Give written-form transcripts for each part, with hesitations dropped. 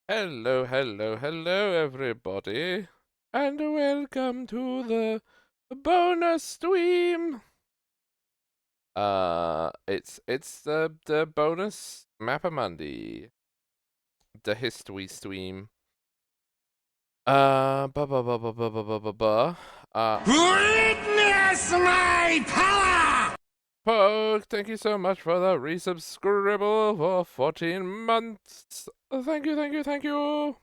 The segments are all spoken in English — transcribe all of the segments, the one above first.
Hello, hello, hello, everybody, and welcome to the bonus stream. It's the bonus Mapamundi, the history stream. Ba ba ba ba ba ba ba ba ba. Witness my power! Poke, thank you so much for the resubscribe for 14 months. Thank you, thank you, thank you.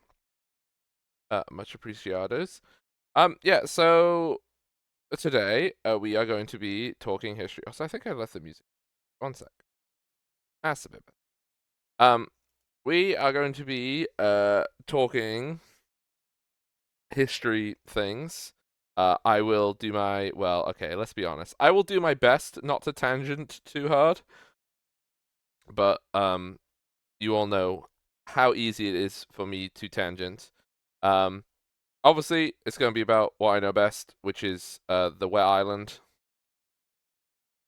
Much appreciated. Yeah. So today, we are going to be talking history. Also, I think I left the music. One sec. That's a bit better. We are going to be talking history things. I will do my okay. Let's be honest. I will do my best not to tangent too hard, but you all know how easy it is for me to tangent. Obviously, it's going to be about what I know best, which is the Wet Island.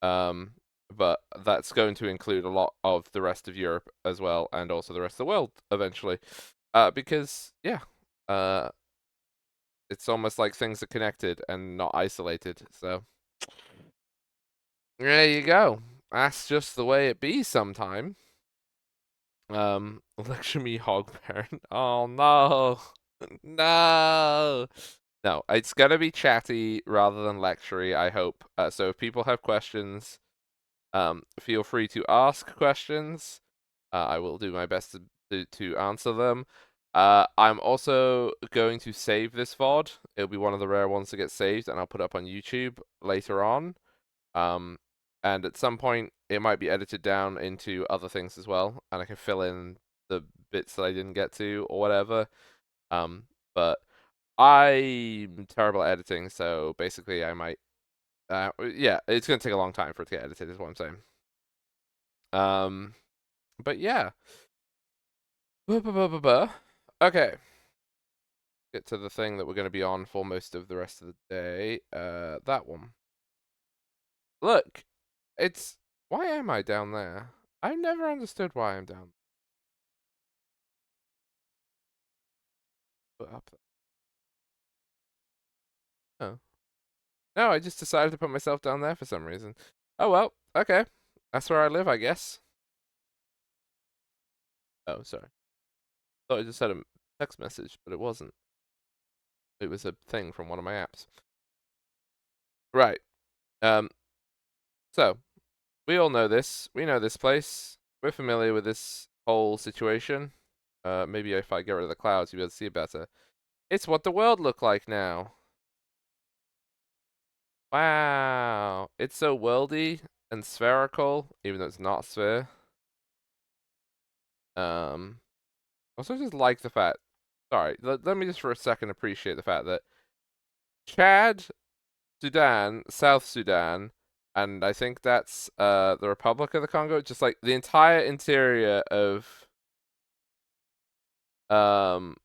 But that's going to include a lot of the rest of Europe as well, and also the rest of the world eventually. Because yeah, it's almost like things are connected and not isolated. So there you go. That's just the way it be sometime. Lecture me, Hog Baron. Oh no, no. No, it's gonna be chatty rather than lectury, I hope. So if people have questions, feel free to ask questions. I will do my best to answer them. I'm also going to save this VOD. It'll be one of the rare ones to get saved, and I'll put it up on YouTube later on. And at some point, it might be edited down into other things as well, and I can fill in the bits that I didn't get to or whatever. But I'm terrible at editing, so basically, I might. Yeah, it's gonna take a long time for it to get edited, is what I'm saying. But yeah. Okay. Get to the thing that we're going to be on for most of the rest of the day. That one. Look, it's. Why am I down there? I've never understood why I'm down. Up there. Oh. No, I just decided to put myself down there for some reason. Oh well, okay. That's where I live, I guess. Oh, sorry. Thought I just had a text message, but it wasn't. It was a thing from one of my apps. Right. Um. So, we all know this. We know this place. We're familiar with this whole situation. Maybe if I get rid of the clouds, you'll be able to see it better. It's what the world look like now. Wow. It's so worldy and spherical, even though it's not a sphere. Also just like the fact. Sorry, let me just for a second appreciate the fact that Chad, Sudan, South Sudan, and I think that's the Republic of the Congo, just like the entire interior of um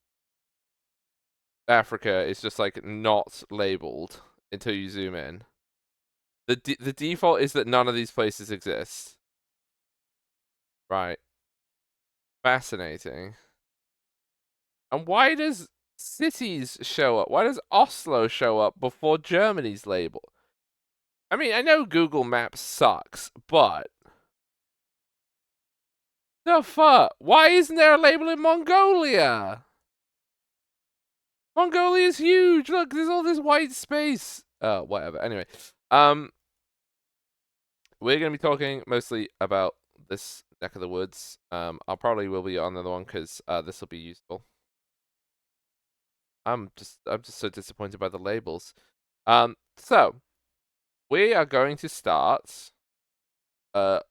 Africa is just like not labeled until you zoom in. The default is that none of these places exist. Right. Fascinating. And why does cities show up? Why does Oslo show up before Germany's label? I mean, I know Google Maps sucks, but the fuck? Why isn't there a label in Mongolia? Mongolia is huge. Look, there's all this white space. Whatever. Anyway, we're gonna be talking mostly about this neck of the woods. I'll probably will be on the other one because this will be useful. I'm just so disappointed by the labels. So we are going to start. I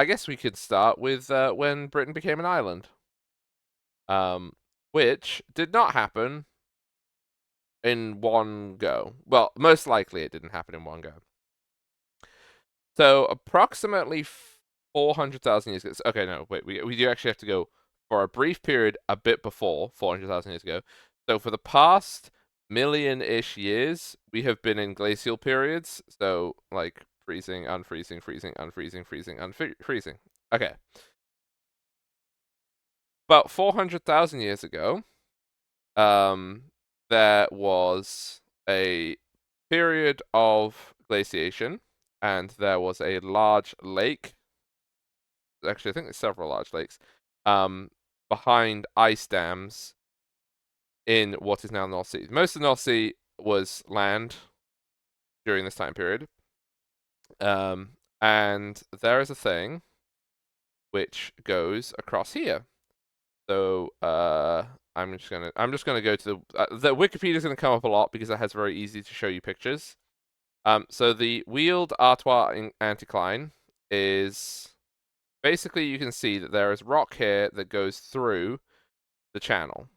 guess we could start with when Britain became an island. Which did not happen in one go. Well, most likely it didn't happen in one go. So approximately 400,000 years ago. Okay, no, wait. We do actually have to go for a brief period a bit before 400,000 years ago. So for the past million-ish years, we have been in glacial periods. So like freezing, unfreezing, freezing, unfreezing, freezing, unfreezing. Okay. about 400,000 years ago, there was a period of glaciation, and there was a large lake. Actually, I think there's several large lakes behind ice dams in what is now North Sea. Most of the North Sea was land during this time period. And there is a thing which goes across here. So I'm just gonna go to the Wikipedia is gonna come up a lot because it has very easy to show you pictures. So the wheeled Artois anticline is basically, you can see that there is rock here that goes through the channel.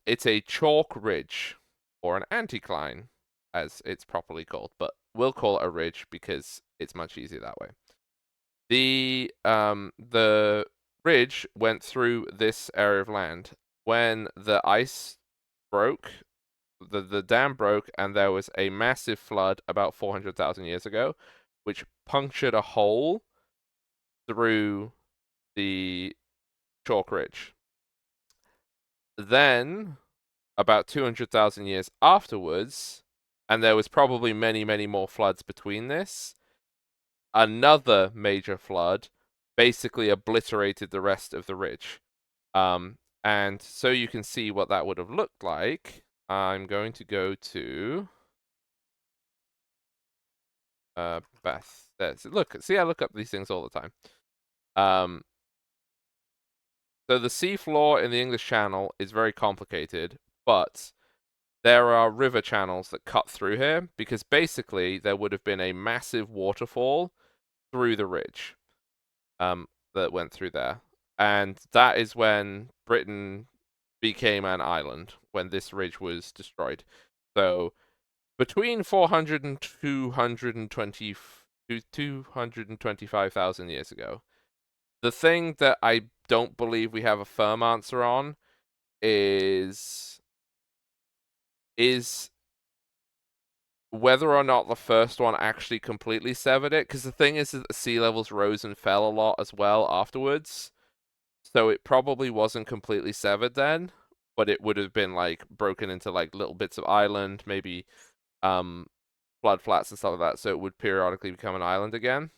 It's a chalk ridge, or an anticline, as it's properly called, but we'll call it a ridge because it's much easier that way. The ridge went through this area of land. When the ice broke, the dam broke, and there was a massive flood about 400,000 years ago, which punctured a hole through the chalk ridge. Then, about 200,000 years afterwards, and there was probably many, many more floods between this, another major flood basically obliterated the rest of the ridge. And so you can see what that would have looked like. I'm going to go to Beth. Look, see, I look up these things all the time. So the sea floor in the English Channel is very complicated, but there are river channels that cut through here because basically there would have been a massive waterfall through the ridge that went through there. And that is when Britain became an island, when this ridge was destroyed. So between 400 and 225,000 years ago, the thing that I don't believe we have a firm answer on is whether or not the first one actually completely severed it, because the thing is that the sea levels rose and fell a lot as well afterwards, so it probably wasn't completely severed then, but it would have been like broken into like little bits of island, maybe flood flats and stuff like that, so it would periodically become an island again.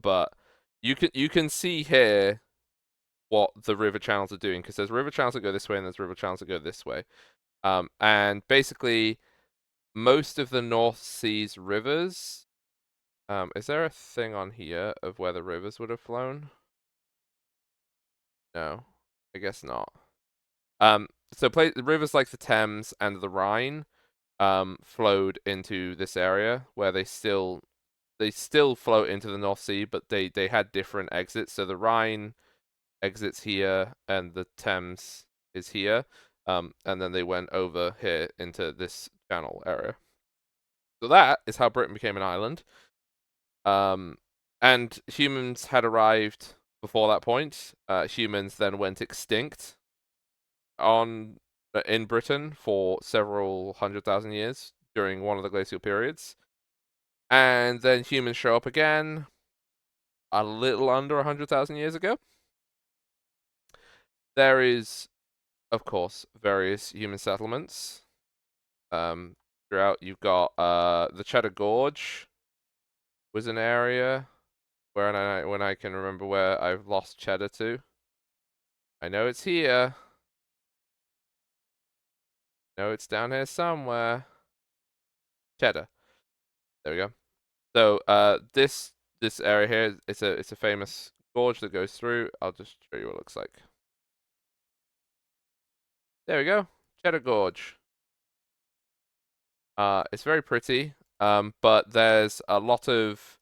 But you can see here what the river channels are doing, because there's river channels that go this way and there's river channels that go this way. And basically most of the North Sea's rivers. Is there a thing on here of where the rivers would have flown? No, I guess not. So rivers like the Thames and the Rhine flowed into this area where they still float into the North Sea, but they had different exits. So the Rhine exits here and the Thames is here. And then they went over here into this channel area. So that is how Britain became an island. And humans had arrived before that point. Humans then went extinct in Britain for several 100,000 years during one of the glacial periods. And then humans show up again a little under 100,000 years ago. There is, of course, various human settlements. Throughout, you've got the Cheddar Gorge was an area where when I can remember where I've lost Cheddar to. I know it's here. No, it's down here somewhere. Cheddar. There we go. So this area here, it's a famous gorge that goes through. I'll just show you what it looks like. There we go. Cheddar Gorge. It's very pretty. But there's lots of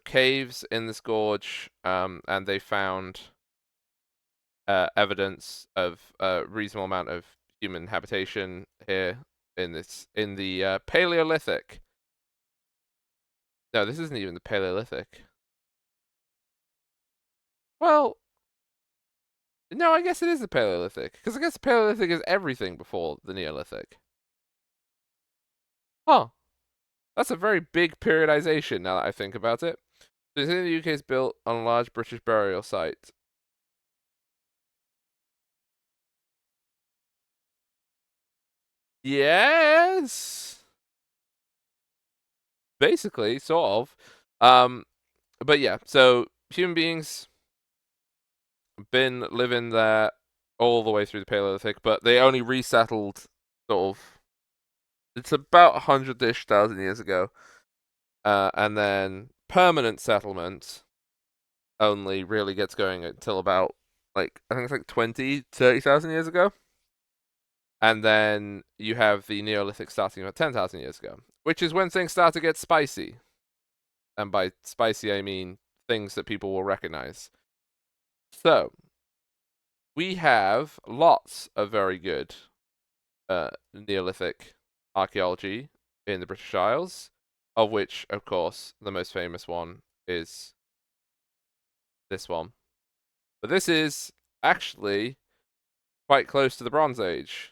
caves in this gorge. And they found evidence of a reasonable amount of human habitation here in the Paleolithic. No, this isn't even the Paleolithic. Well, no, I guess it is the Paleolithic, because I guess the Paleolithic is everything before the Neolithic. Huh. That's a very big periodization now that I think about it. The city of the UK is built on a large British burial site. Yes. Basically, sort of. But yeah, so human beings been living there all the way through the Paleolithic, but they only resettled sort of. It's about 100-ish thousand years ago, and then permanent settlement only really gets going until about like I think it's like 20-30,000 years ago, and then you have the Neolithic starting about 10,000 years ago, which is when things start to get spicy. And by spicy, I mean things that people will recognize. So, we have lots of very good Neolithic archaeology in the British Isles, of which, of course, the most famous one is this one. But this is actually quite close to the Bronze Age.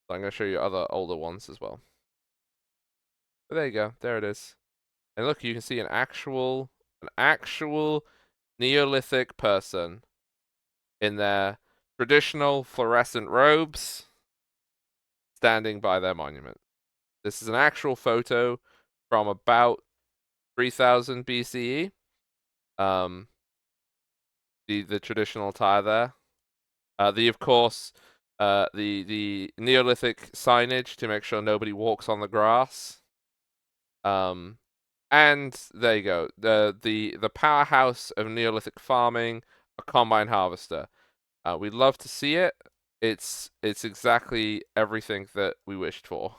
So I'm going to show you other older ones as well. But there you go. There it is. And look, you can see an actual Neolithic person in their traditional fluorescent robes standing by their monument. This is an actual photo from about 3000 BCE. The traditional attire there. Of course the Neolithic signage to make sure nobody walks on the grass. And there you go. The powerhouse of Neolithic farming, a combine harvester. We'd love to see it. It's exactly everything that we wished for.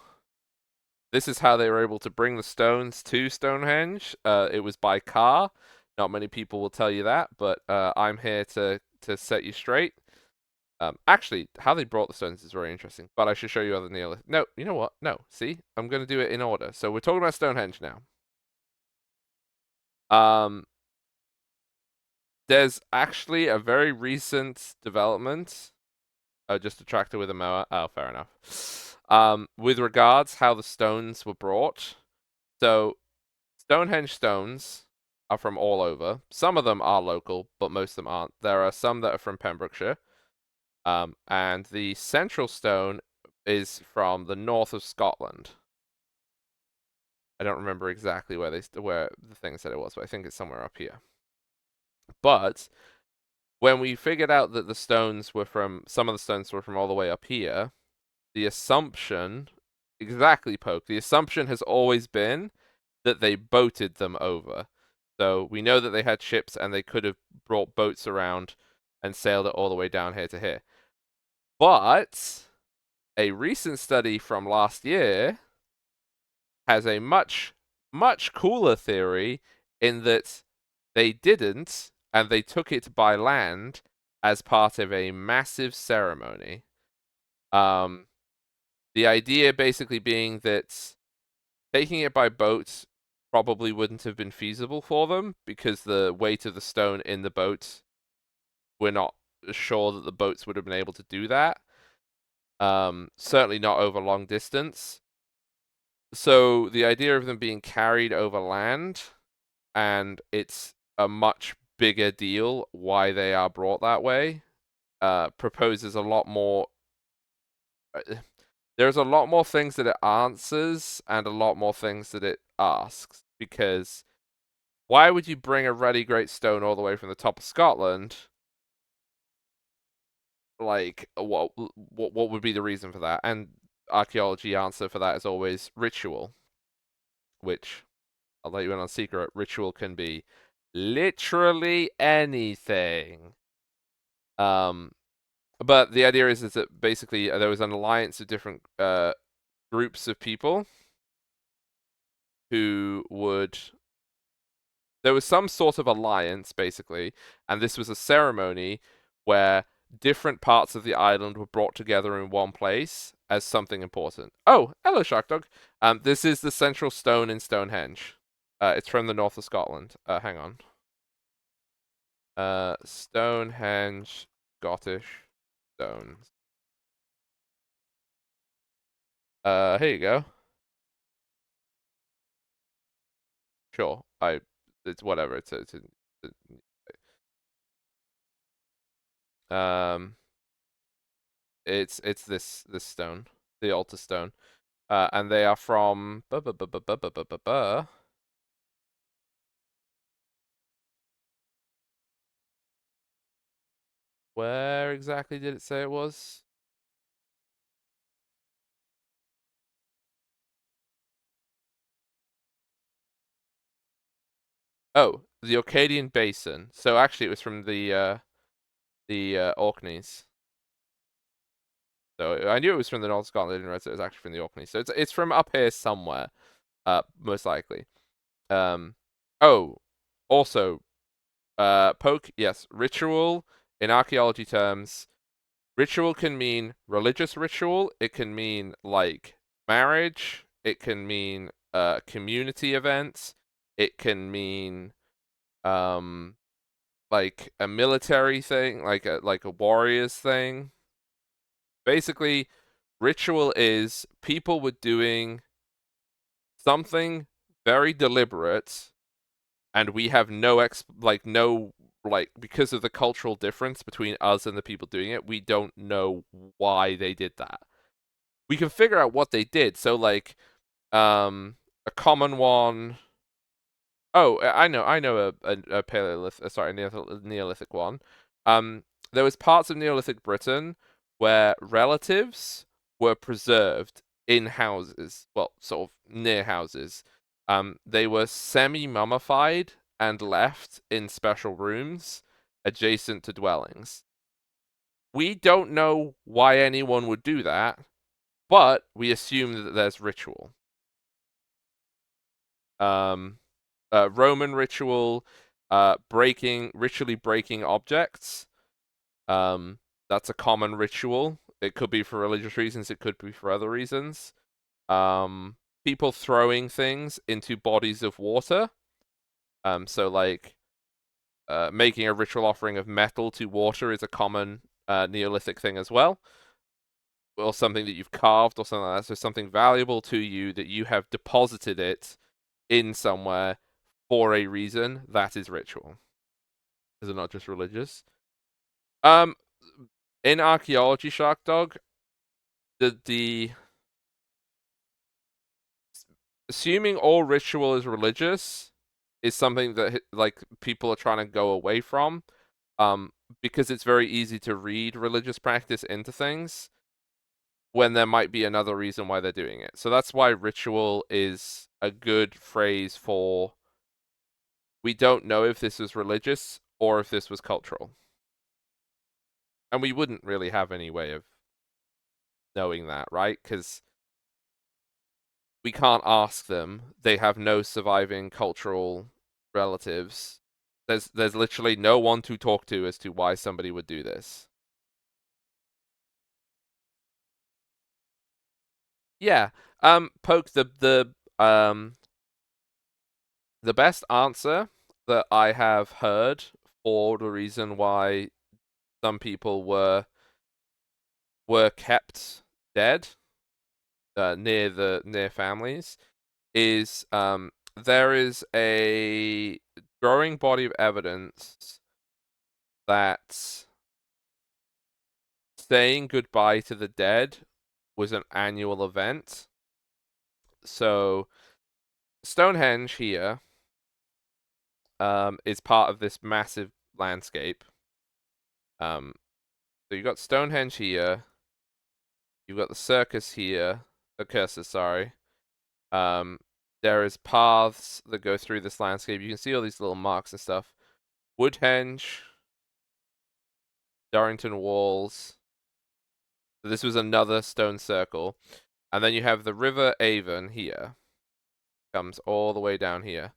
This is how they were able to bring the stones to Stonehenge. It was by car. Not many people will tell you that, but I'm here to set you straight. Actually, how they brought the stones is very interesting, but I should show you other Neolithic. No, you know what? No, see? I'm going to do it in order. So we're talking about Stonehenge now. There's actually a very recent development. Just a tractor with a mower. Oh, fair enough. With regards how the stones were brought. So, Stonehenge stones are from all over. Some of them are local, but most of them aren't. There are some that are from Pembrokeshire. And the central stone is from the north of Scotland. I don't remember exactly where the thing said it was, but I think it's somewhere up here. But when we figured out that some of the stones were from all the way up here, the assumption, exactly, Poke, the assumption has always been that they boated them over. So we know that they had ships and they could have brought boats around and sailed it all the way down here to here. But a recent study from last year has a much, much cooler theory in that they didn't, and they took it by land as part of a massive ceremony. The idea basically being that taking it by boat probably wouldn't have been feasible for them because the weight of the stone in the boat, we're not sure that the boats would have been able to do that. Certainly not over long distance. So the idea of them being carried over land, and it's a much bigger deal why they are brought that way, proposes a lot more. There's a lot more things that it answers and a lot more things that it asks. Because why would you bring a really great stone all the way from the top of Scotland? Like, what would be the reason for that? And archaeology answer for that is always ritual, which I'll let you in on a secret. Ritual can be literally anything. But the idea is that basically there was an alliance of different groups of people who would. There was some sort of alliance, basically, and this was a ceremony where different parts of the island were brought together in one place as something important. Oh, hello, Shark Dog. This is the central stone in Stonehenge. It's from the north of Scotland. Hang on. Stonehenge, Scottish stones. Here you go. Sure, it's whatever. Um, It's this stone, the altar stone, and they are from. Where exactly did it say it was? Oh, the Orcadian Basin. So actually, it was from the Orkneys. So I knew it was from the North Scotland. I didn't realize it was actually from the Orkneys. So it's from up here somewhere, most likely. Oh, also, poke. Yes, ritual in archaeology terms. Ritual can mean religious ritual. It can mean like marriage. It can mean community events. It can mean um like a military thing, like a warriors thing. Basically, ritual is people were doing something very deliberate, and we have no because of the cultural difference between us and the people doing it, we don't know why they did that. We can figure out what they did. So like a common one. Oh, I know a Paleolithic, sorry, Neolithic one. Um, there was parts of Neolithic Britain where relatives were preserved in houses, well, sort of near houses. They were semi-mummified and left in special rooms adjacent to dwellings. We don't know why anyone would do that, but we assume that there's ritual. Roman ritual, ritually breaking objects. That's a common ritual. It could be for religious reasons. It could be for other reasons. People throwing things into bodies of water. So like, making a ritual offering of metal to water is a common Neolithic thing as well, or something that you've carved or something like that. So something valuable to you that you have deposited it in somewhere for a reason. That is ritual. Is it not just religious? Um, in archaeology, Shark Dog, the assuming all ritual is religious is something that like people are trying to go away from. Because it's very easy to read religious practice into things when there might be another reason why they're doing it. So that's why ritual is a good phrase for we don't know if this was religious or if this was cultural. And we wouldn't really have any way of knowing that, right? Because we can't ask them. They have no surviving cultural relatives. There's literally no one to talk to as to why somebody would do this. Yeah. Poke the best answer that I have heard for the reason why some people were kept dead near families is there is a growing body of evidence that saying goodbye to the dead was an annual event. So Stonehenge here is part of this massive landscape. So you've got Stonehenge here, you've got the circus here, the curses, sorry. There is paths that go through this landscape. You can see all these little marks and stuff. Woodhenge, Darrington Walls. So this was another stone circle. And then you have the River Avon here. Comes all the way down here.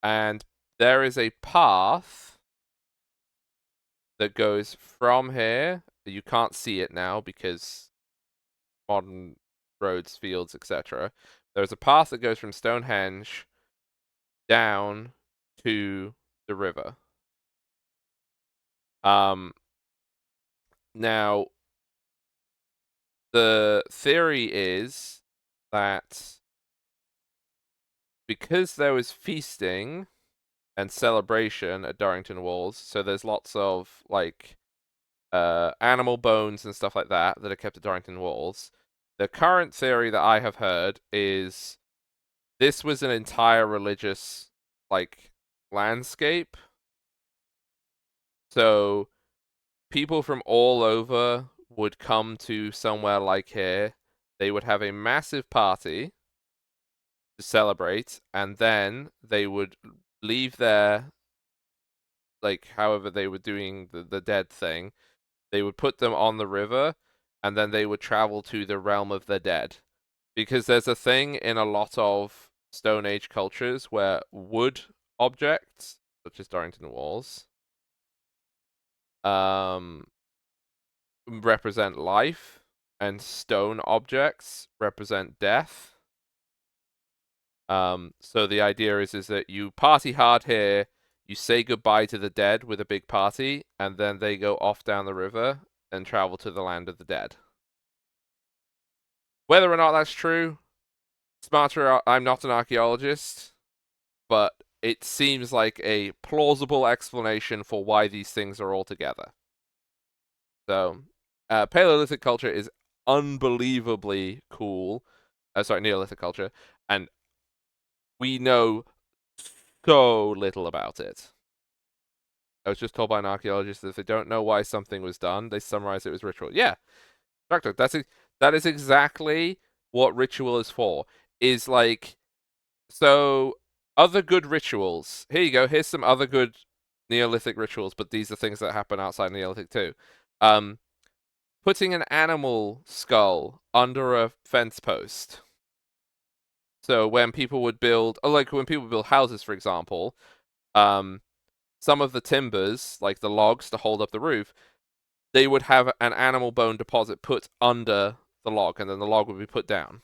And there is a path that goes from here. You can't see it now because modern roads, fields, etc. There's a path that goes from Stonehenge down to the river. Now the theory is that because there was feasting and celebration at Darrington Walls, so there's lots of like animal bones and stuff like that that are kept at Darrington Walls. The current theory that I have heard is this was an entire religious like landscape. So people from all over would come to somewhere like here. They would have a massive party to celebrate, and then they would leave there, like however they were doing the dead thing. They would put them on the river, and then they would travel to the realm of the dead. Because there's a thing in a lot of Stone Age cultures where wood objects, such as Darrington Walls, represent life, and stone objects represent death. So the idea is that you party hard here, you say goodbye to the dead with a big party, and then they go off down the river and travel to the land of the dead. Whether or not that's true, smarter, I'm not an archaeologist, but it seems like a plausible explanation for why these things are all together. So, Paleolithic culture is unbelievably cool. Sorry, Neolithic culture, and we know so little about it. I was just told by an archaeologist that if they don't know why something was done, they summarize it as ritual. Yeah, Doctor, that is exactly what ritual is for. Is like, so other good rituals. Here you go. Here's some other good Neolithic rituals, but these are things that happen outside Neolithic too. Putting an animal skull under a fence post. So when people would build, like when people build houses, for example, some of the timbers, like the logs to hold up the roof, they would have an animal bone deposit put under the log, and then the log would be put down.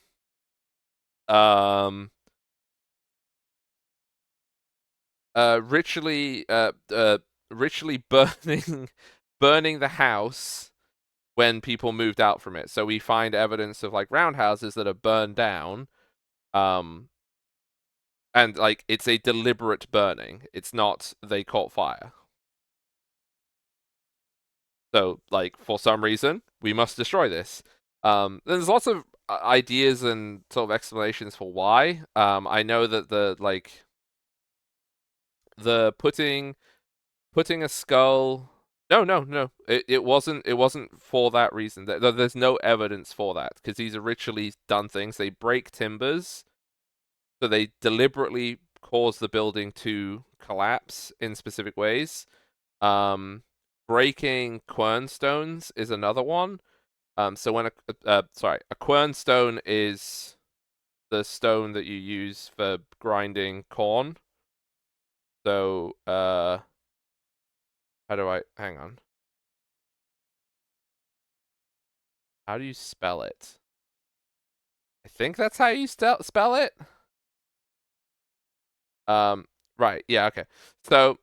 Ritually burning the house when people moved out from it. So we find evidence of like roundhouses that are burned down, and like it's a deliberate burning. It's not they caught fire. So like for some reason we must destroy this. There's lots of ideas and sort of explanations for why. I know that the putting a skull. No. It wasn't for that reason. There's no evidence for that because these are ritually done things. They break timbers, so they deliberately cause the building to collapse in specific ways. Breaking quernstones is another one. So when a quernstone is the stone that you use for grinding corn. So how do I hang on? How do you spell it? I think that's how you spell it. Right, yeah, okay. So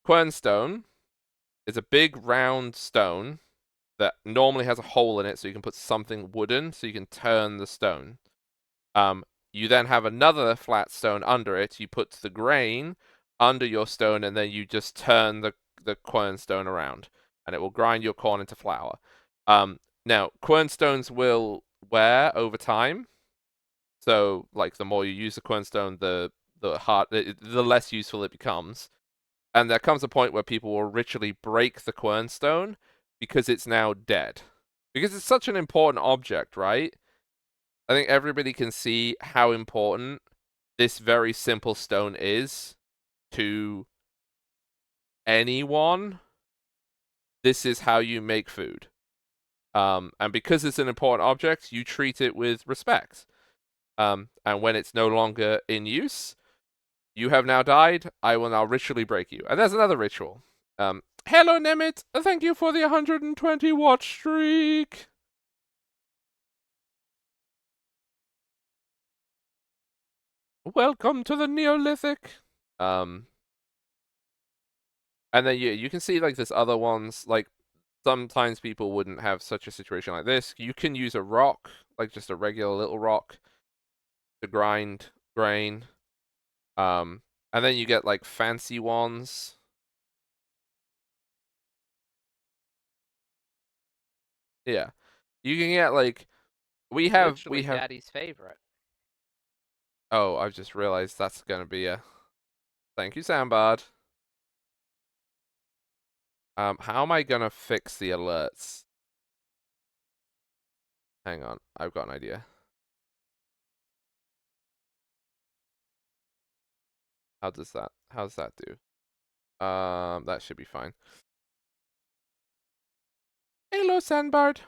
quernstone is a big round stone that normally has a hole in it, so you can put something wooden, so you can turn the stone. You then have another flat stone under it. You put the grain under your stone, and then you just turn the quernstone around, and it will grind your corn into flour. Now quernstones will wear over time, so like the more you use the quernstone, the less useful it becomes. And there comes a point where people will ritually break the quernstone because it's now dead. Because it's such an important object, right? I think everybody can see how important this very simple stone is to anyone. This is how you make food. And because it's an important object, you treat it with respect. And when it's no longer in use, you have now died. I will now ritually break you. And there's another ritual. Hello, Nemit. Thank you for the 120 watch streak. Welcome to the Neolithic. And then you can see like there's other ones. Like sometimes people wouldn't have such a situation like this. You can use a rock, like just a regular little rock, to grind grain. And then you get like fancy ones. Yeah, you can get like we have Daddy's favorite. Oh, I've just realized that's gonna be a thank you, Soundbard. How am I gonna fix the alerts? Hang on, I've got an idea. How does that do? That should be fine. Hello, Sandbard.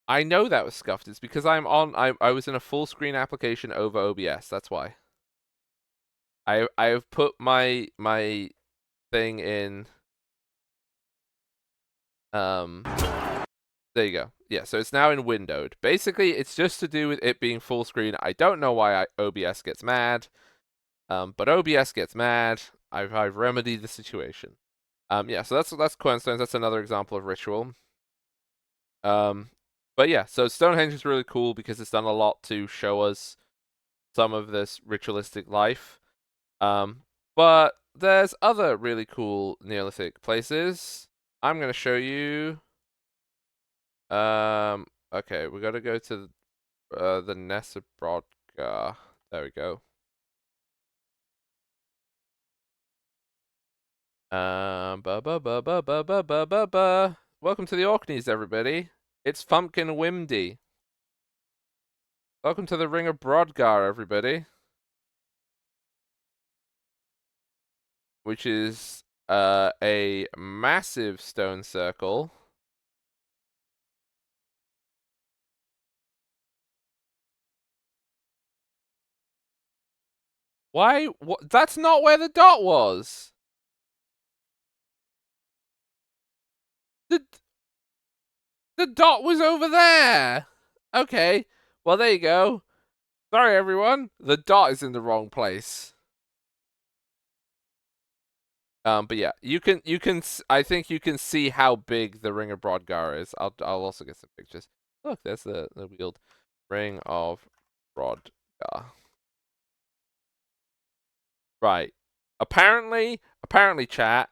I know that was scuffed. It's because I was in a full screen application over OBS. That's why. I have put my thing in. There you go. Yeah, so it's now in windowed. Basically, it's just to do with it being full screen. I don't know why OBS gets mad, but OBS gets mad. I've remedied the situation. Yeah, so that's Quernstones. That's another example of ritual. But yeah, so Stonehenge is really cool because it's done a lot to show us some of this ritualistic life. But there's other really cool Neolithic places. I'm gonna show you. Okay, we gotta go to the Nessa Brodgar. There we go. Ba ba ba ba ba ba ba ba ba. Welcome to the Orkneys, everybody. It's Fumpkin Wimdy. Welcome to the Ring of Brodgar, everybody. Which is a massive stone circle. Why? What? That's not where the dot was. The dot was over there. Okay. Well, there you go. Sorry, everyone. The dot is in the wrong place. But yeah, you can. I think you can see how big the Ring of Brodgar is. I'll also get some pictures. Look, there's the wheeled Ring of Brodgar. Right. Apparently, chat.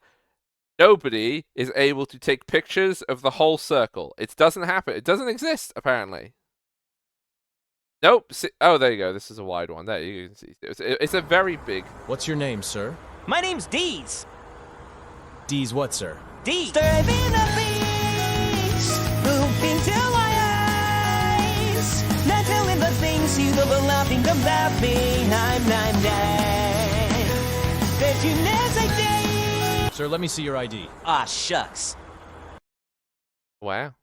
Nobody is able to take pictures of the whole circle. It doesn't happen. It doesn't exist, apparently. Nope. See, oh, there you go. This is a wide one. There you can see. It's a very big. What's your name, sir? My name's Deez. Deez what, sir? Deez. Stirring the beats, moving to my eyes. Not doing the things you ever laughing about me. I'm dead. That you never did. Sir, let me see your ID. Ah, shucks. Wow.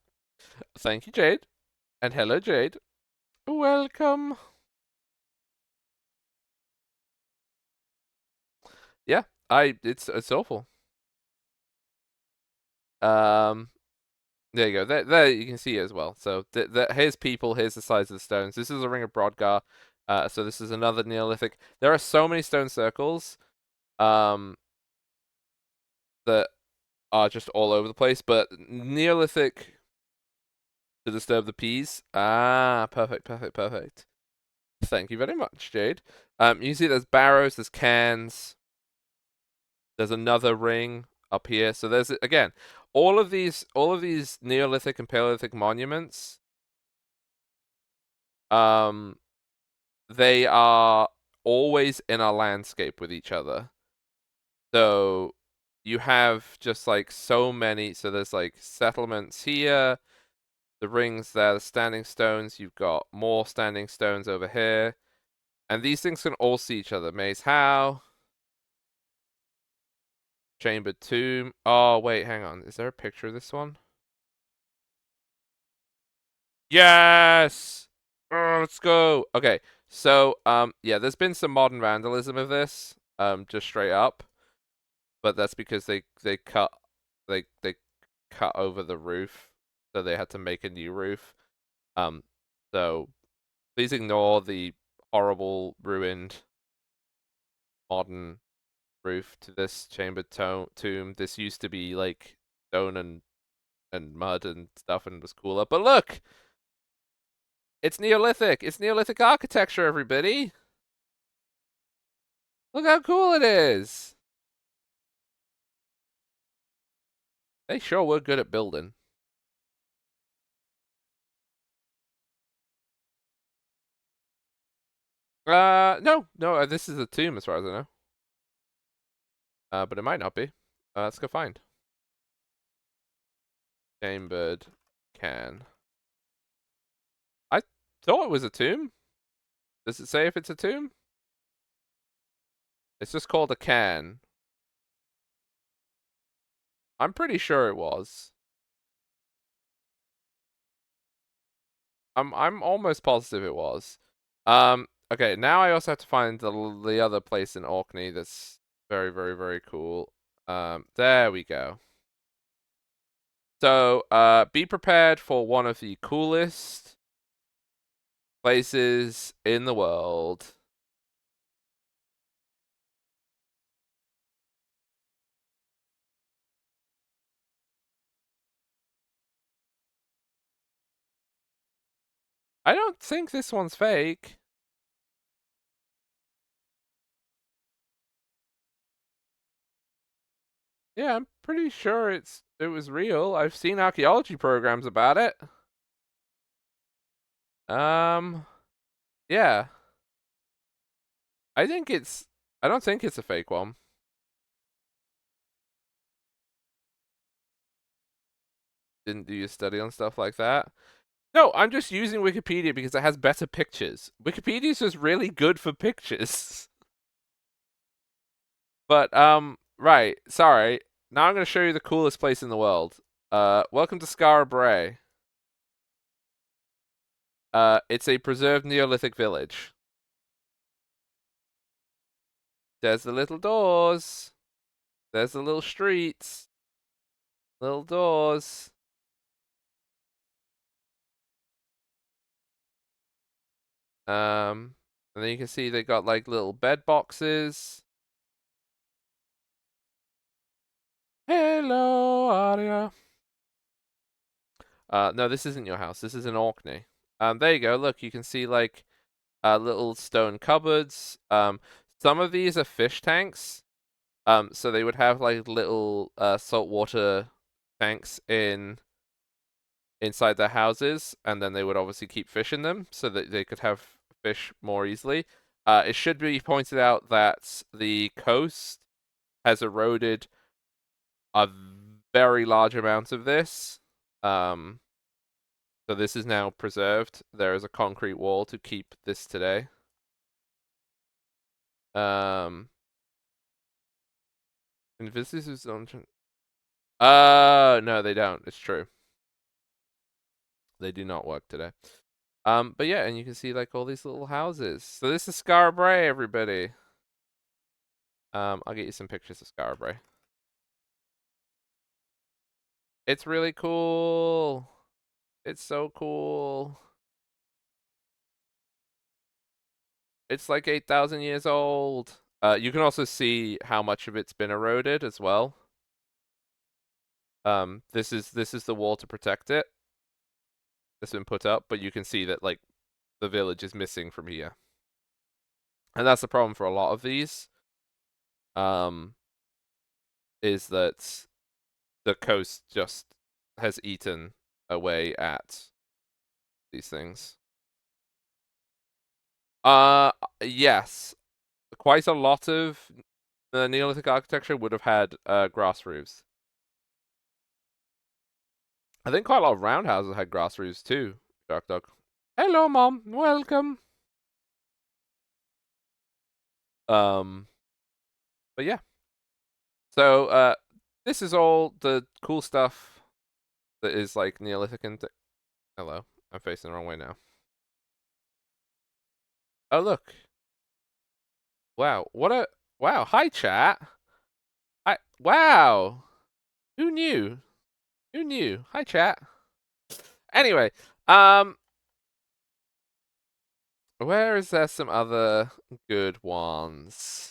Thank you, Jade. And hello, Jade. Welcome. Yeah, it's awful. There you go. There you can see it as well. So here's people. Here's the size of the stones. This is a Ring of Brodgar. So this is another Neolithic. There are so many stone circles, that are just all over the place. But Neolithic to disturb the peas. Ah, perfect. Thank you very much, Jade. You see there's barrows, there's cans. There's another ring up here. So there's again all of these Neolithic and Paleolithic monuments. They are always in a landscape with each other. So you have just like so many. So there's like settlements here, the rings there, the standing stones. You've got more standing stones over here, and these things can all see each other. Maze How. Chambered Tomb. Oh, wait, hang on. Is there a picture of this one? Yes! Oh, let's go. Okay, so, yeah, there's been some modern vandalism of this, just straight up. But that's because they cut over the roof, so they had to make a new roof. So please ignore the horrible, ruined, modern roof to this chambered tomb. This used to be like stone and mud and stuff and was cooler. But look! It's Neolithic! It's Neolithic architecture, everybody! Look how cool it is! They sure were good at building. No, this is a tomb as far as I know. But it might not be. Let's go find. Chambered can. I thought it was a tomb. Does it say if it's a tomb? It's just called a can. I'm pretty sure it was. I'm almost positive it was. Okay, now I also have to find the other place in Orkney that's very, very, very cool. There we go. So, be prepared for one of the coolest places in the world. I don't think this one's fake. Yeah, I'm pretty sure it was real. I've seen archaeology programs about it. Yeah. I don't think it's a fake one. Didn't do your study on stuff like that? No, I'm just using Wikipedia because it has better pictures. Wikipedia's just really good for pictures. But, right, sorry. Now I'm going to show you the coolest place in the world. Welcome to Skara Brae. It's a preserved Neolithic village. There's the little doors. There's the little streets. Little doors. And then you can see they got like little bed boxes. Hello, Arya. No, this isn't your house. This is in Orkney. There you go. Look, you can see like little stone cupboards. Some of these are fish tanks. So they would have like little saltwater tanks inside their houses, and then they would obviously keep fish in them so that they could have fish more easily. It should be pointed out that the coast has eroded a very large amount of this. So this is now preserved. There is a concrete wall to keep this today. And visitors don't. No, they don't. It's true. They do not work today. But yeah, and you can see like all these little houses. So this is Skara Brae, everybody. I'll get you some pictures of Skara Brae. It's really cool. It's so cool. It's like 8,000 years old. You can also see how much of it's been eroded as well. This is the wall to protect it. That's been put up, but you can see that like the village is missing from here. And that's the problem for a lot of these. Is that the coast just has eaten away at these things. Yes. Quite a lot of Neolithic architecture would have had grass roofs. I think quite a lot of roundhouses had grass roofs too, Dark Dog. Hello, Mom. Welcome. But yeah. So, this is all the cool stuff that is like Neolithic and... Hello. I'm facing the wrong way now. Oh, look. Wow. Wow. Hi, chat. Wow. Who knew? Who knew? Hi, chat. Anyway, where is there some other good ones?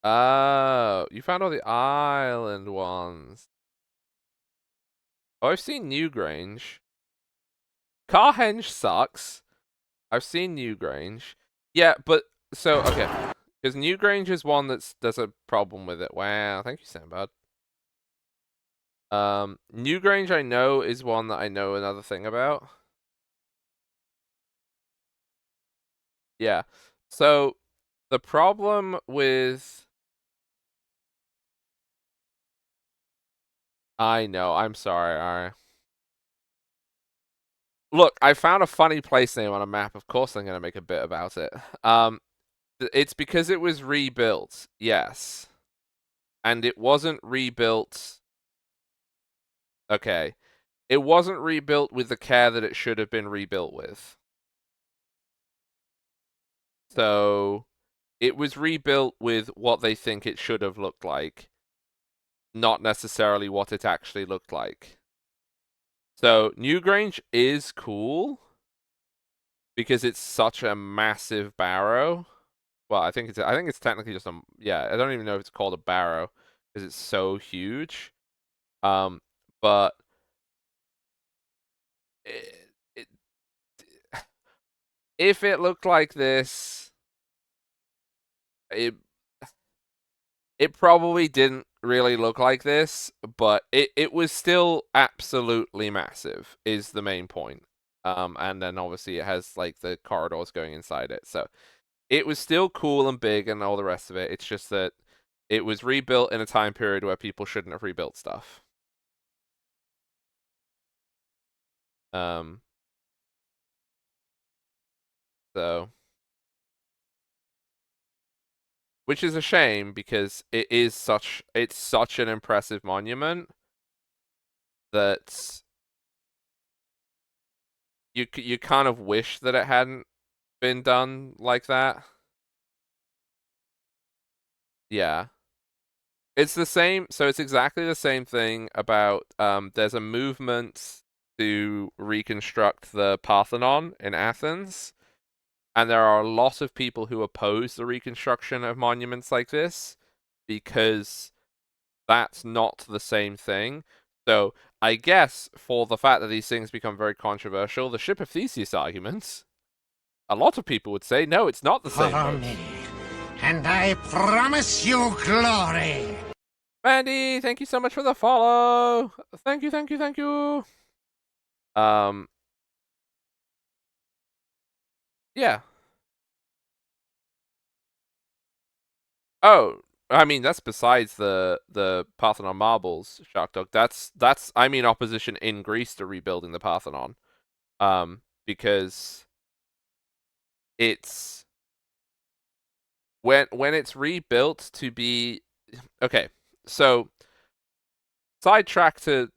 Oh, you found all the island ones. Oh, I've seen Newgrange. Carhenge sucks. I've seen Newgrange. Yeah, but so okay, because Newgrange is one there's a problem with it. Wow, thank you, Sandbad. Newgrange I know is one that I know another thing about. Yeah. So the problem with I know, I'm sorry, alright. Look, I found a funny place name on a map. Of course I'm gonna make a bit about it. It's because it was rebuilt, yes. And it wasn't rebuilt. Okay. It wasn't rebuilt with the care that it should have been rebuilt with. So it was rebuilt with what they think it should have looked like, not necessarily what it actually looked like. So Newgrange is cool because it's such a massive barrow. Well, I think it's technically just a, yeah, I don't even know if it's called a barrow because it's so huge. But it, if it looked like this, it probably didn't really look like this, but it was still absolutely massive, is the main point. And then obviously it has like the corridors going inside it. So it was still cool and big and all the rest of it. It's just that it was rebuilt in a time period where people shouldn't have rebuilt stuff. So, which is a shame because it's such an impressive monument that you kind of wish that it hadn't been done like that. Yeah. It's the same, so it's exactly the same thing about there's a movement to reconstruct the Parthenon in Athens, and there are a lot of people who oppose the reconstruction of monuments like this because that's not the same thing. So I guess for the fact that these things become very controversial, the Ship of Theseus arguments, a lot of people would say, no, it's not the same. Follow me, and I promise you glory. Mandy, thank you so much for the follow. Thank you, thank you, thank you. Yeah. Oh, I mean that's besides the Parthenon marbles, Shark Dog. That's I mean opposition in Greece to rebuilding the Parthenon. Because it's when it's rebuilt to be okay. So sidetrack to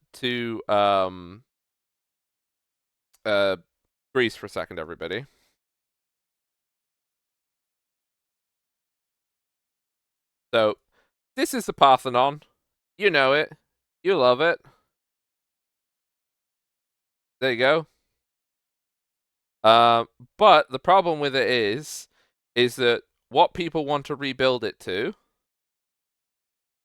Greece for a second, everybody. So this is the Parthenon. You know it. You love it. There you go. But the problem with it is that what people want to rebuild it to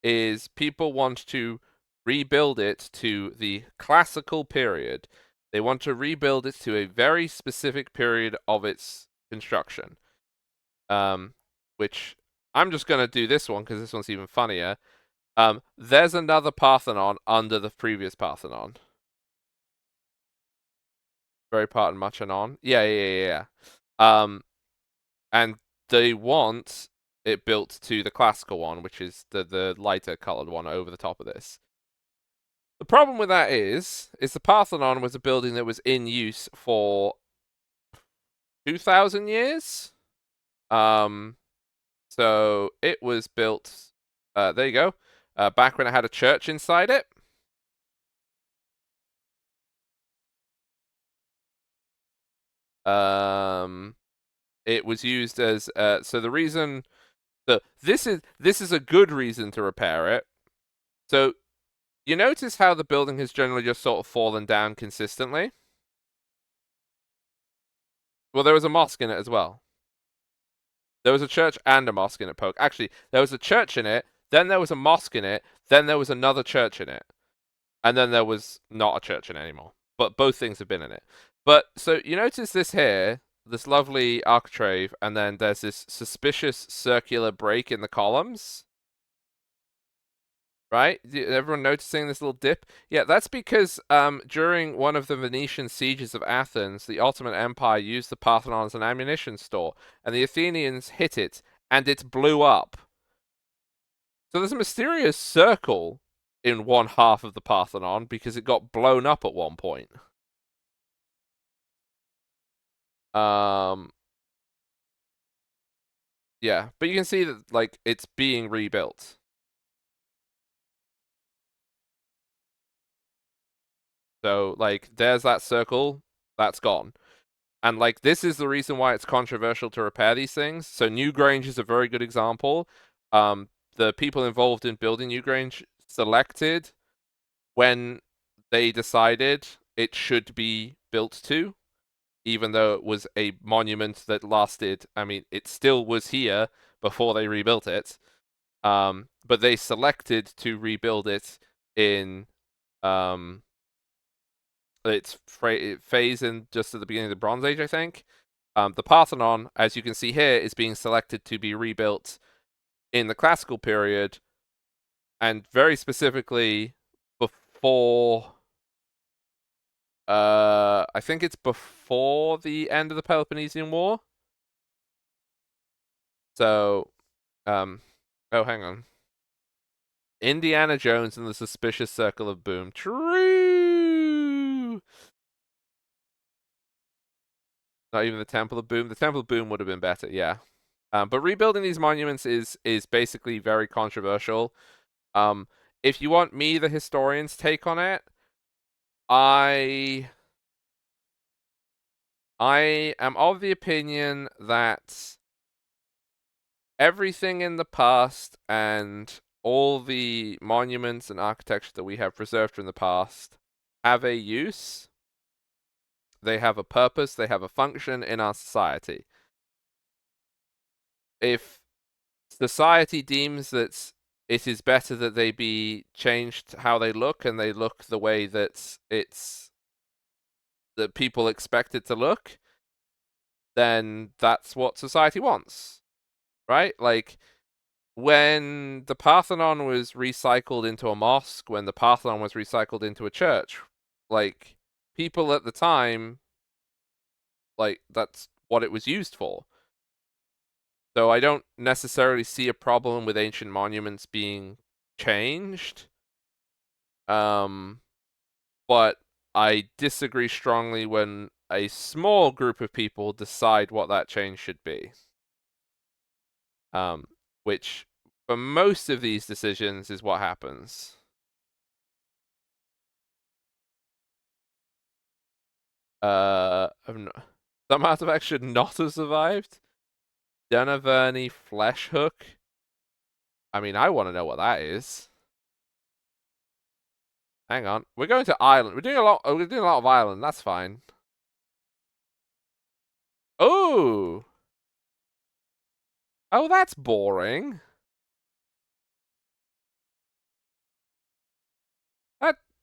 is people want to rebuild it to the classical period. They want to rebuild it to a very specific period of its construction. Which I'm just going to do this one because this one's even funnier. There's another Parthenon under the previous Parthenon. Very part and much and on. Yeah. And they want it built to the classical one, which is the lighter colored one over the top of this. The problem with that is the Parthenon was a building that was in use for 2,000 years. So it was built, there you go, back when it had a church inside it. It was used as, so the reason, this is a good reason to repair it. So you notice how the building has generally just sort of fallen down consistently? Well, there was a mosque in it as well. There was a church and a mosque in it, Poke. Actually, there was a church in it, then there was a mosque in it, then there was another church in it. And then there was not a church in it anymore. But both things have been in it. But, so you notice this here, this lovely architrave, and then there's this suspicious circular break in the columns. Right? Everyone noticing this little dip? Yeah, that's because during one of the Venetian sieges of Athens, the Ottoman Empire used the Parthenon as an ammunition store, and the Athenians hit it, and it blew up. So there's a mysterious circle in one half of the Parthenon because it got blown up at one point. Yeah, but you can see that like it's being rebuilt. So like there's that circle, that's gone. And like this is the reason why it's controversial to repair these things. So Newgrange is a very good example. The people involved in building Newgrange selected when they decided it should be built to, even though it was a monument that lasted. I mean, it still was here before they rebuilt it. But they selected to rebuild it in its phase in just at the beginning of the Bronze Age, I think. The Parthenon, as you can see here, is being selected to be rebuilt in the classical period, and very specifically before. I think it's before the end of the Peloponnesian War. So, oh, hang on. Indiana Jones and the Suspicious Circle of Boom. True. Not even the Temple of Boom. The Temple of Boom would have been better, yeah. But rebuilding these monuments is basically very controversial. If you want me, the historian's take on it, I am of the opinion that everything in the past and all the monuments and architecture that we have preserved from the past have a use. They have a purpose. They have a function in our society. If society deems that it is better that they be changed how they look and they look the way that that people expect it to look, then that's what society wants, right? Like when the Parthenon was recycled into a mosque, when the Parthenon was recycled into a church, like people at the time, like that's what it was used for. So I don't necessarily see a problem with ancient monuments being changed. But I disagree strongly when a small group of people decide what that change should be. Which for most of these decisions is what happens. Some artifacts should not have survived. Dunaverny Flesh Hook. I mean, I want to know what that is. Hang on, we're going to Ireland. We're doing a lot of Ireland. That's fine. Oh, that's boring.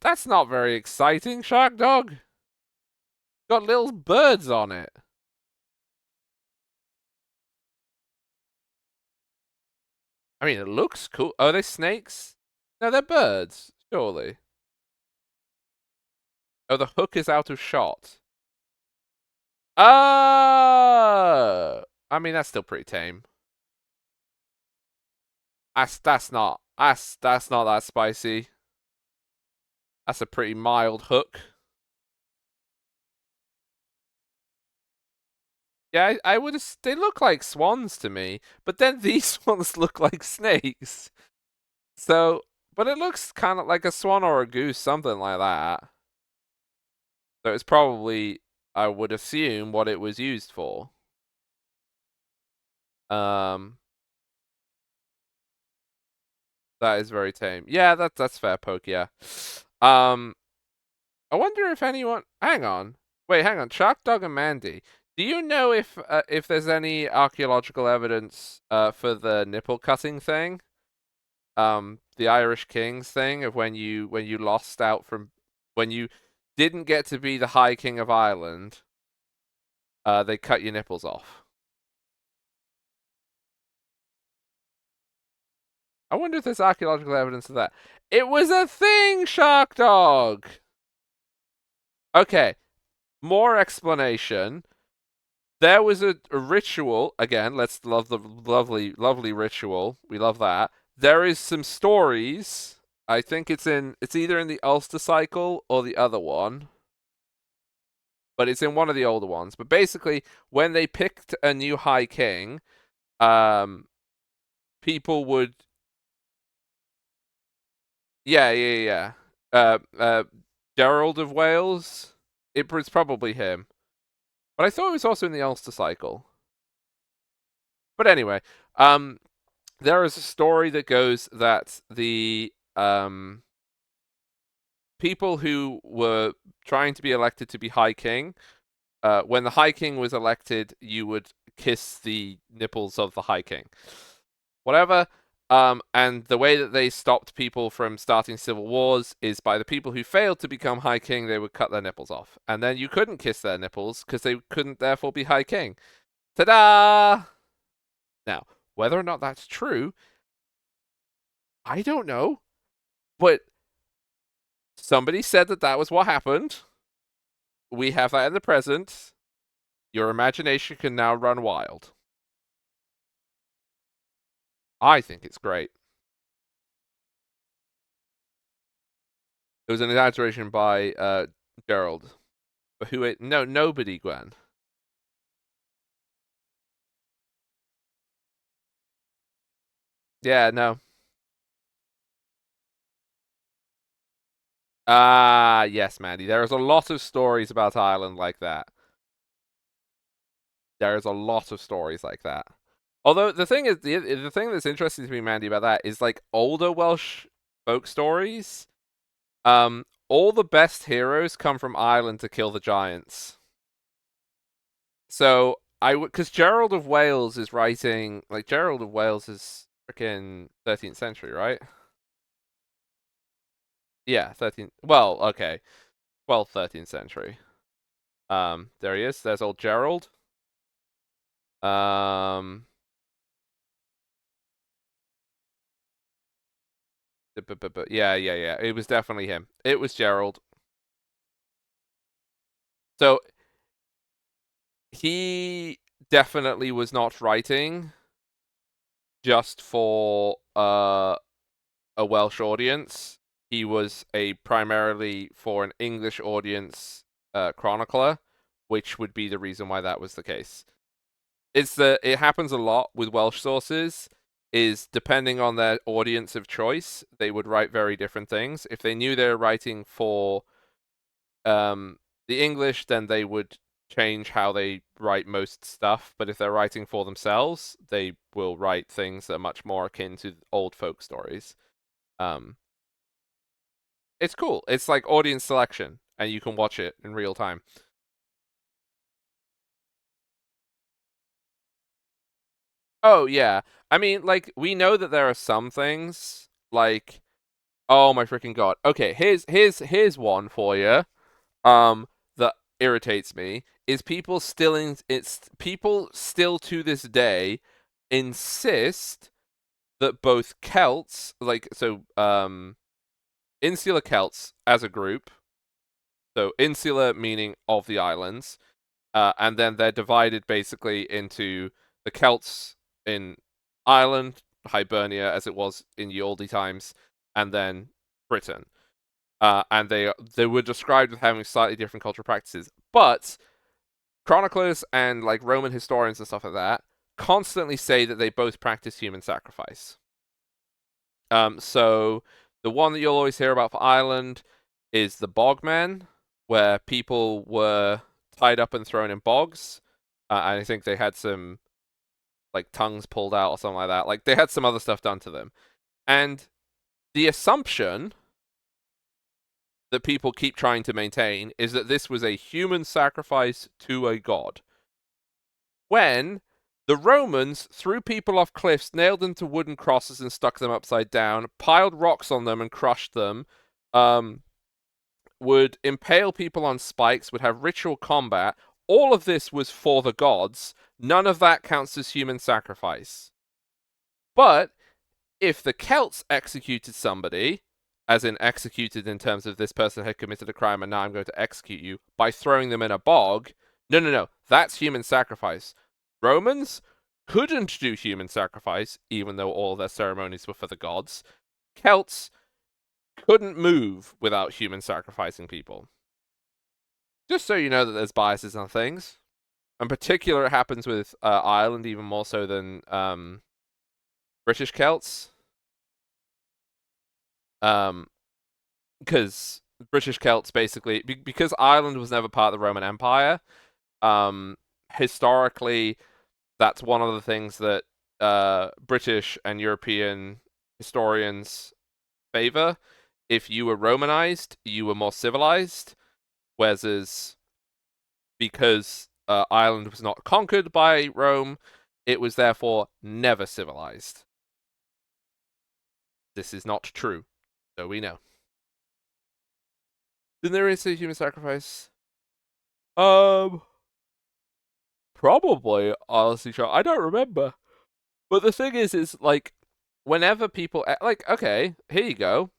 That's not very exciting, Shark Dog. Got little birds on it. I mean, it looks cool. Oh, are they snakes? No, they're birds, surely. Oh, the hook is out of shot. I mean, that's still pretty tame. That's not that spicy. That's a pretty mild hook. Yeah, I would. They look like swans to me, but then these ones look like snakes. So, but it looks kind of like a swan or a goose, something like that. So it's probably, I would assume, what it was used for. That is very tame. Yeah, that's fair, Poke. Yeah. I wonder if anyone. Hang on. Wait, hang on. Shark Dog and Mandy. Do you know if there's any archaeological evidence for the nipple cutting thing? The Irish Kings thing of when you lost out from when you didn't get to be the High King of Ireland, they cut your nipples off. I wonder if there's archaeological evidence of that. It was a thing, Shark Dog! Okay, more explanation. There was a ritual. Again, let's love the lovely ritual. We love that. There is some stories. I think it's either in the Ulster cycle or the other one. But it's in one of the older ones. But basically, when they picked a new High King, people would. Yeah. Gerald of Wales. It was probably him. But I thought it was also in the Ulster cycle. But anyway, there is a story that goes that the people who were trying to be elected to be High King, when the High King was elected, you would kiss the nipples of the High King. Whatever. And the way that they stopped people from starting civil wars is by the people who failed to become High King, they would cut their nipples off. And then you couldn't kiss their nipples because they couldn't therefore be High King. Ta-da! Now, whether or not that's true, I don't know. But somebody said that that was what happened. We have that in the present. Your imagination can now run wild. I think it's great. It was an exaggeration by Gerald. But who? No, nobody, Gwen. Yeah, no. Ah, yes, Mandy. There is a lot of stories about Ireland like that. There is a lot of stories like that. Although the thing is, the thing that's interesting to me, Mandy, about that is like older Welsh folk stories. All the best heroes come from Ireland to kill the giants. So because Gerald of Wales is writing, like Gerald of Wales is freaking 13th century, right? Yeah, 13th. Well, okay, 12th, 13th century. There he is. There's old Gerald. Yeah. It was definitely him. It was Gerald. So he definitely was not writing just for a Welsh audience. He was primarily for an English audience chronicler, which would be the reason why that was the case. It happens a lot with Welsh sources. Is depending on their audience of choice, they would write very different things. If they knew they were writing for the English, then they would change how they write most stuff. But if they're writing for themselves, they will write things that are much more akin to old folk stories. It's cool. It's like audience selection, and you can watch it in real time. Oh yeah. I mean, like we know that there are some things like, oh my freaking god. Okay, here's one for you. That irritates me is people still to this day insist that both Celts, insular Celts as a group, so insular meaning of the islands, and then they're divided basically into the Celts in Ireland, Hibernia, as it was in the oldie times, and then Britain. And they were described as having slightly different cultural practices, but chroniclers and like Roman historians and stuff like that constantly say that they both practice human sacrifice. So the one that you'll always hear about for Ireland is the Bogmen, where people were tied up and thrown in bogs. And I think they had some like tongues pulled out or something like that. Like they had some other stuff done to them. And the assumption that people keep trying to maintain is that this was a human sacrifice to a god. When the Romans threw people off cliffs, nailed them to wooden crosses and stuck them upside down, piled rocks on them and crushed them, would impale people on spikes, would have ritual combat. All of this was for the gods. None of that counts as human sacrifice. But if the Celts executed somebody, as in executed in terms of this person had committed a crime and now I'm going to execute you by throwing them in a bog, no, that's human sacrifice. Romans couldn't do human sacrifice, even though all their ceremonies were for the gods. Celts couldn't move without human sacrificing people. Just so you know that there's biases on things. In particular, it happens with Ireland even more so than British Celts. Because British Celts basically, because Ireland was never part of the Roman Empire, historically, that's one of the things that British and European historians favor. If you were Romanized, you were more civilized, whereas because Ireland was not conquered by Rome, it was therefore never civilized. This is not true, so we know. Then there is a human sacrifice. Probably, honestly, I don't remember. But the thing is like, whenever people like, okay, here you go.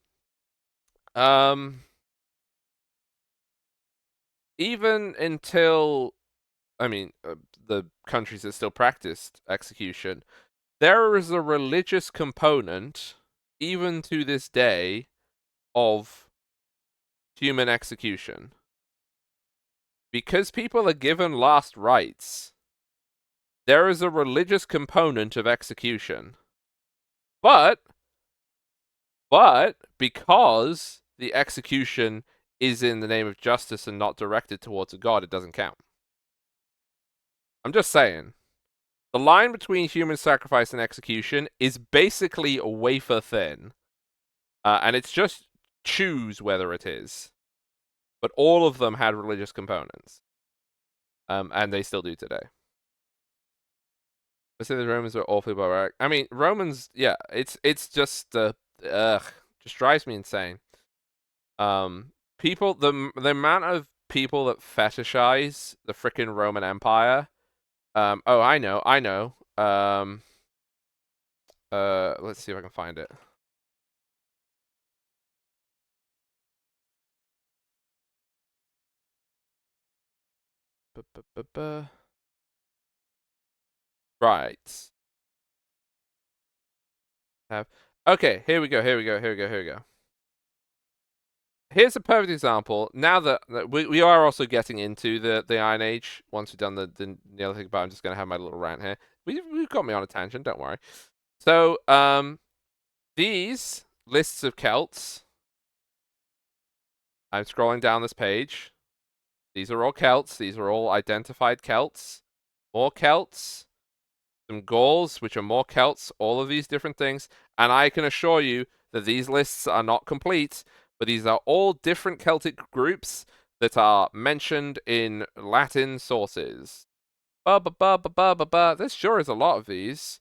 Even until, I mean, the countries that still practiced execution, there is a religious component, even to this day, of human execution. Because people are given last rites, there is a religious component of execution. But because the execution is in the name of justice and not directed towards a god, it doesn't count. I'm just saying. The line between human sacrifice and execution is basically wafer thin. And it's just choose whether it is. But all of them had religious components. And they still do today. I say the Romans were awfully barbaric. I mean, Romans, yeah, it's just just drives me insane. People, the amount of people that fetishize the frickin' Roman Empire. Oh, I know. Let's see if I can find it. Right. Okay, here we go. Here's a perfect example. Now that we are also getting into the Iron Age, once we've done the Neolithic, but I'm just going to have my little rant here. We've got me on a tangent, don't worry. So, these lists of Celts, I'm scrolling down this page. These are all Celts. These are all identified Celts. More Celts. Some Gauls, which are more Celts. All of these different things. And I can assure you that these lists are not complete, but these are all different Celtic groups that are mentioned in Latin sources. There sure is a lot of these.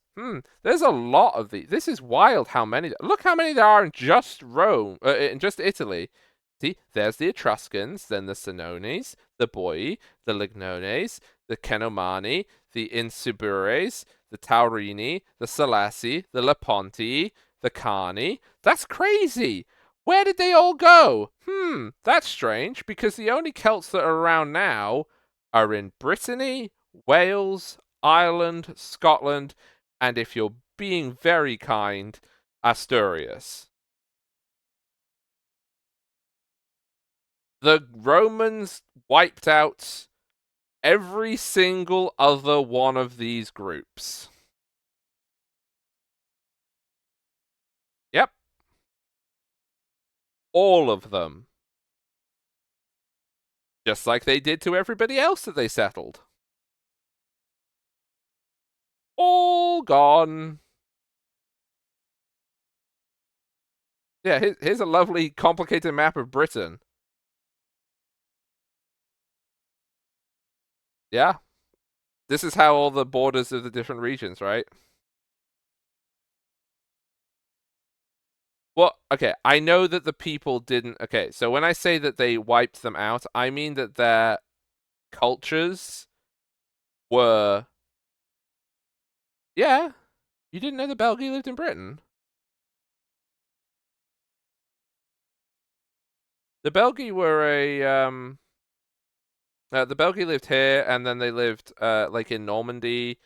There's a lot of these. This is wild how many. Look how many there are in just Rome, in just Italy. See, there's the Etruscans, then the Senones, the Boii, the Lignones, the Cenomani, the Insubres, the Taurini, the Salassi, the Lepontii, the Carni. That's crazy! Where did they all go? That's strange, because the only Celts that are around now are in Brittany, Wales, Ireland, Scotland, and if you're being very kind, Asturias. The Romans wiped out every single other one of these groups. Yep. All of them. Just like they did to everybody else that they settled. All gone. Yeah, here's a lovely, complicated map of Britain. Yeah. This is how all the borders of the different regions, right? Well, okay, I know that the people didn't... Okay, so when I say that they wiped them out, I mean that their cultures were... Yeah, you didn't know the Belgae lived in Britain? The Belgi were the Belgi lived here, and then they lived like in Normandy,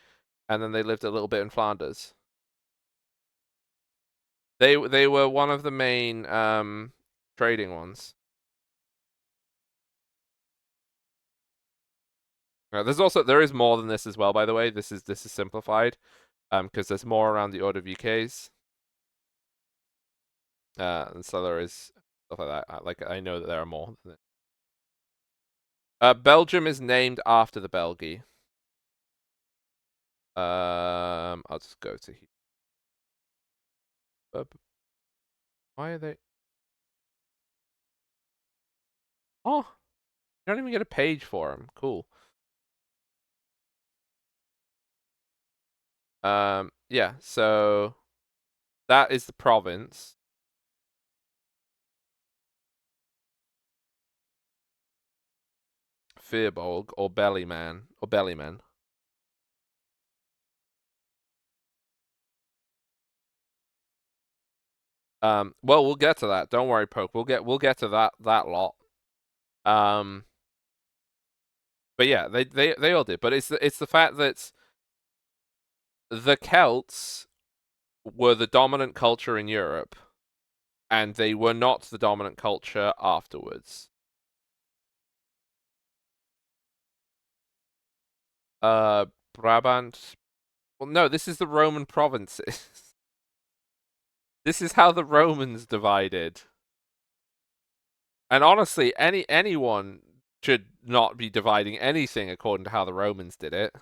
and then they lived a little bit in Flanders. They were one of the main trading ones. There is more than this as well, by the way. This is simplified, because there's more around the Order of UKs. And so there is stuff like that. Like I know that there are more than it. Belgium is named after the Belgi. I'll just go to here. Why are they? Oh, you don't even get a page for them. Cool. Yeah. So that is the province. Firbolg or Bellyman or Bellyman. Well, we'll get to that. Don't worry, Poke. We'll get to that lot. But yeah, they all did. But it's the fact that the Celts were the dominant culture in Europe, and they were not the dominant culture afterwards. Brabant. Well, no, this is the Roman provinces. This is how the Romans divided. And honestly, anyone should not be dividing anything according to how the Romans did it.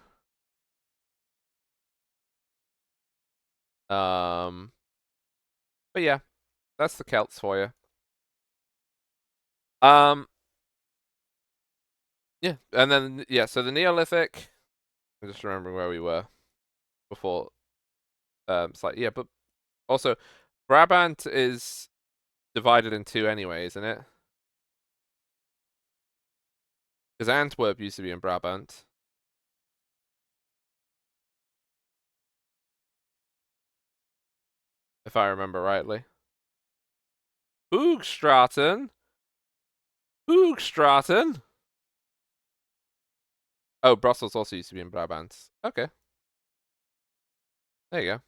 But yeah, that's the Celts for you. Yeah, and then yeah, so the Neolithic. I'm just remembering where we were before. It's like yeah, but also Brabant is divided in two anyway, isn't it? Because Antwerp used to be in Brabant. If I remember rightly. Hoogstraten? Hoogstraten? Oh, Brussels also used to be in Brabant. Okay. There you go.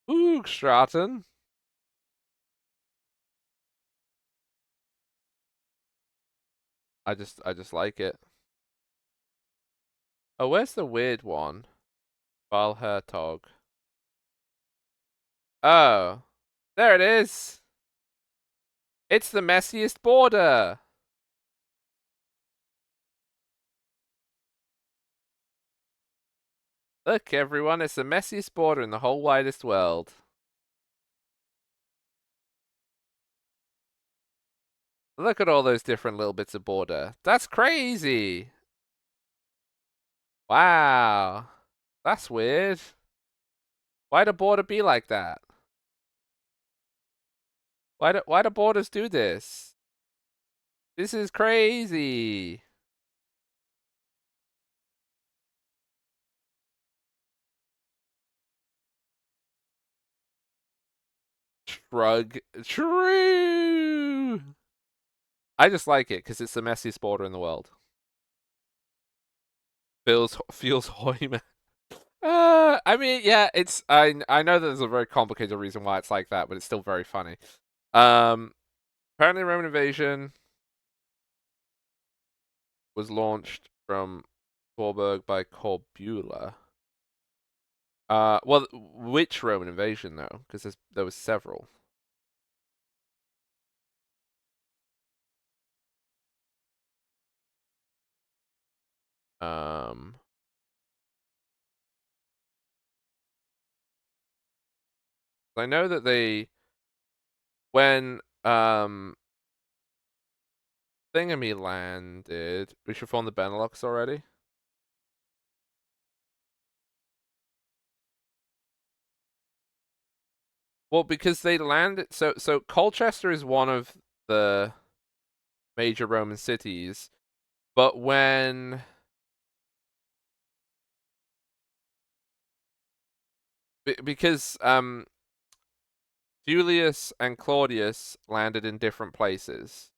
Hoogstraten? I just like it. Oh, where's the weird one? Valhertog. Oh. There it is! It's the messiest border! Look, everyone, it's the messiest border in the whole widest world. Look at all those different little bits of border. That's crazy! Wow. That's weird. Why'd a border be like that? Why do borders do this? This is crazy. Shrug. True. I just like it because it's the messiest border in the world. Feels hoy. I mean, yeah, it's I know that there's a very complicated reason why it's like that, but it's still very funny. Apparently Roman invasion was launched from Vorburg by Corbulo. Well, which Roman invasion though? Because there was several. I know that when Thingamy landed, we should form the Benelux already. Well, because they landed, so Colchester is one of the major Roman cities, but because Julius and Claudius landed in different places.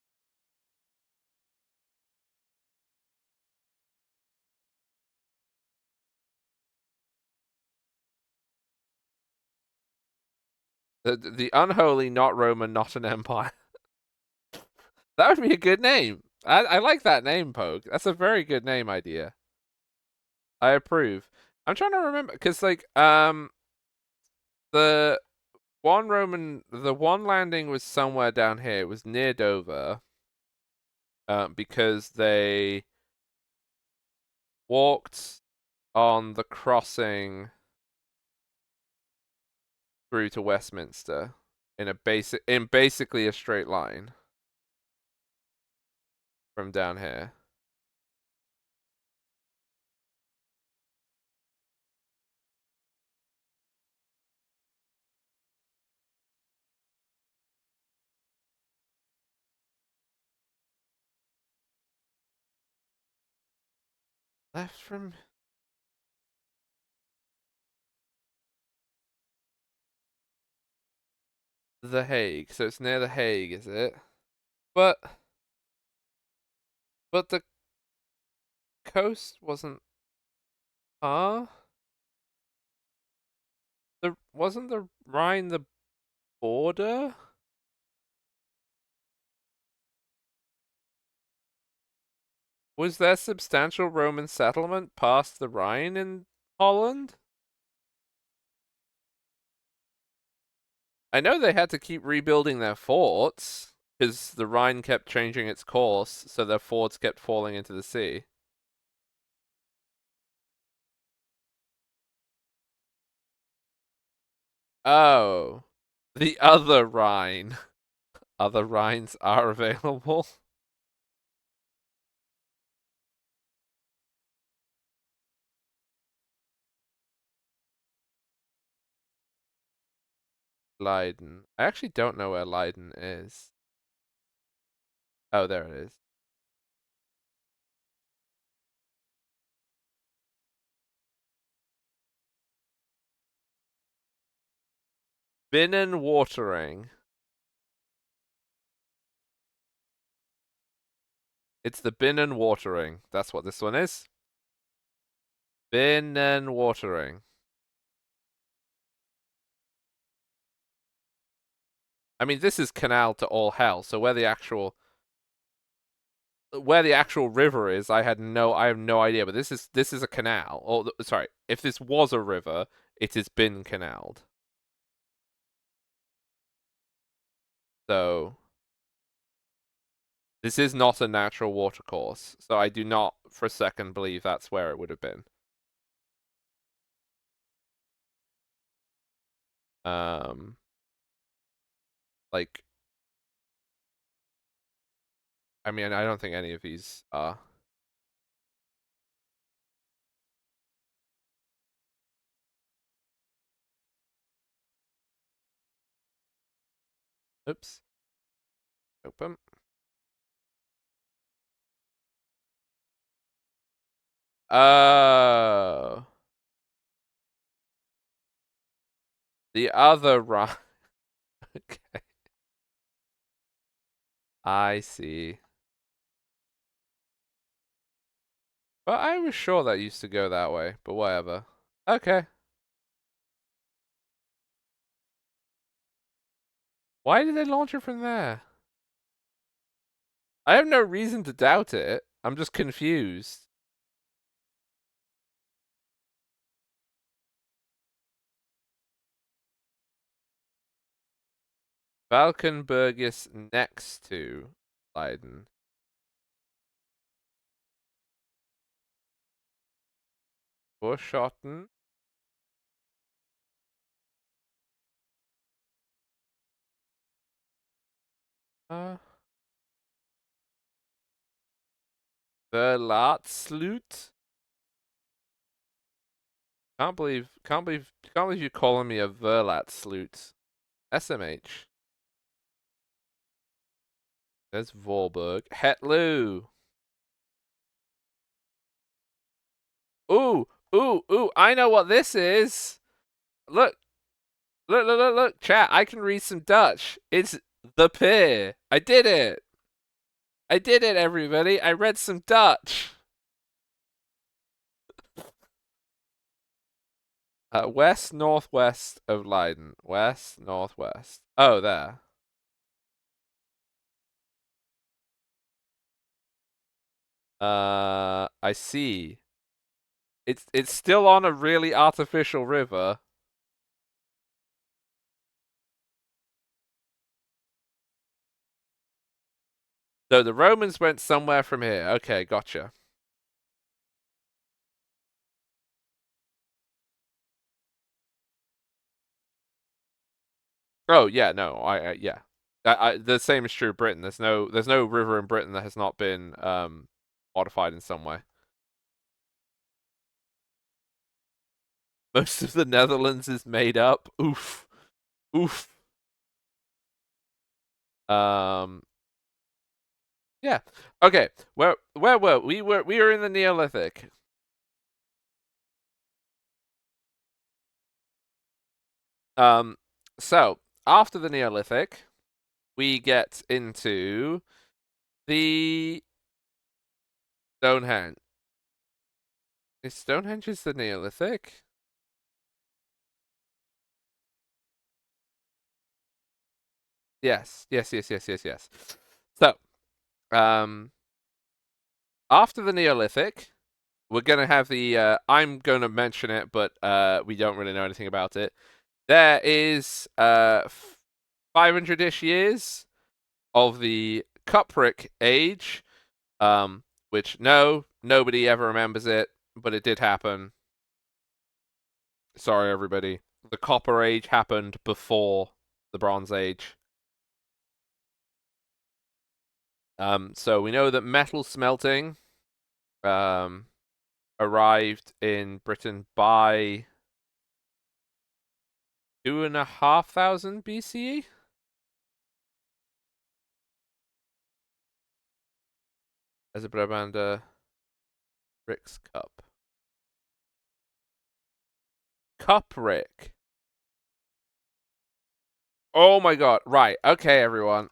The unholy, not Roman, not an empire. That would be a good name. I like that name, Pogue. That's a very good name idea. I approve. I'm trying to remember because the one landing was somewhere down here. It was near Dover. Because they walked on the crossing through to Westminster in basically a straight line from down here. Left from The Hague, so it's near The Hague, is it? But the coast wasn't. Huh? Wasn't the Rhine the border? Was there substantial Roman settlement past the Rhine in Holland? I know they had to keep rebuilding their forts because the Rhine kept changing its course, so their forts kept falling into the sea. Oh, the other Rhine. Other Rhines are available. Leiden. I actually don't know where Leiden is. Oh, there it is. Binnen Watering. It's the Binnen Watering. That's what this one is. Binnen Watering. I mean, this is canal to all hell. So where the actual river is, I have no idea. But this is a canal. Or sorry, if this was a river, it has been canaled. So this is not a natural watercourse. So I do not for a second believe that's where it would have been. Like, I mean, I don't think any of these are. Oops. Open. Oh. The other Rhine. Okay. I see. But I was sure that used to go that way, but whatever. Okay. Why did they launch it from there? I have no reason to doubt it. I'm just confused. Valkenburgis next to Leiden. Burschotten. Verlatslut. Can't believe you're calling me a Verlatslut. SMH. There's Vorburg. Hetlu. Ooh, ooh, ooh, I know what this is. Look. Look, chat. I can read some Dutch. It's the pier. I did it. I did it, everybody. I read some Dutch. West northwest of Leiden. West northwest. Oh, there. I see. It's still on a really artificial river. So the Romans went somewhere from here. Okay, gotcha. Oh yeah, no, yeah. The same is true of Britain. There's no river in Britain that has not been modified in some way. Most of the Netherlands is made up. Oof. Oof. Yeah. Okay. Where were we? We were in the Neolithic. So after the Neolithic, we get into the Stonehenge. Is Stonehenge the Neolithic? Yes. So, after the Neolithic, we're gonna have the. I'm gonna mention it, but we don't really know anything about it. There is 500-ish years of the Cupric Age, which nobody ever remembers it, but it did happen. Sorry, everybody. The Copper Age happened before the Bronze Age. So we know that metal smelting arrived in Britain by 2,500 BCE. As a Brabander Rick's Cup. Cupric. Oh my god. Right. Okay, everyone.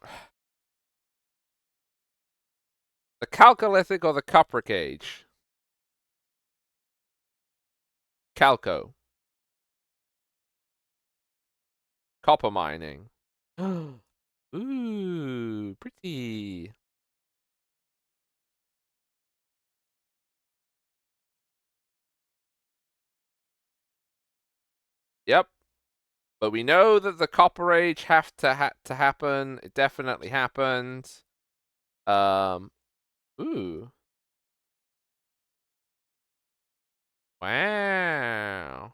The Chalcolithic or the Cupric Age? Calco. Copper mining. Ooh, pretty. Yep. But we know that the Copper Age have to happen. It definitely happened. Ooh. Wow.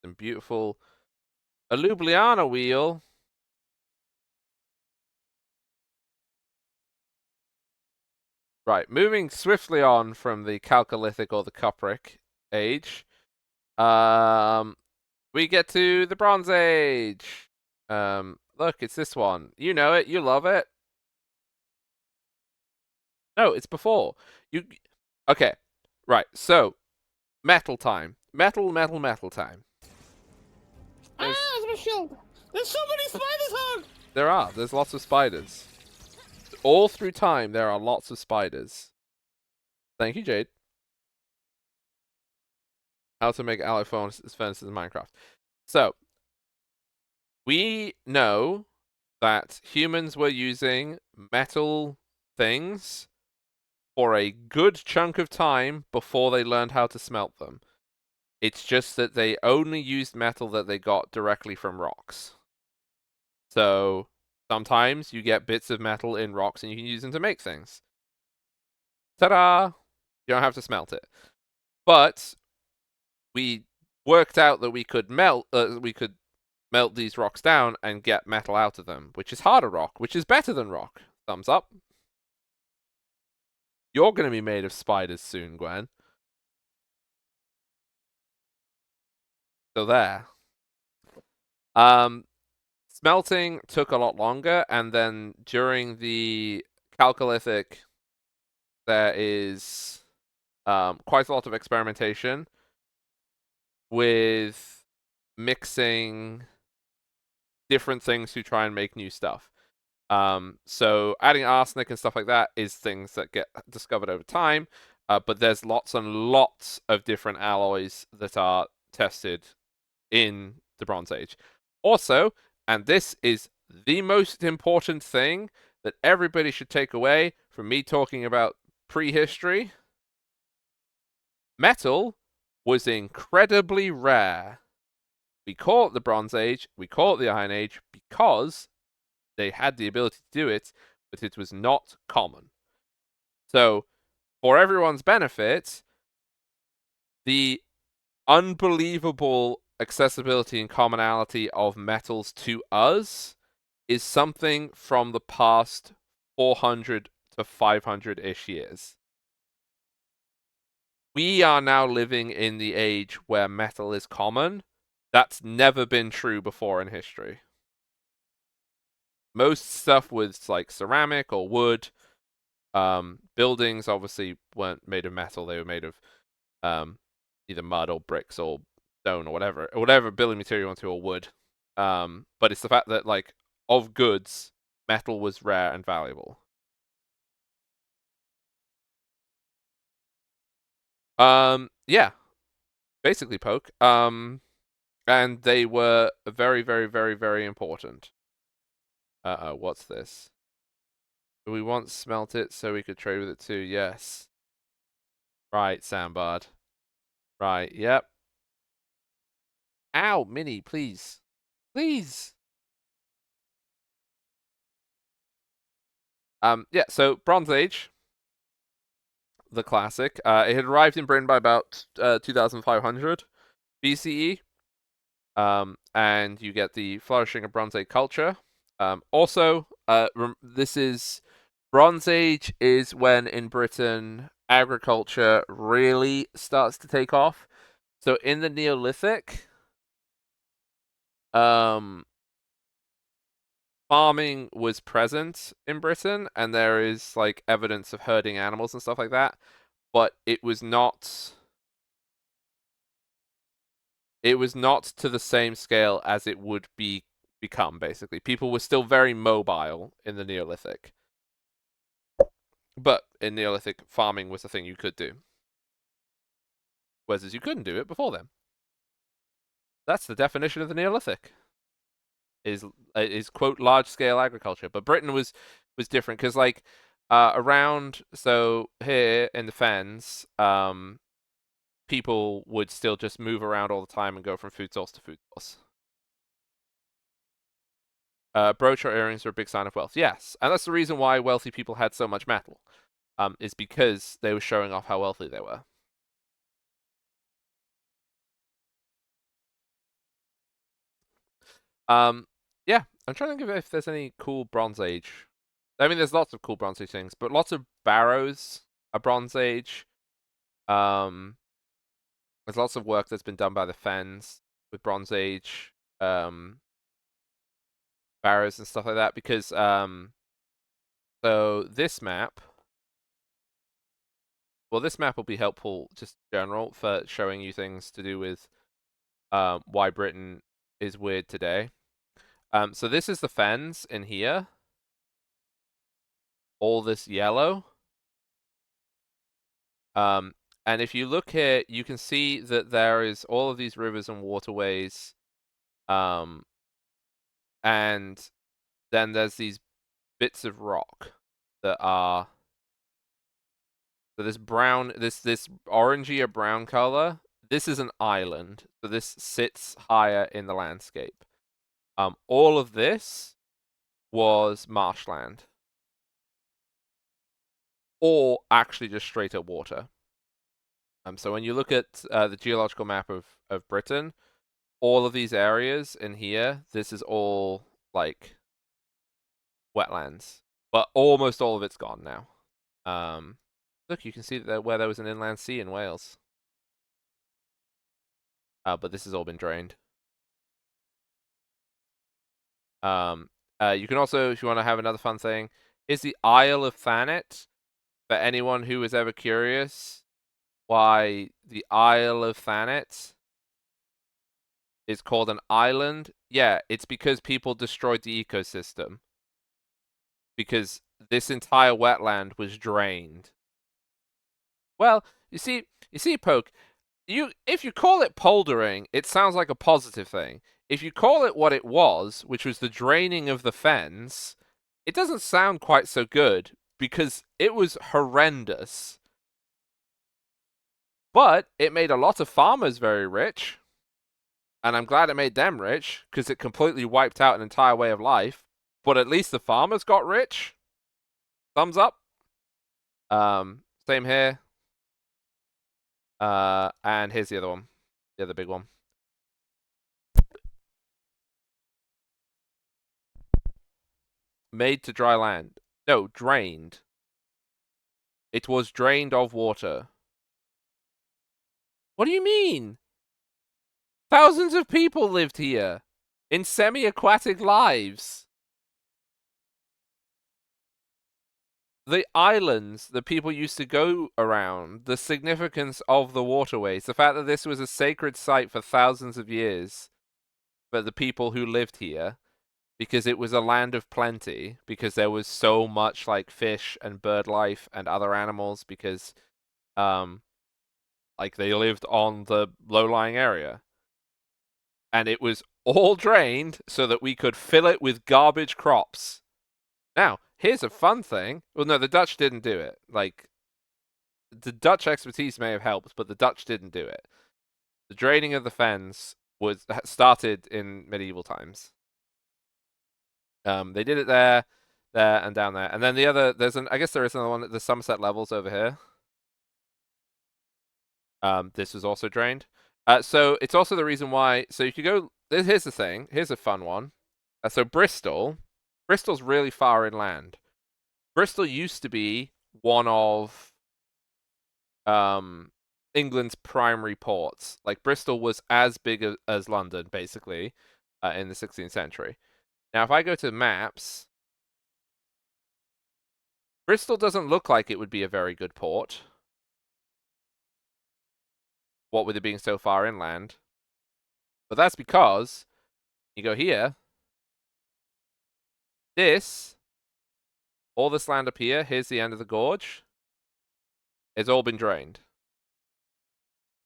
Some beautiful a Ljubljana wheel. Right, moving swiftly on from the Chalcolithic or the Cupric Age. We get to the Bronze Age. Look, it's this one. You know it. You love it. No, it's before. Okay. Right. So, metal time. Metal time. There's my shoulder. There's so many spiders, Hog! There's lots of spiders. All through time, there are lots of spiders. Thank you, Jade. How to make alloy furnaces in Minecraft. So, we know that humans were using metal things for a good chunk of time before they learned how to smelt them. It's just that they only used metal that they got directly from rocks. So sometimes you get bits of metal in rocks and you can use them to make things. Ta-da! You don't have to smelt it. But we worked out that we could melt these rocks down and get metal out of them, which is harder rock, which is better than rock. Thumbs up. You're going to be made of spiders soon, Gwen. So there. Smelting took a lot longer, and then during the Chalcolithic, there is quite a lot of experimentation with mixing different things to try and make new stuff. So adding arsenic and stuff like that is things that get discovered over time, but there's lots and lots of different alloys that are tested in the Bronze Age. Also, and this is the most important thing that everybody should take away from me talking about prehistory, metal was incredibly rare. We call it the Bronze Age, we call it the Iron Age because they had the ability to do it, but it was not common. So, for everyone's benefit, the unbelievable accessibility and commonality of metals to us is something from the past 400 to 500-ish years. We are now living in the age where metal is common. That's never been true before in history. Most stuff was like ceramic or wood. Buildings obviously weren't made of metal. They were made of either mud or bricks or stone or whatever building material you want to, or wood. But it's the fact that, like, of goods, metal was rare and valuable. Yeah, basically poke. And they were very, very, very, very important. What's this? We once smelt it so we could trade with it too. Yes. Right, Sandbard. Right, yep. Ow, Minnie, please. Please. Yeah, so Bronze Age, the classic. It had arrived in Britain by about 2500 BCE. And you get the flourishing of Bronze Age culture. Also, this is Bronze Age is when in Britain agriculture really starts to take off. So in the Neolithic, farming was present in Britain, and there is like evidence of herding animals and stuff like that, but it was not to the same scale as it would become, basically. People were still very mobile in the Neolithic. But in Neolithic, farming was a thing you could do. Whereas you couldn't do it before then. That's the definition of the Neolithic. Is quote large scale agriculture. But Britain was different because, like, around, so here in the Fens, people would still just move around all the time and go from food source to food source. Brooch or earrings are a big sign of wealth. Yes, and that's the reason why wealthy people had so much metal, is because they were showing off how wealthy they were. Yeah, I'm trying to think if there's any cool Bronze Age. I mean, there's lots of cool Bronze Age things, but lots of barrows are Bronze Age. There's lots of work that's been done by the Fens with Bronze Age barrows and stuff like that, because so this map, well, this map will be helpful just in general for showing you things to do with why Britain is weird today. So this is the Fens in here. All this yellow. And if you look here, you can see that there is all of these rivers and waterways. And then there's these bits of rock that are, so this brown, this orangey or brown color, this is an island. So this sits higher in the landscape. All of this was marshland, or actually just straight up water. So when you look at the geological map of Britain, all of these areas in here, this is all like wetlands, but almost all of it's gone now. Look, you can see that where there was an inland sea in Wales. But this has all been drained. You can also, if you want to have another fun thing, is the Isle of Thanet. For anyone who is ever curious, why the Isle of Thanet is called an island? Yeah, it's because people destroyed the ecosystem. Because this entire wetland was drained. Well, you see, Poke, if you call it poldering, it sounds like a positive thing. If you call it what it was, which was the draining of the fens, it doesn't sound quite so good because it was horrendous. But it made a lot of farmers very rich. And I'm glad it made them rich because it completely wiped out an entire way of life. But at least the farmers got rich. Thumbs up. Same here. And here's the other one. The other big one. Made to dry land. No, drained. It was drained of water. What do you mean? Thousands of people lived here in semi-aquatic lives. The islands that people used to go around, the significance of the waterways, the fact that this was a sacred site for thousands of years for the people who lived here, because it was a land of plenty, because there was so much like fish and bird life and other animals, because like they lived on the low-lying area. And it was all drained so that we could fill it with garbage crops. Now, here's a fun thing. Well, no, the Dutch didn't do it. Like, the Dutch expertise may have helped, but the Dutch didn't do it. The draining of the fens started in medieval times. They did it there, and down there. And then the other, I guess there is another one at the Somerset levels over here. This was also drained. So it's also the reason why, so you could go, here's the thing, here's a fun one. So Bristol's really far inland. Bristol used to be one of England's primary ports. Like Bristol was as big as London, basically, in the 16th century. Now, if I go to maps, Bristol doesn't look like it would be a very good port. What with it being so far inland. But that's because you go here. All this land up here, here's the end of the gorge. It's all been drained.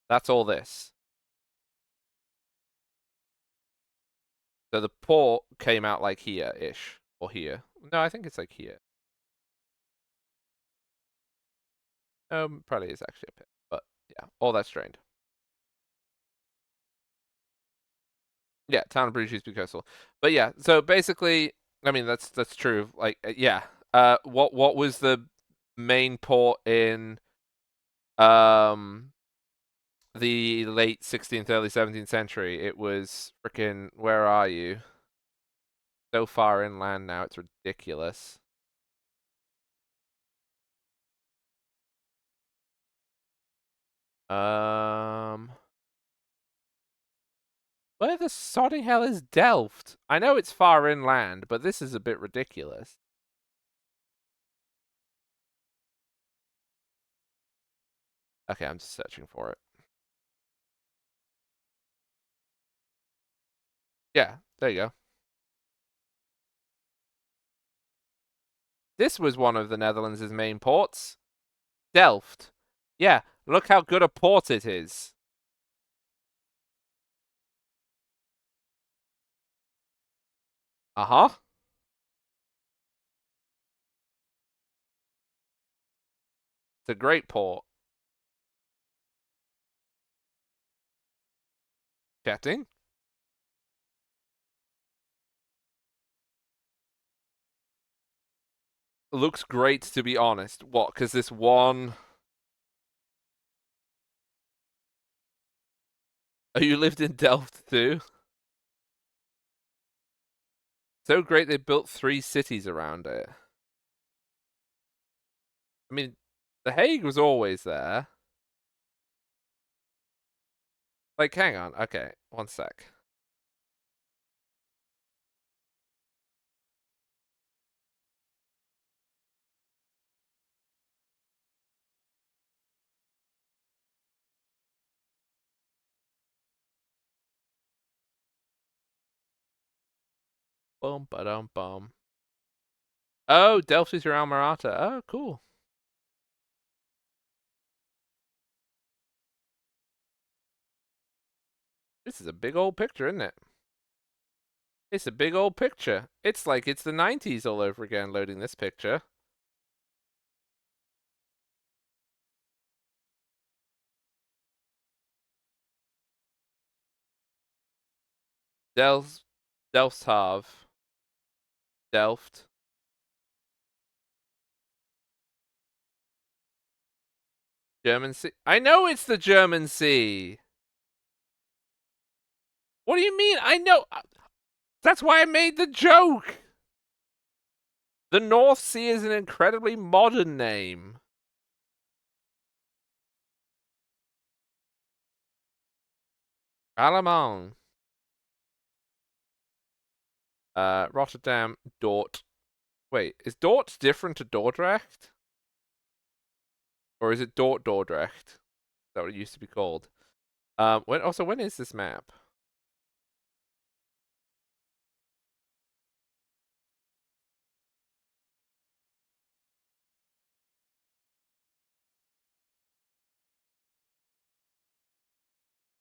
That's all this. So the port came out like here-ish. Or here. No, I think it's like here. Probably is actually a pit. But yeah, all that's drained. Yeah, town of Bruges used to be coastal. But yeah, so basically, I mean that's true. Like yeah. What was the main port in the late 16th, early 17th century? It was freaking, where are you? So far inland now, it's ridiculous. Where the sodding hell is Delft? I know it's far inland, but this is a bit ridiculous. Okay, I'm just searching for it. Yeah, there you go. This was one of the Netherlands' main ports. Delft. Yeah, look how good a port it is. Uh-huh. It's a great port. Chatting. Looks great, to be honest. What, because this one... Oh, you lived in Delft too? So great they built 3 cities around it. I mean, The Hague was always there. Like, hang on. Okay, one sec. Bum ba dum bum. Oh, Delft is your alma mater. Oh, cool. This is a big old picture, isn't it? It's a big old picture. It's like it's the 90s all over again loading this picture. Delftshaven. Delft. German Sea. I know it's the German Sea. What do you mean? I know. That's why I made the joke. The North Sea is an incredibly modern name. Allemand. Rotterdam, Dort. Wait, is Dort different to Dordrecht? Or is it Dordrecht? Is that what it used to be called? When is this map?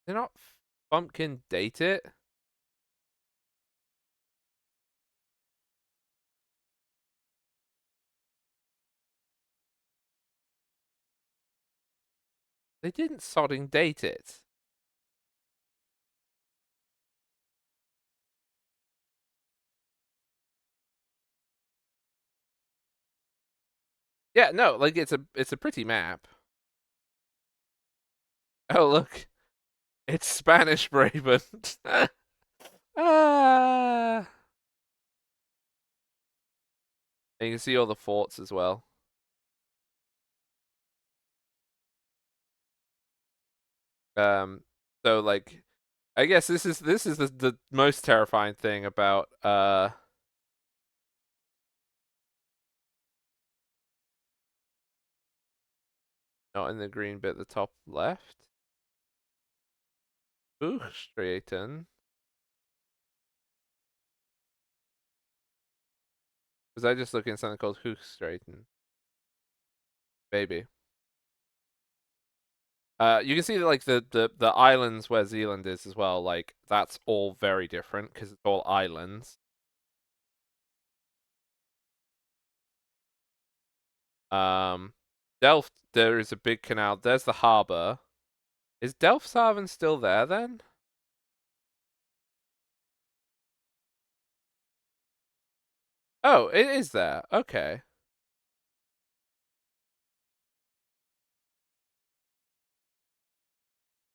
They're not bumpkin date it? They didn't sodding date it. Yeah, no, like it's a pretty map. Oh look, it's Spanish Brabant. Ah. And you can see all the forts as well. So like, I guess this is the most terrifying thing about not in the green bit at the top left. Hoogstraten. Was I just looking at something called Hoogstraten? Maybe. You can see that like the islands where Zealand is as well. Like that's all very different because it's all islands. Delft, there is a big canal. There's the harbor. Is Delfshaven still there then? Oh, it is there. Okay.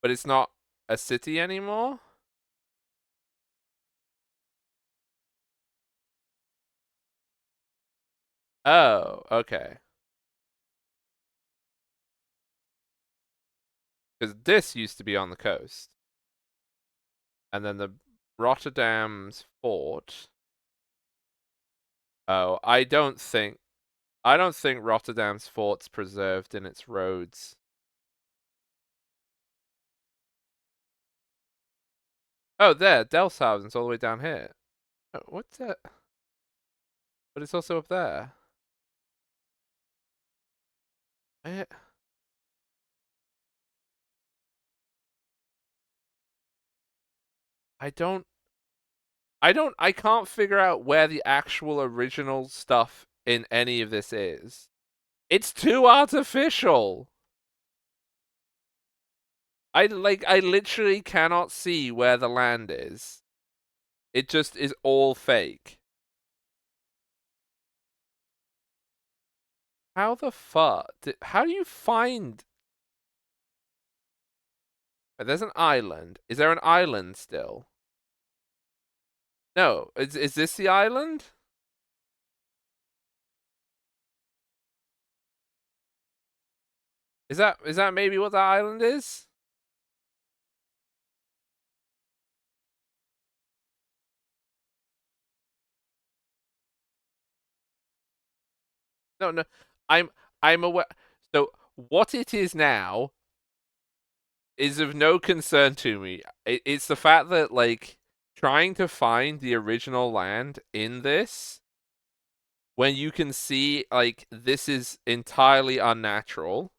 But it's not a city anymore? Oh, okay. Because this used to be on the coast. And then the Rotterdam's fort. Oh, I don't think Rotterdam's fort's preserved in its roads. Oh, there, Delfshaven's all the way down here. Oh, what's that? But it's also up there. I I can't figure out where the actual original stuff in any of this is. It's too artificial. I literally cannot see where the land is. It just is all fake. How the fuck? How do you find? There's an island. Is there an island still? No. Is this the island? Is that maybe what the island is? No. I'm aware. So what it is now is of no concern to me. It's the fact that like trying to find the original land in this when you can see, like, this is entirely unnatural.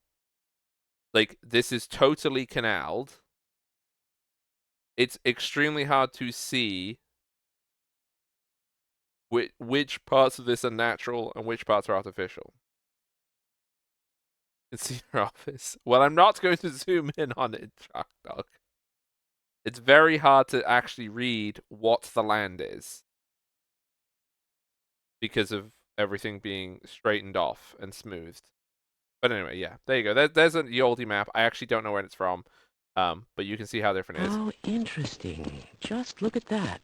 Like, this is totally canaled. It's extremely hard to see which parts of this are natural and which parts are artificial. It's in your office. Well, I'm not going to zoom in on it, Shark Dog. It's very hard to actually read what the land is because of everything being straightened off and smoothed. But anyway, yeah, there you go. There's a Yoldi map. I actually don't know where it's from, but you can see how different it is. How interesting. Just look at that.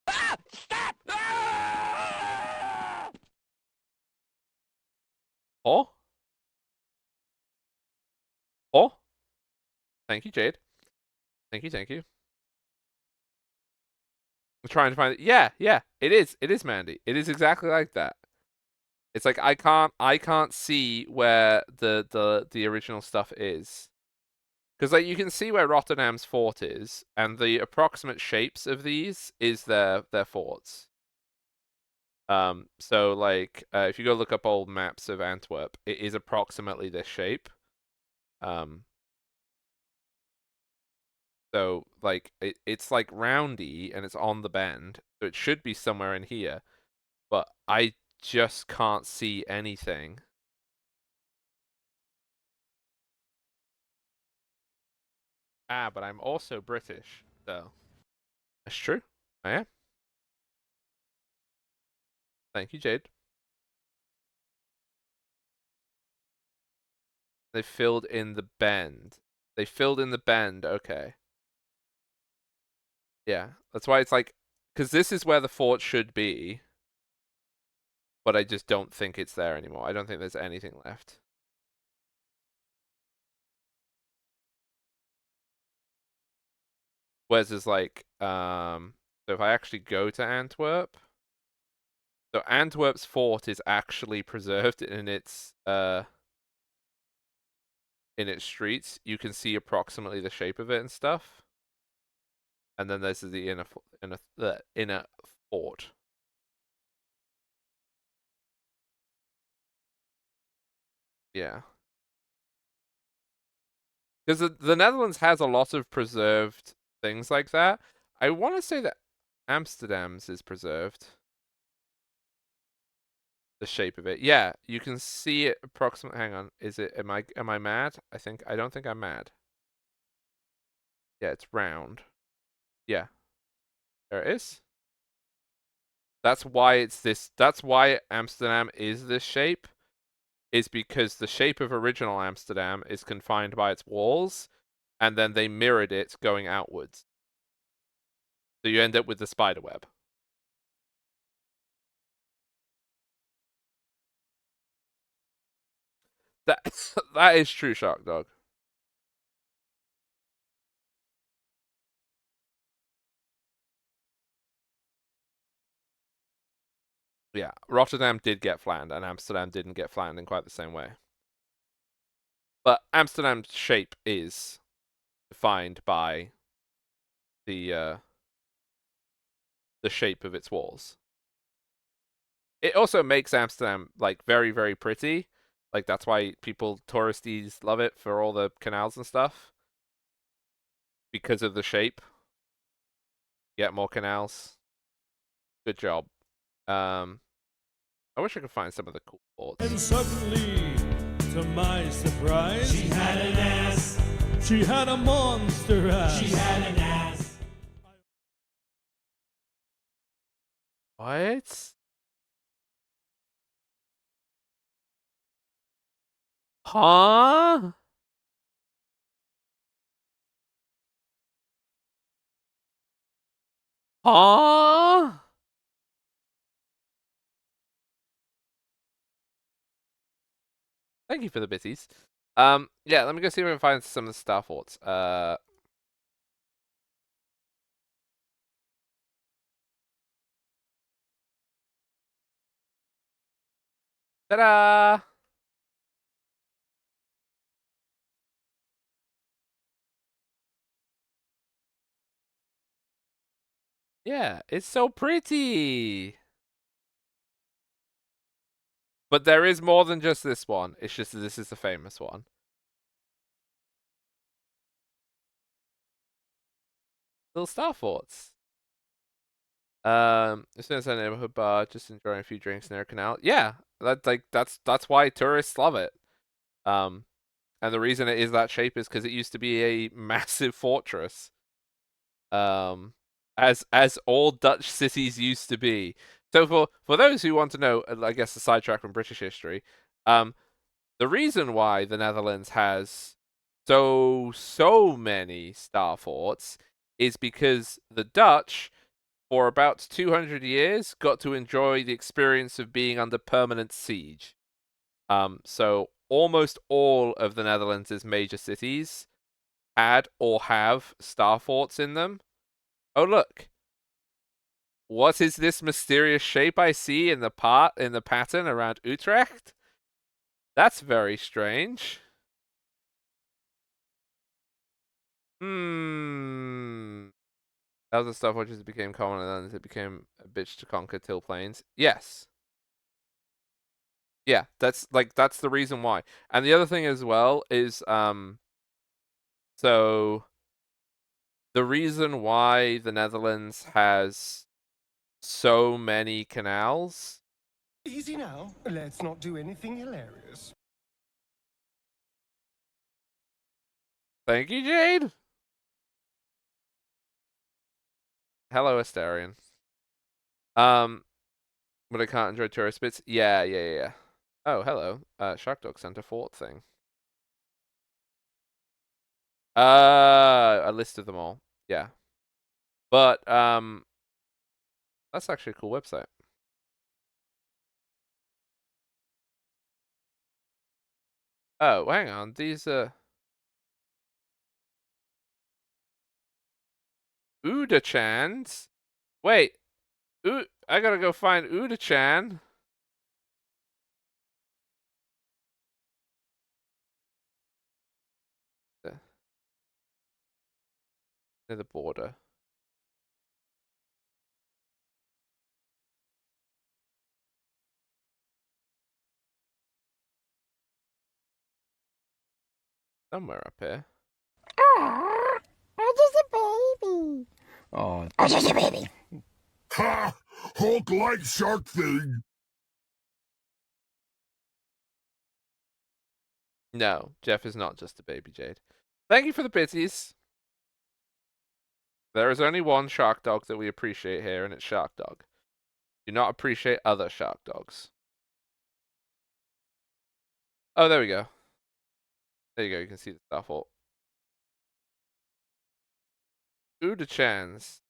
Ah! Stop! Ah! Oh? Oh? Thank you, Jade. Thank you, thank you. I'm trying to find it. Yeah, it is. It is Mandy. It is exactly like that. It's like I can't see where the original stuff is. Because like you can see where Rotterdam's fort is, and the approximate shapes of these is their forts. So like if you go look up old maps of Antwerp, it is approximately this shape. So like it's like roundy and it's on the bend, so it should be somewhere in here, but I just can't see anything. Ah, but I'm also British, so that's true. I am. Thank you, Jade. They filled in the bend. They filled in the bend. Okay. Yeah, that's why it's like, because this is where the fort should be, but I just don't think it's there anymore. I don't think there's anything left. Whereas is like, so if I actually go to Antwerp, so Antwerp's fort is actually preserved in its streets. You can see approximately the shape of it and stuff. And then there's the inner fort. Yeah. Because the Netherlands has a lot of preserved things like that. I want to say that Amsterdam's is preserved. The shape of it. Yeah, you can see it approximately. Hang on. Is it am I mad? I don't think I'm mad. Yeah, it's round. Yeah. There it is. That's why it's this. That's why Amsterdam is this shape. Is because the shape of original Amsterdam is confined by its walls, and then they mirrored it going outwards. So you end up with the spider web. That is true, Shark Dog. Yeah, Rotterdam did get flattened, and Amsterdam didn't get flattened in quite the same way. But Amsterdam's shape is defined by the shape of its walls. It also makes Amsterdam like very, very pretty. Like that's why touristies love it for all the canals and stuff. Because of the shape. Get more canals. Good job. I wish I could find some of the cool forts. And suddenly, to my surprise, she had an ass. She had a monster ass. She had an ass. What? Huh? Huh? Thank you for the bitties. Yeah, let me go see if I can find some of the star forts. Ta-da! Yeah, it's so pretty. But there is more than just this one. It's just that this is the famous one. Little star forts. As soon as I neighborhood bar, just enjoying a few drinks near a canal. Yeah, that's why tourists love it. And the reason it is that shape is because it used to be a massive fortress. As all Dutch cities used to be. So for those who want to know, I guess a sidetrack from British history, the reason why the Netherlands has so many star forts is because the Dutch, for about 200 years, got to enjoy the experience of being under permanent siege. So almost all of the Netherlands' major cities had or have star forts in them. Oh look. What is this mysterious shape I see in the pattern around Utrecht? That's very strange. That was the stuff which just became common and then it became a bitch to conquer till plains. Yes. Yeah, that's the reason why. And the other thing as well is so the reason why the Netherlands has so many canals. Easy now. Let's not do anything hilarious. Thank you, Jade. Hello, Astarion. But I can't enjoy tourist bits. Yeah. Oh, hello. Shark Dog Center Fort thing. A list of them all. Yeah. But that's actually a cool website. Oh, hang on. These Uda-chans. Wait. I gotta go find Uda-chan. Near the border. Somewhere up here. Oh, I'm just a baby. Oh, I'm just a baby. Ha! Hulk-like shark thing! No, Jeff is not just a baby, Jade. Thank you for the bitties. There is only one shark dog that we appreciate here, and it's Shark Dog. Do not appreciate other shark dogs. Oh, there we go. There you go. You can see the Star Fort. Uda-chans.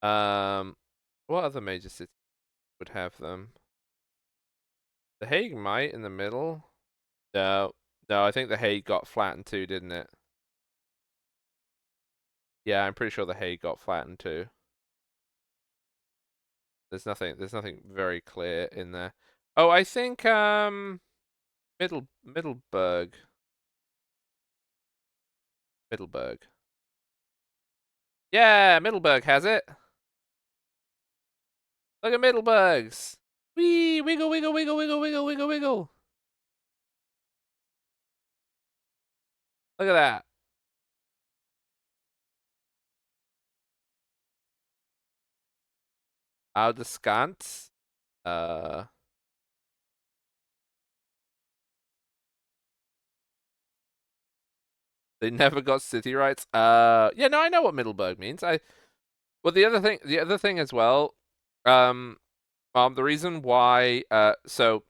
What other major city would have them? The Hague might in the middle. No, I think the Hague got flattened too, didn't it? Yeah, I'm pretty sure the Hague got flattened too. There's nothing very clear in there. Oh, I think Middelburg. Yeah, Middelburg has it. Look at Middelburg's. Wee, wiggle, wiggle, wiggle, wiggle, wiggle, wiggle, wiggle. Look at that. Ouderscant. They never got city rights. Yeah, no, I know what Middelburg means. Well, the other thing as well, the reason why, so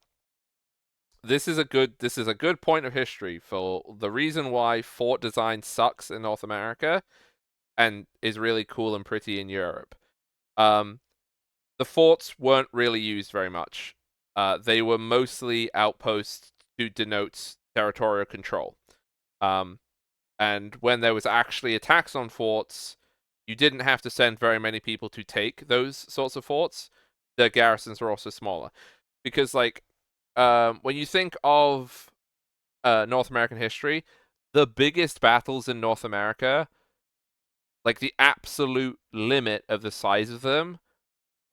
this is a good point of history for the reason why fort design sucks in North America and is really cool and pretty in Europe. The forts weren't really used very much. They were mostly outposts to denote territorial control. And when there was actually attacks on forts, you didn't have to send very many people to take those sorts of forts. The garrisons were also smaller. Because, like, when you think of North American history, the biggest battles in North America like the absolute limit of the size of them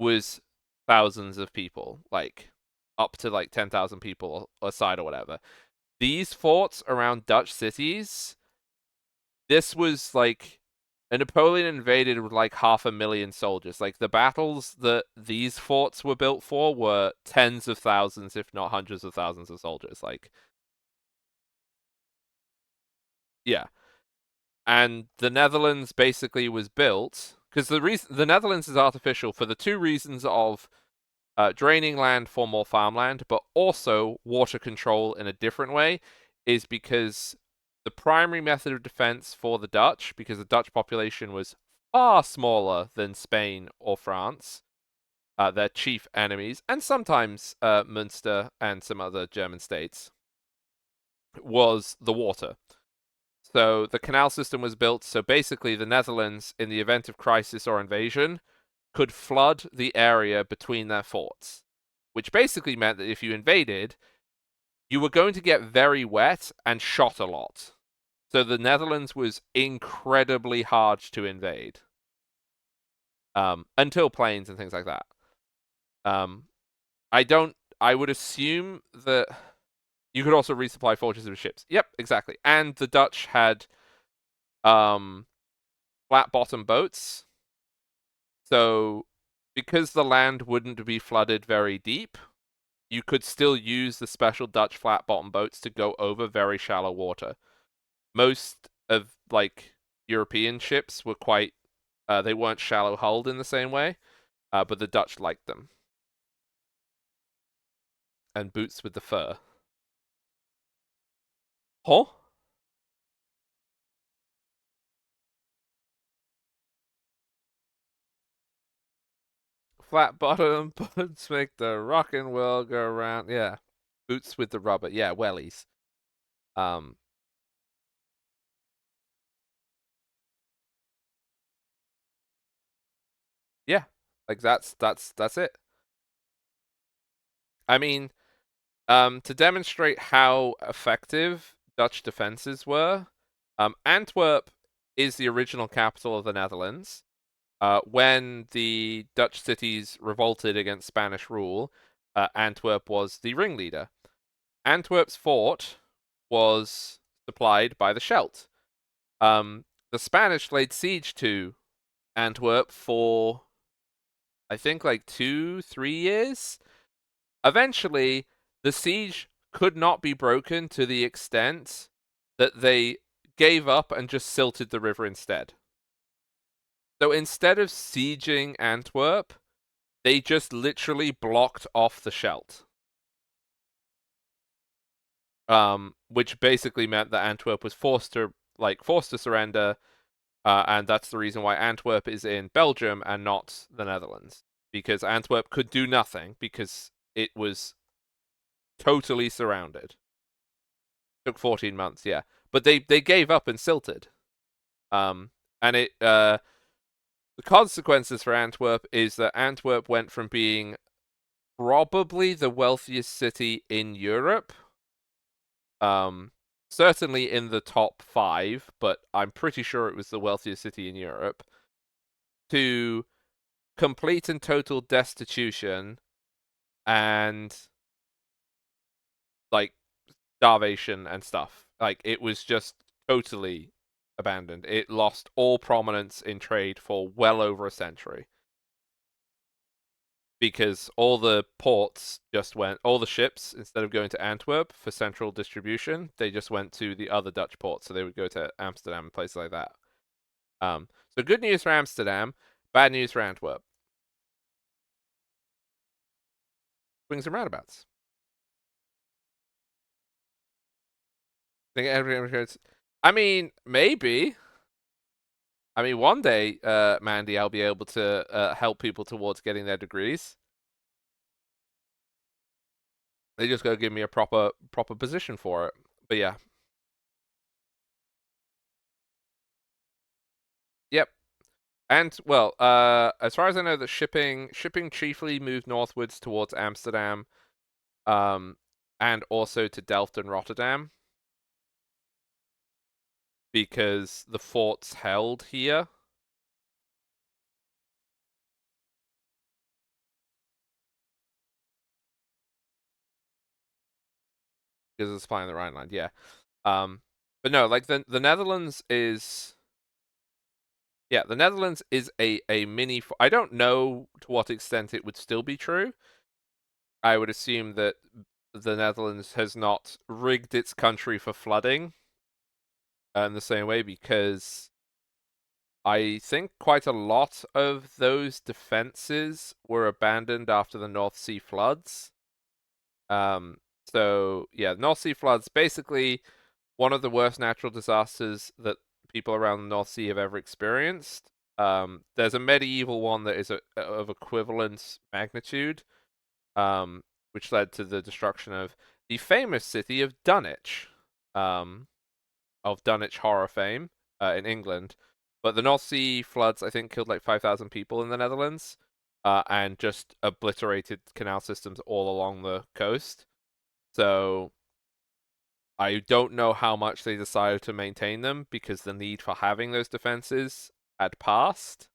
was thousands of people, like up to like 10,000 people aside or whatever. These forts around Dutch cities, this was like Napoleon invaded with like 500,000 soldiers. Like the battles that these forts were built for were tens of thousands, if not hundreds of thousands of soldiers. Like, yeah. And the Netherlands basically was built because the Netherlands is artificial for the two reasons of draining land for more farmland, but also water control in a different way, is because the primary method of defense for the Dutch, because the Dutch population was far smaller than Spain or France, their chief enemies, and sometimes Münster and some other German states, was the water. So the canal system was built so basically the Netherlands, in the event of crisis or invasion, could flood the area between their forts, which basically meant that if you invaded, you were going to get very wet and shot a lot. So the Netherlands was incredibly hard to invade. Until planes and things like that. I would assume that you could also resupply fortresses with ships. Yep, exactly. And the Dutch had flat bottom boats. So because the land wouldn't be flooded very deep, you could still use the special Dutch flat bottom boats to go over very shallow water. Most of like European ships were quite they weren't shallow hulled in the same way, but the Dutch liked them. And boots with the fur. Huh? Flat bottom boots make the rockin' world go round. Yeah. Boots with the rubber. Yeah, wellies. Yeah. Like that's it. I mean, to demonstrate how effective Dutch defenses were, Antwerp is the original capital of the Netherlands. When the Dutch cities revolted against Spanish rule, Antwerp was the ringleader. Antwerp's fort was supplied by the Scheldt. The Spanish laid siege to Antwerp for, I think, like 2-3 years. Eventually, the siege could not be broken to the extent that they gave up and just silted the river instead. So instead of sieging Antwerp, they just literally blocked off the Scheldt. Which basically meant that Antwerp was forced to surrender, and that's the reason why Antwerp is in Belgium and not the Netherlands, because Antwerp could do nothing because it was totally surrounded. Took 14 months, yeah, but they gave up and silted. And it the consequences for Antwerp is that Antwerp went from being probably the wealthiest city in Europe, certainly in the top 5, but I'm pretty sure it was the wealthiest city in Europe, to complete and total destitution and like starvation and stuff. Like it was just totally abandoned. It lost all prominence in trade for well over a century. Because all the ports just went, all the ships, instead of going to Antwerp for central distribution, they just went to the other Dutch ports. So they would go to Amsterdam and places like that. So good news for Amsterdam, bad news for Antwerp. Swings and roundabouts. I mean, maybe. I mean, one day, Mandy, I'll be able to help people towards getting their degrees. They just gotta give me a proper position for it. But yeah. Yep. And well, as far as I know, that shipping chiefly moved northwards towards Amsterdam, and also to Delft and Rotterdam, because the forts held here. because it's supplying the Rhineland. Yeah. But no, like the Netherlands is. Yeah, the Netherlands is a mini. I don't know to what extent it would still be true. I would assume that the Netherlands has not rigged its country for flooding in the same way, because I think quite a lot of those defenses were abandoned after the North Sea floods. So yeah, North Sea floods, basically one of the worst natural disasters that people around the North Sea have ever experienced. There's a medieval one that is of equivalent magnitude, which led to the destruction of the famous city of Dunwich, of Dunwich horror fame, in England. But the North Sea floods, I think, killed like 5,000 people in the Netherlands, and just obliterated canal systems all along the coast. So I don't know how much they decided to maintain them, because the need for having those defenses had passed.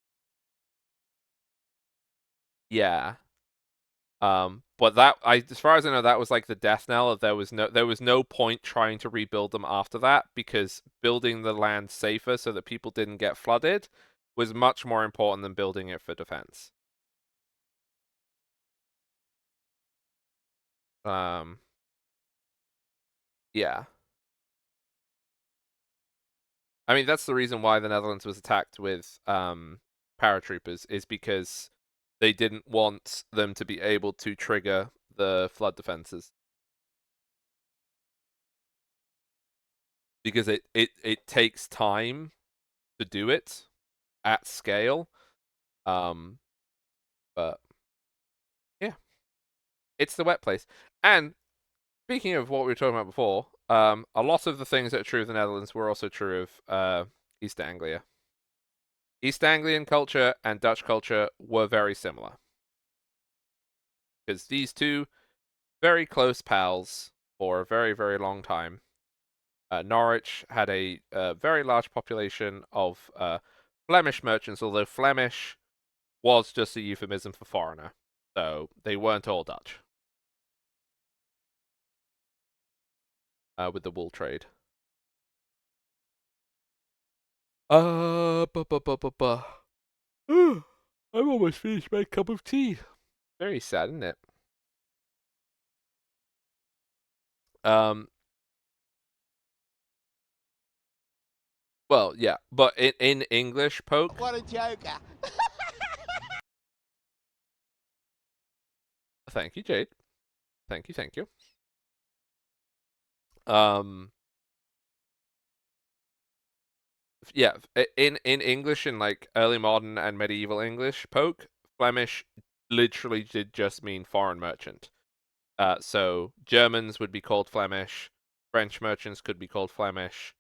Yeah. But that, as far as I know, that was like the death knell. There was no point trying to rebuild them after that, because building the land safer so that people didn't get flooded was much more important than building it for defense. Yeah. I mean, that's the reason why the Netherlands was attacked with paratroopers, is because they didn't want them to be able to trigger the flood defenses. Because it takes time to do it at scale. But yeah, it's the wet place. And speaking of what we were talking about before, a lot of the things that are true of the Netherlands were also true of East Anglia. East Anglian culture and Dutch culture were very similar, because these two very close pals for a very, very long time. Norwich had a very large population of Flemish merchants, although Flemish was just a euphemism for foreigner, so they weren't all Dutch. With the wool trade. I'm almost finished my cup of tea. Very sad, isn't it? Well, yeah, but in English, poke. What a joker. Thank you, Jade. Thank you. Yeah, in English, in like early modern and medieval English, poke, Flemish literally did just mean foreign merchant. So Germans would be called Flemish, French merchants could be called Flemish,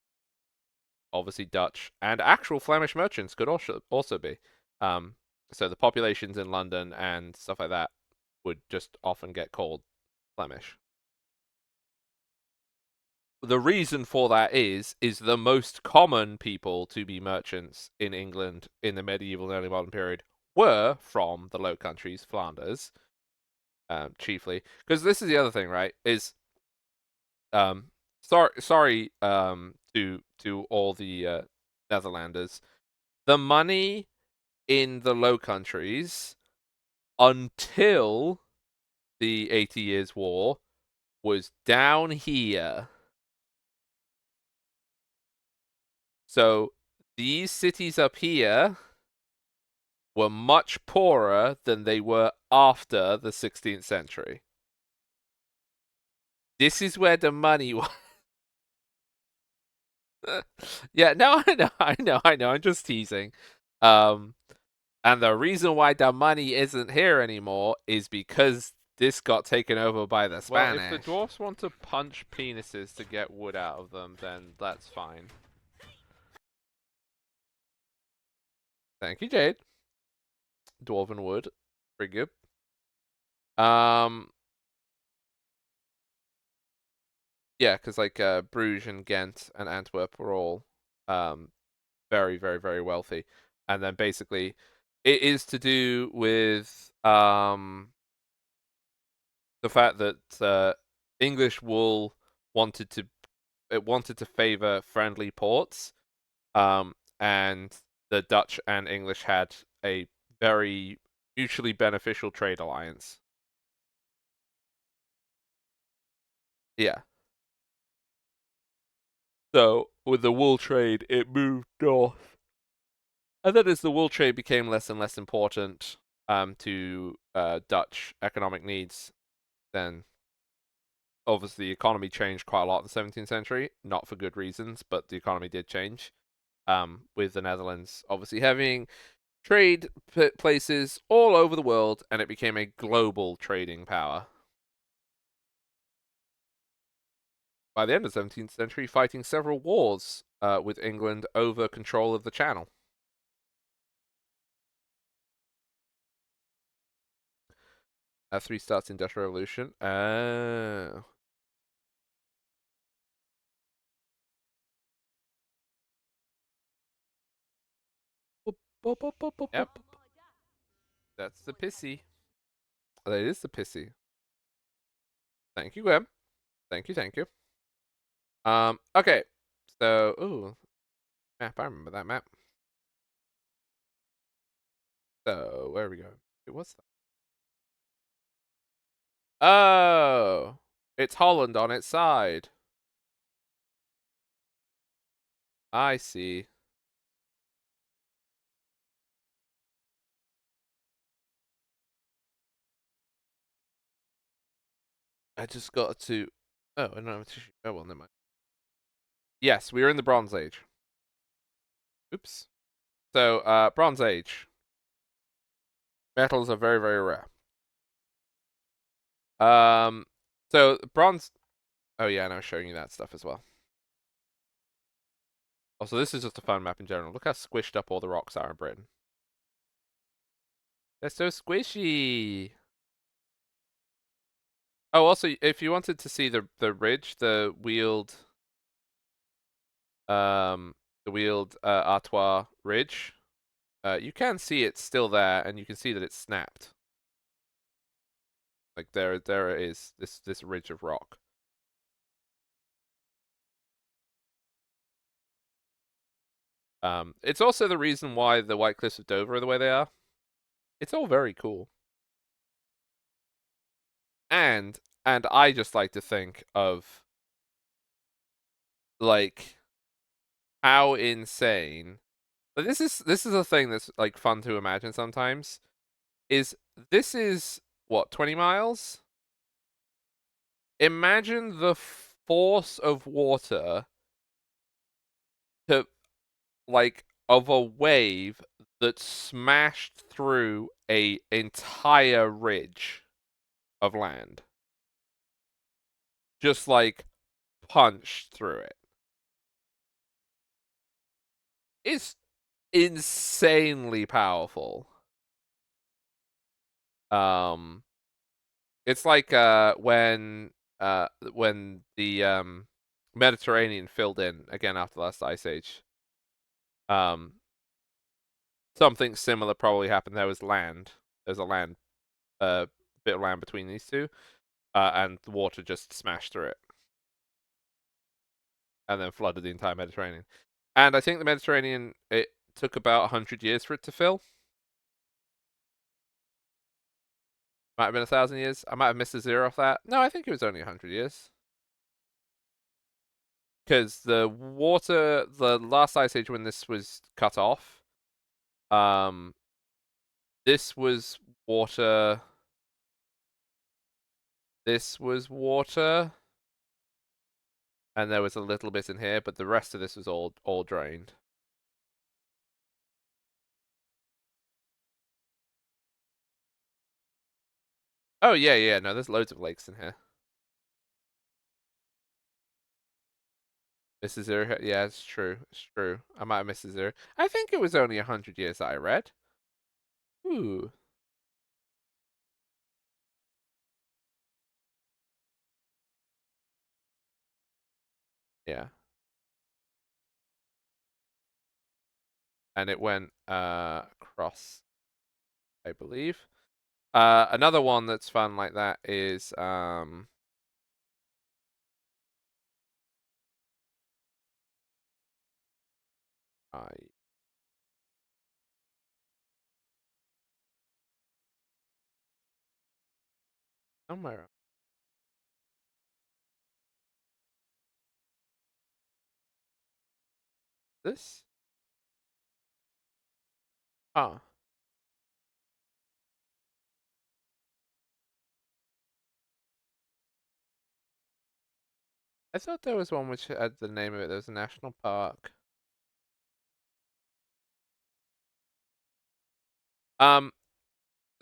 obviously Dutch, and actual Flemish merchants could also be. So the populations in London and stuff like that would just often get called Flemish. The reason for that is the most common people to be merchants in England in the medieval and early modern period were from the Low Countries, Flanders, chiefly. Because this is the other thing, right? Is sorry to all the Netherlanders. The money in the Low Countries until the 80 Years' War was down here. So these cities up here were much poorer than they were after the 16th century. This is where the money was. Yeah, no, I know. I'm just teasing. And the reason why the money isn't here anymore is because this got taken over by the Spanish. Well, if the dwarfs want to punch penises to get wood out of them, then that's fine. Thank you, Jade. Dwarven wood. Pretty good. Yeah, because like Bruges and Ghent and Antwerp were all very, very, very wealthy. And then basically it is to do with the fact that English wool wanted to favor friendly ports, and the Dutch and English had a very mutually beneficial trade alliance. Yeah. So with the wool trade, it moved north, and then as the wool trade became less and less important to Dutch economic needs, then obviously the economy changed quite a lot in the 17th century, not for good reasons, but the economy did change. With the Netherlands obviously having trade places all over the world, and it became a global trading power. By the end of the 17th century, fighting several wars with England over control of the Channel. F3 starts Industrial Revolution. Oh. Yep. That's the pissy. That is the pissy. Thank you, Gwen. Thank you. Okay. So, ooh. Map, I remember that map. So, where are we going? What's that? Oh! It's Holland on its side. I see. I just got to... Oh, I don't have a tissue. Oh, well, never mind. Yes, we are in the Bronze Age. Oops. So, Bronze Age. Metals are very, very rare. So bronze... Oh yeah, and I was showing you that stuff as well. Also, this is just a fun map in general. Look how squished up all the rocks are in Britain. They're so squishy. Oh, also, if you wanted to see the ridge, the wheeled Artois ridge, you can see it's still there, and you can see that it's snapped. Like there is this ridge of rock. It's also the reason why the White Cliffs of Dover are the way they are. It's all very cool. And I just like to think of like how insane. But this is a thing that's like fun to imagine sometimes. This is what, 20 miles? Imagine the force of water to like of a wave that smashed through a entire ridge of land. Just like punched through it. It's insanely powerful. It's like when the Mediterranean filled in again after the last ice age. Something similar probably happened. There was land. There's a land bit of land between these two. And the water just smashed through it. And then flooded the entire Mediterranean. And I think the Mediterranean, it took about 100 years for it to fill. Might have been 1,000 years. I might have missed a zero off that. No, I think it was only 100 years. Because the water, the last ice age when this was cut off, this was water. This was water. And there was a little bit in here, but the rest of this was all drained. Oh, yeah, no, there's loads of lakes in here. Mrs. Zero, yeah, it's true. I might have missed a zero. I think it was only 100 years that I read. Ooh. Yeah. And it went across, I believe. Another one that's fun like that is Right. Somewhere. This? Ah. I thought there was one which had the name of it. There was a national park. The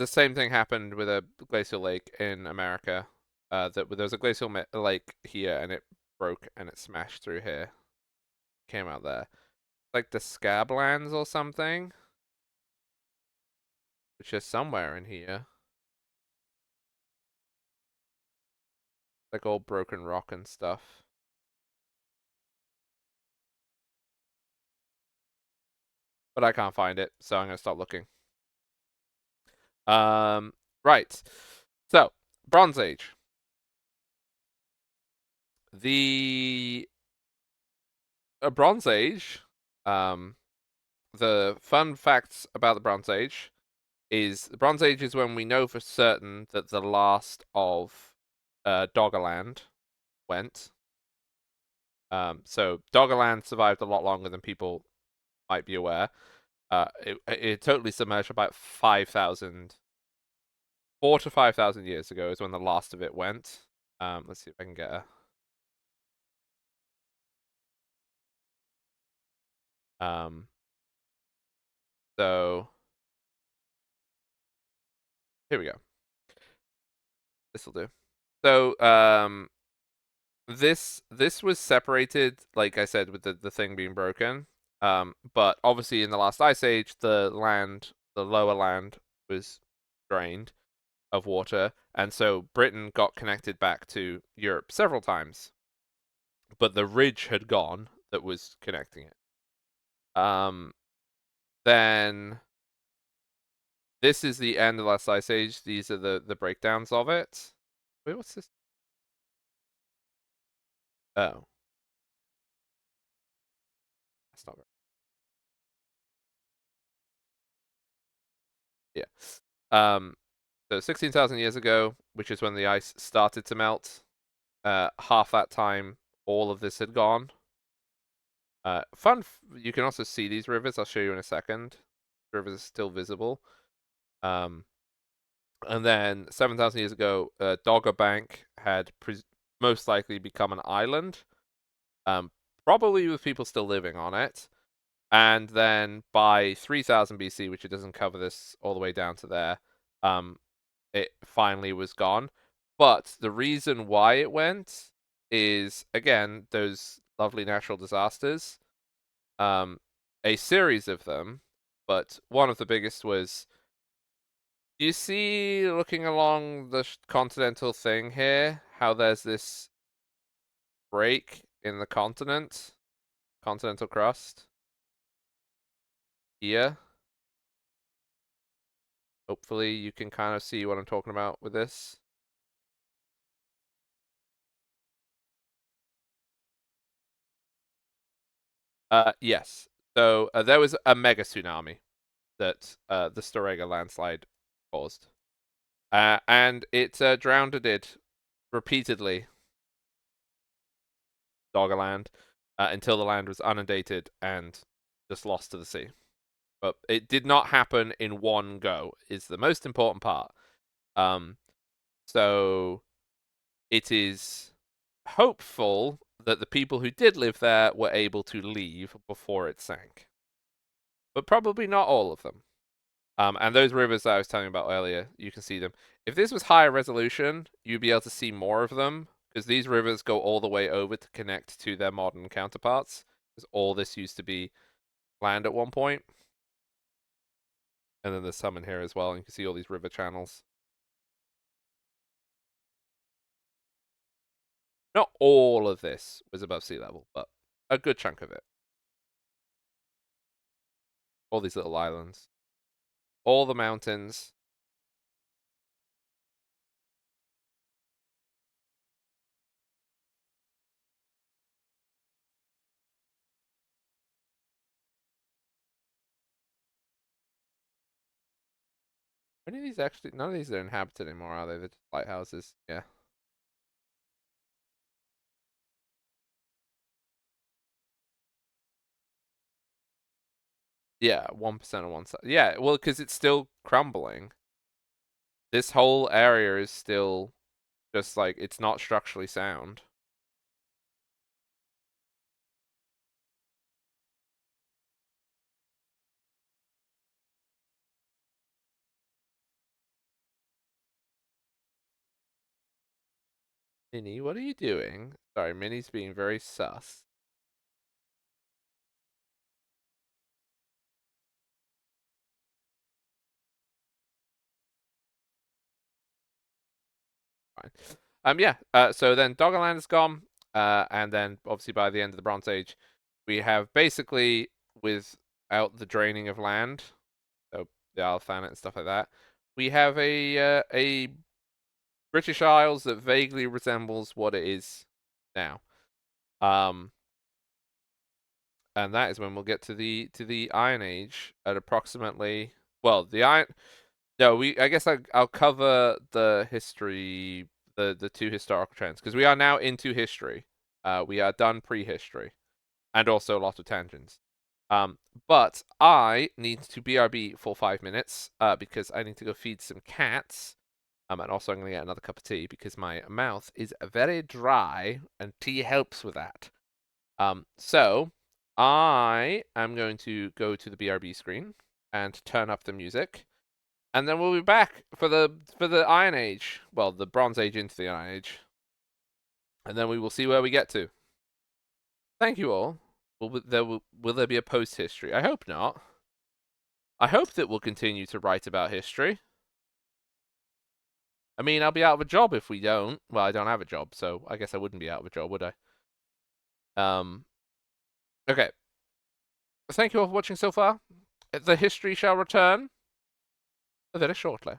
same thing happened with a glacial lake in America. That there was a glacial lake here, and it broke and it smashed through here. Came out there, like the Scablands or something, which is somewhere in here. Like all broken rock and stuff. But I can't find it, so I'm gonna stop looking. Right. So, Bronze Age. The Bronze Age, the fun facts about the Bronze Age is the Bronze Age is when we know for certain that the last of Doggerland went. So Doggerland survived a lot longer than people might be aware. It totally submerged about 4 to 5,000 years ago is when the last of it went. Let's see if I can get a. So here we go. This will do. So this was separated, like I said, with the thing being broken. But obviously in the last ice age, the lower land was drained of water, and so Britain got connected back to Europe several times. But the ridge had gone that was connecting it. Then this is the end of the last ice age. These are the breakdowns of it. Wait, what's this? Oh. That's not right. Yeah. So 16,000 years ago, which is when the ice started to melt, half that time, all of this had gone. You can also see these rivers. I'll show you in a second. The rivers are still visible. And then 7,000 years ago, Dogger Bank had most likely become an island, probably with people still living on it. And then by 3000 BC, which it doesn't cover this all the way down to there, it finally was gone. But the reason why it went is, again, those lovely natural disasters. A series of them, but one of the biggest was, you see, looking along the continental thing here, how there's this break in the continental crust here. Hopefully you can kind of see what I'm talking about with this. Yes. So there was a mega tsunami that the Storegga landslide caused. And it drowned it repeatedly, Doggerland, until the land was inundated and just lost to the sea. But it did not happen in one go, is the most important part. So it is hopeful that the people who did live there were able to leave before it sank. But probably not all of them. And those rivers that I was telling you about earlier, you can see them. If this was higher resolution, you'd be able to see more of them, because these rivers go all the way over to connect to their modern counterparts, because all this used to be land at one point. And then there's some in here as well, and you can see all these river channels. Not all of this was above sea level, but a good chunk of it. All these little islands. All the mountains. Any of these actually? None of these are inhabited anymore, are they? They're just lighthouses. Yeah. Yeah, 1% on one side. Yeah, well, because it's still crumbling. This whole area is still just like it's not structurally sound. Minnie, what are you doing? Sorry, Minnie's being very sus. Fine. Yeah. So then Doggerland is gone. And then obviously by the end of the Bronze Age, we have basically without the draining of land, so the Isle of Thanet and stuff like that, we have a British Isles that vaguely resembles what it is now. And that is when we'll get to the Iron Age at approximately, well, the Iron. No, I guess I'll cover the history, the two historical trends, because we are now into history. We are done prehistory, and also a lot of tangents. But I need to BRB for 5 minutes, because I need to go feed some cats. And also I'm gonna get another cup of tea because my mouth is very dry, and tea helps with that. So I am going to go to the BRB screen and turn up the music. And then we'll be back for the Iron Age. Well, the Bronze Age into the Iron Age. And then we will see where we get to. Thank you all. Will there be a post history? I hope not. I hope that we'll continue to write about history. I mean, I'll be out of a job if we don't. Well, I don't have a job, so I guess I wouldn't be out of a job, would I? Okay. Thank you all for watching so far. The history shall return very shortly.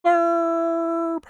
Burp.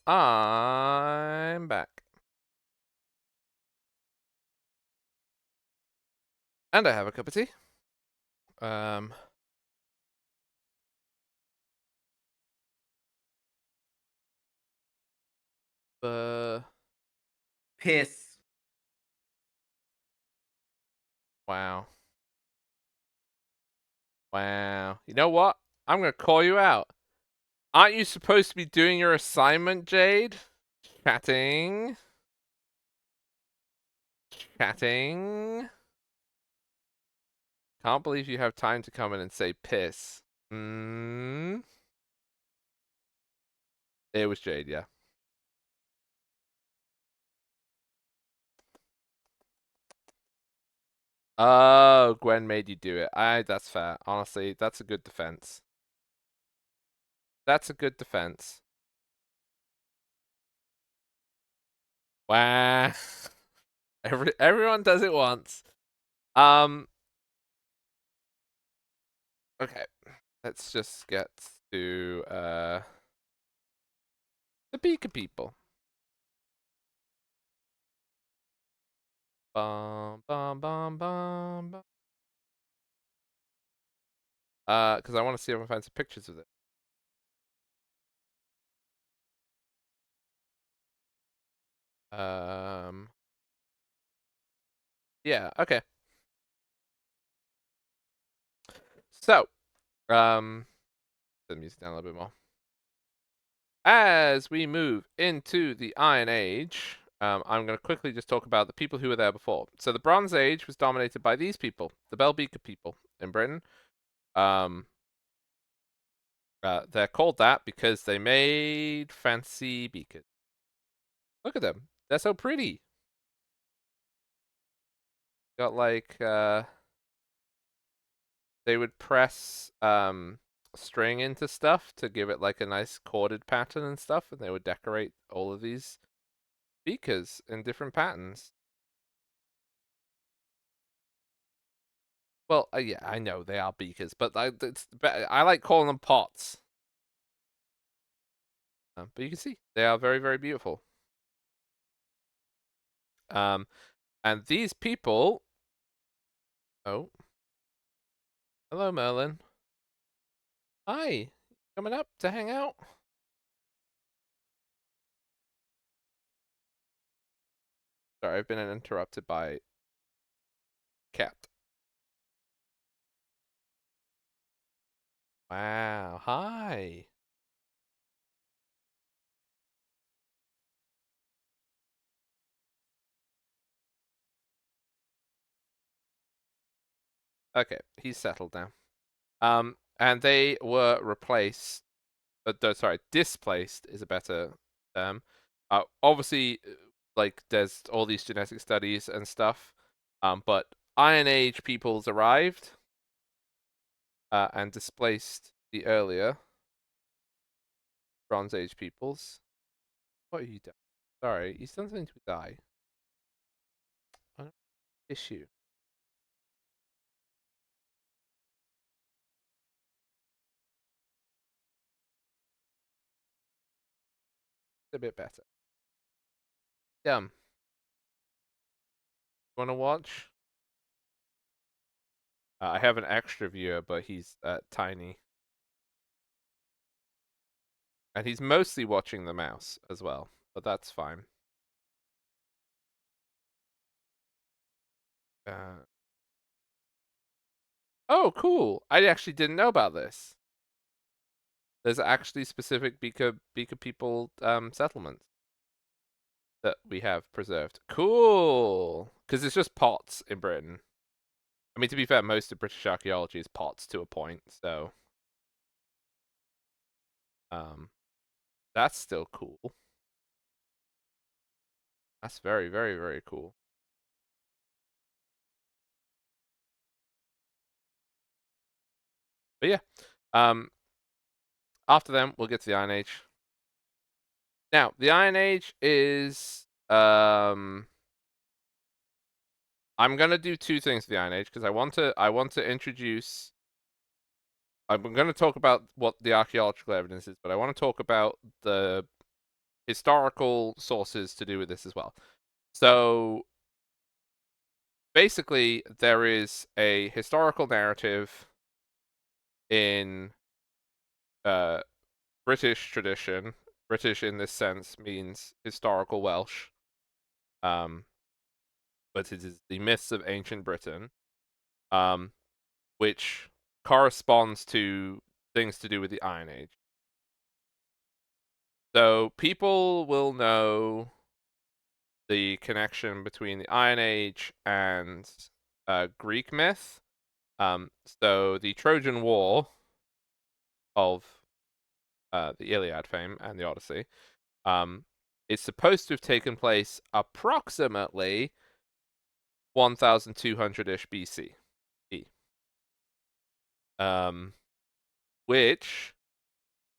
I'm back. And I have a cup of tea. Piss. Wow. Wow. You know what? I'm gonna call you out. Aren't you supposed to be doing your assignment, Jade? Chatting. Chatting. Can't believe you have time to come in and say piss. It was Jade, yeah. Oh, Gwen made you do it. That's fair. Honestly, that's a good defense. That's a good defense. Wow. Everyone does it once. Okay. Let's just get to the Pika people. Bum bum bum bum bum. Because I want to see if I can find some pictures of it. Yeah, okay. So, the music down a little bit more. As we move into the Iron Age, I'm going to quickly just talk about the people who were there before. So the Bronze Age was dominated by these people, the Bell Beaker people in Britain. They're called that because they made fancy beakers. Look at them. They're so pretty. Got like, they would press string into stuff to give it like a nice corded pattern and stuff, and they would decorate all of these beakers in different patterns. Well, yeah, I know they are beakers, but I like calling them pots. But you can see they are very, very beautiful. And these people. Oh, hello, Merlin. Hi, coming up to hang out? Sorry, I've been interrupted by cat. Wow, hi. Okay, he's settled now. And they were replaced. Sorry, displaced is a better term. Obviously, like there's all these genetic studies and stuff. But Iron Age peoples arrived and displaced the earlier Bronze Age peoples. What are you doing? Sorry, he's done something to die. Issue. A bit better. You wanna watch? I have an extra viewer, but he's tiny. And he's mostly watching the mouse as well, but that's fine. Oh, cool. I actually didn't know about this. There's actually specific Beaker people settlements that we have preserved. Cool. Because it's just pots in Britain. I mean, to be fair, most of British archaeology is pots to a point, so that's still cool. That's very, very, very cool. But yeah, after them, we'll get to the Iron Age. Now, the Iron Age is I'm gonna do two things for the Iron Age because I want to introduce. I'm gonna talk about what the archaeological evidence is, but I want to talk about the historical sources to do with this as well. So basically, there is a historical narrative in British tradition. British in this sense means historical Welsh. But it is the myths of ancient Britain, which corresponds to things to do with the Iron Age. So people will know the connection between the Iron Age and Greek myth. So the Trojan War of the Iliad fame and the Odyssey is supposed to have taken place approximately 1200-ish BC. Which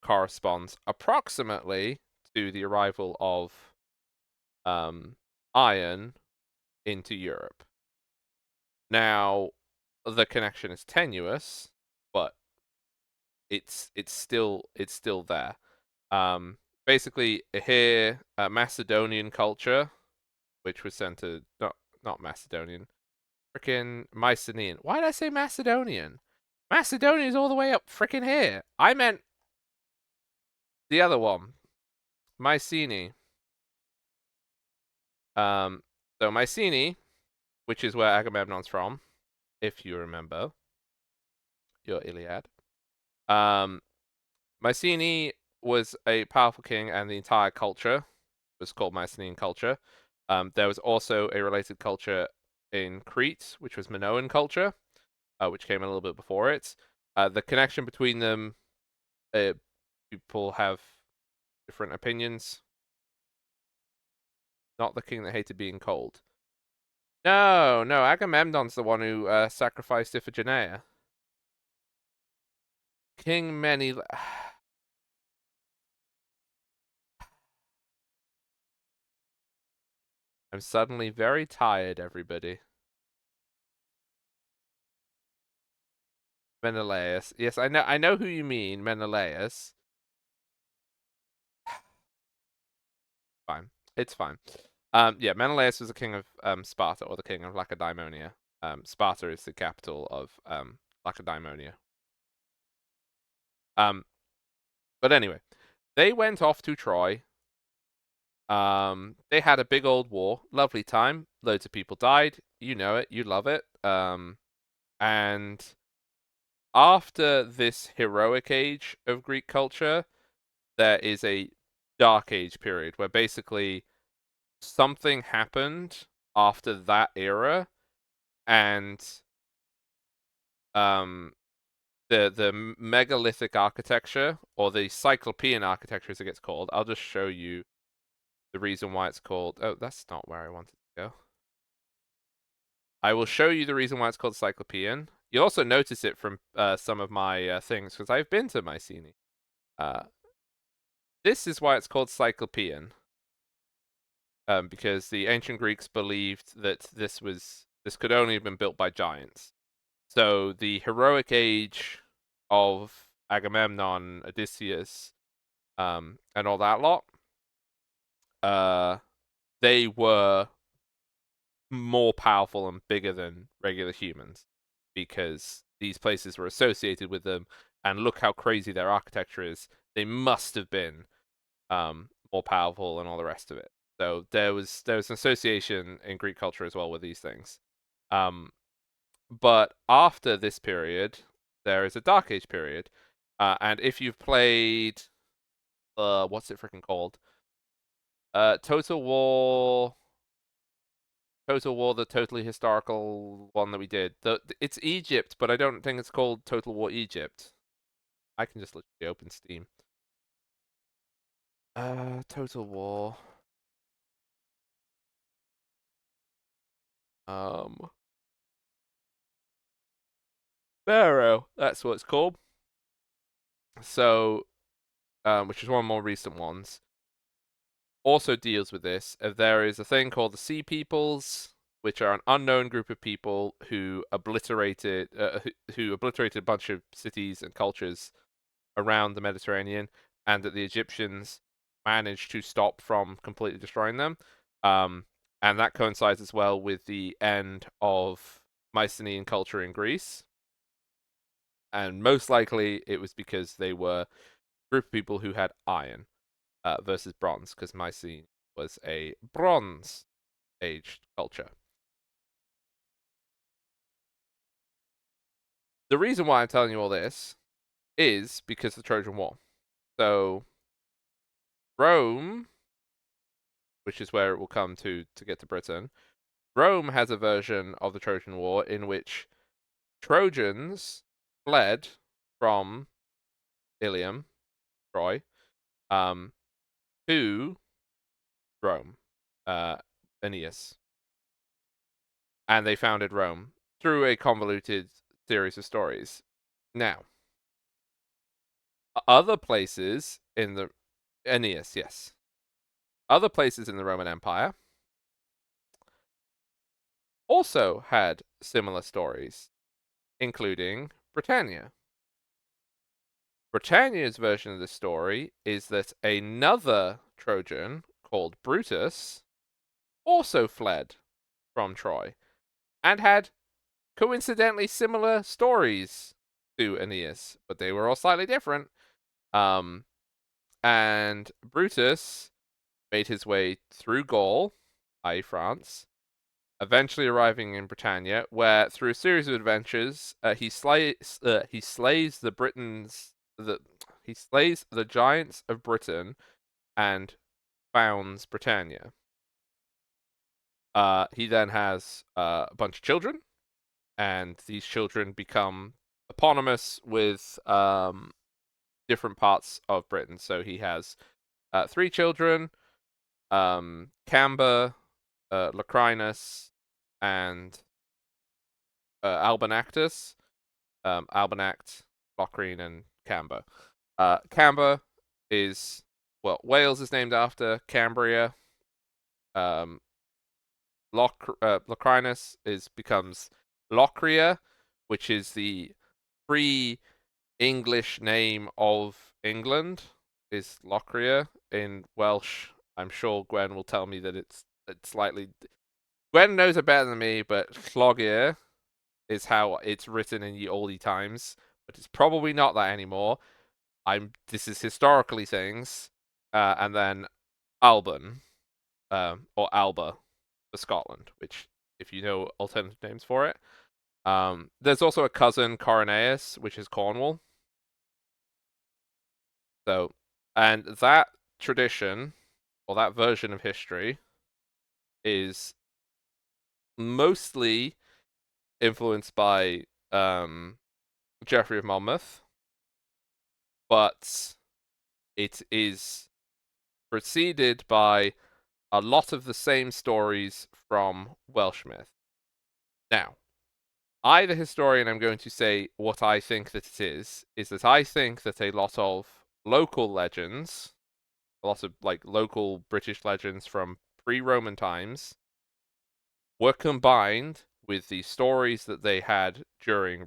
corresponds approximately to the arrival of iron into Europe. Now, the connection is tenuous, but it's still there. Basically, here, Macedonian culture, which was centered not Macedonian, frickin' Mycenaean. Why did I say Macedonian? Macedonia is all the way up frickin' here. I meant the other one, Mycenae. So Mycenae, which is where Agamemnon's from, if you remember your Iliad. Mycenae was a powerful king, and the entire culture was called Mycenaean culture. There was also a related culture in Crete, which was Minoan culture, which came a little bit before it. The connection between them, people have different opinions. Not the king that hated being cold. No, Agamemnon's the one who sacrificed Iphigenia. King Many. I'm suddenly very tired, everybody. Menelaus. Yes, I know who you mean, Menelaus. Fine. It's fine. Yeah, Menelaus was the king of Sparta, or the king of Lacedaemonia. Sparta is the capital of Lacedaemonia. But anyway, they went off to Troy. They had a big old war. Lovely time. Loads of people died. You know it. You love it. And after this heroic age of Greek culture, there is a dark age period where basically something happened after that era, and the megalithic architecture, or the Cyclopean architecture as it gets called. I'll just show you the reason why it's called. Oh, that's not where I wanted to go. I will show you the reason why it's called Cyclopean. You'll also notice it from some of my things, because I've been to Mycenae. This is why it's called Cyclopean. Because the ancient Greeks believed that this could only have been built by giants. So the heroic age of Agamemnon, Odysseus, and all that lot, they were more powerful and bigger than regular humans, because these places were associated with them, and look how crazy their architecture is. They must have been more powerful and all the rest of it. So there was an association in Greek culture as well with these things. But after this period, there is a Dark Age period. And if you've played, what's it freaking called? Total War, the totally historical one that we did. It's Egypt, but I don't think it's called Total War Egypt. I can just literally open Steam. Total War. Pharaoh, that's what it's called. So, which is one of the more recent ones, also deals with this. There is a thing called the Sea Peoples, which are an unknown group of people who obliterated a bunch of cities and cultures around the Mediterranean, and that the Egyptians managed to stop from completely destroying them. And that coincides as well with the end of Mycenaean culture in Greece. And most likely it was because they were a group of people who had iron versus bronze, because Mycenae was a bronze aged culture. The reason why I'm telling you all this is because of the Trojan War. So Rome, which is where it will come to get to Britain, Rome has a version of the Trojan War in which Trojans fled from Ilium, Troy, to Rome, Aeneas. And they founded Rome through a convoluted series of stories. Now, other places in the Aeneas, yes. Other places in the Roman Empire also had similar stories, including Britannia. Britannia's version of the story is that another Trojan called Brutus also fled from Troy and had coincidentally similar stories to Aeneas, but they were all slightly different. And Brutus made his way through Gaul, i.e. France, eventually arriving in Britannia, where through a series of adventures, he slays the giants of Britain and founds Britannia. He then has a bunch of children, and these children become eponymous with different parts of Britain. So he has 3 children, Camber, Lacrinus, and Albanactus. Albanact, Locrine, and Camber. Camber is, well, Wales is named after Cambria. Lacrinus becomes Locria, which is the free English name of England, is Locria. In Welsh, I'm sure Gwen will tell me that it's slightly... Gwen knows it better than me, but Llogir is how it's written in ye olde times, but it's probably not that anymore. This is historically things. And then Alban, or Alba for Scotland, which, if you know alternative names for it. There's also a cousin, Coroneus, which is Cornwall. So, and that tradition, or that version of history, is mostly influenced by Geoffrey of Monmouth, but it is preceded by a lot of the same stories from Welsh myth. Now, I, the historian, am going to say what I think that it is that I think that a lot of local legends, a lot of like local British legends from pre-Roman times, were combined with the stories that they had during the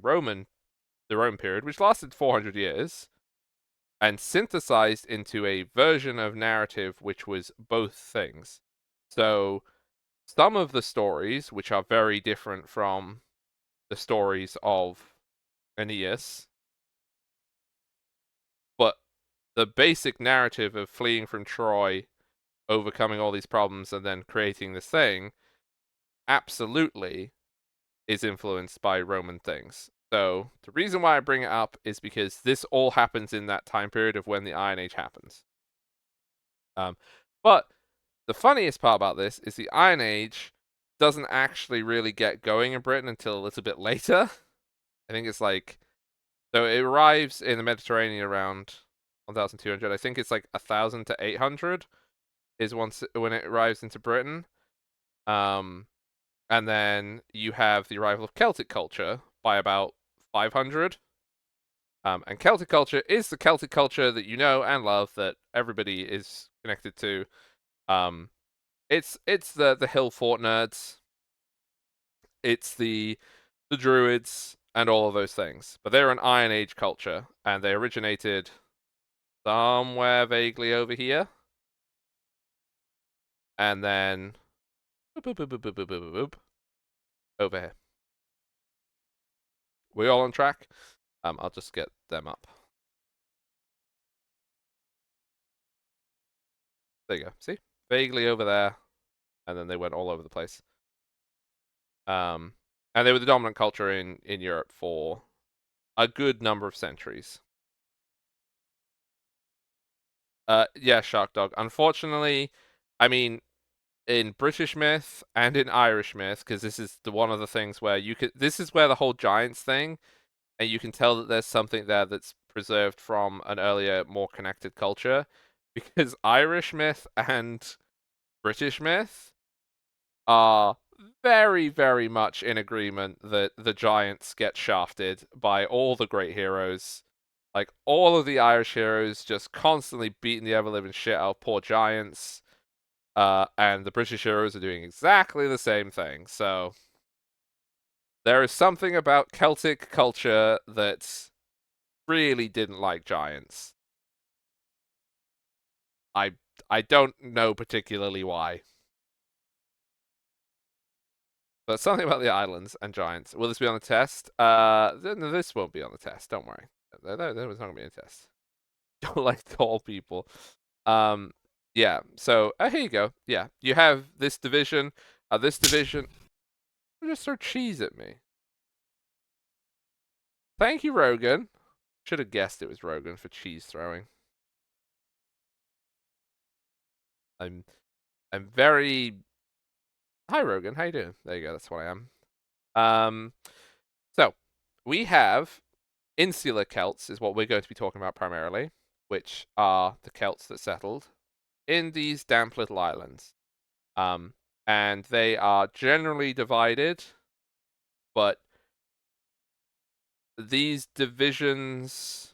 Roman period, which lasted 400 years, and synthesized into a version of narrative which was both things. So some of the stories, which are very different from the stories of Aeneas, but the basic narrative of fleeing from Troy, overcoming all these problems, and then creating this thing, absolutely is influenced by Roman things. So the reason why I bring it up is because this all happens in that time period of when the Iron Age happens. But the funniest part about this is the Iron Age doesn't actually really get going in Britain until a little bit later. I think it's like, so it arrives in the Mediterranean around 1200. I think it's like 1000 to 800 is when it arrives into Britain. And then you have the arrival of Celtic culture by about 500. And Celtic culture is the Celtic culture that you know and love, that everybody is connected to. It's the hill fort nerds. It's the druids and all of those things. But they're an Iron Age culture, and they originated somewhere vaguely over here. and then boop, boop, boop, boop, boop, boop, boop, boop, over here. We all on track? I'll just get them up. There you go. See? Vaguely over there, and then they went all over the place. And they were the dominant culture in Europe for a good number of centuries. Yeah, Shark Dog. Unfortunately, I mean, in British myth and in Irish myth, because this is one of the things where you could. This is where the whole giants thing, and you can tell that there's something there that's preserved from an earlier, more connected culture, because Irish myth and British myth are very, very much in agreement that the giants get shafted by all the great heroes. Like, all of the Irish heroes just constantly beating the ever-living shit out of poor giants. And the British heroes are doing exactly the same thing. So, there is something about Celtic culture that really didn't like giants. I don't know particularly why. But something about the islands and giants. Will this be on the test? No, this won't be on the test. Don't worry. There was not gonna be a test. Don't like tall people. Yeah. So here you go. Yeah, you have this division. This division. Just throw cheese at me. Thank you, Rogan. Should have guessed it was Rogan for cheese throwing. I'm very. Hi, Rogan. How you doing? There you go. That's what I am. So we have insular Celts is what we're going to be talking about primarily, which are the Celts that settled in these damp little islands. And they are generally divided, but these divisions.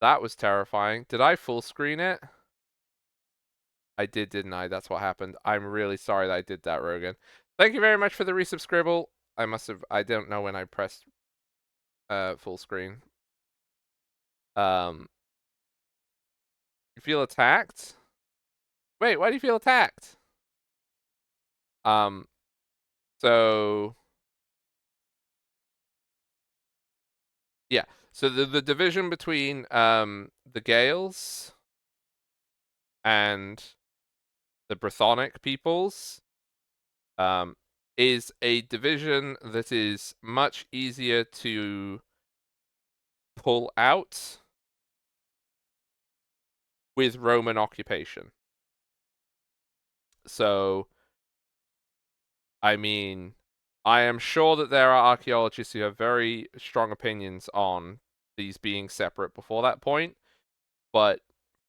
That was terrifying. Did I full screen it? I did, didn't I? That's what happened. I'm really sorry that I did that, Rogan. Thank you very much for the resubscribe. I don't know when I pressed full screen. You feel attacked? Wait, why do you feel attacked? So yeah. So the division between the Gaels and the Brythonic peoples is a division that is much easier to pull out with Roman occupation. So, I mean, I am sure that there are archaeologists who have very strong opinions on these being separate before that point, but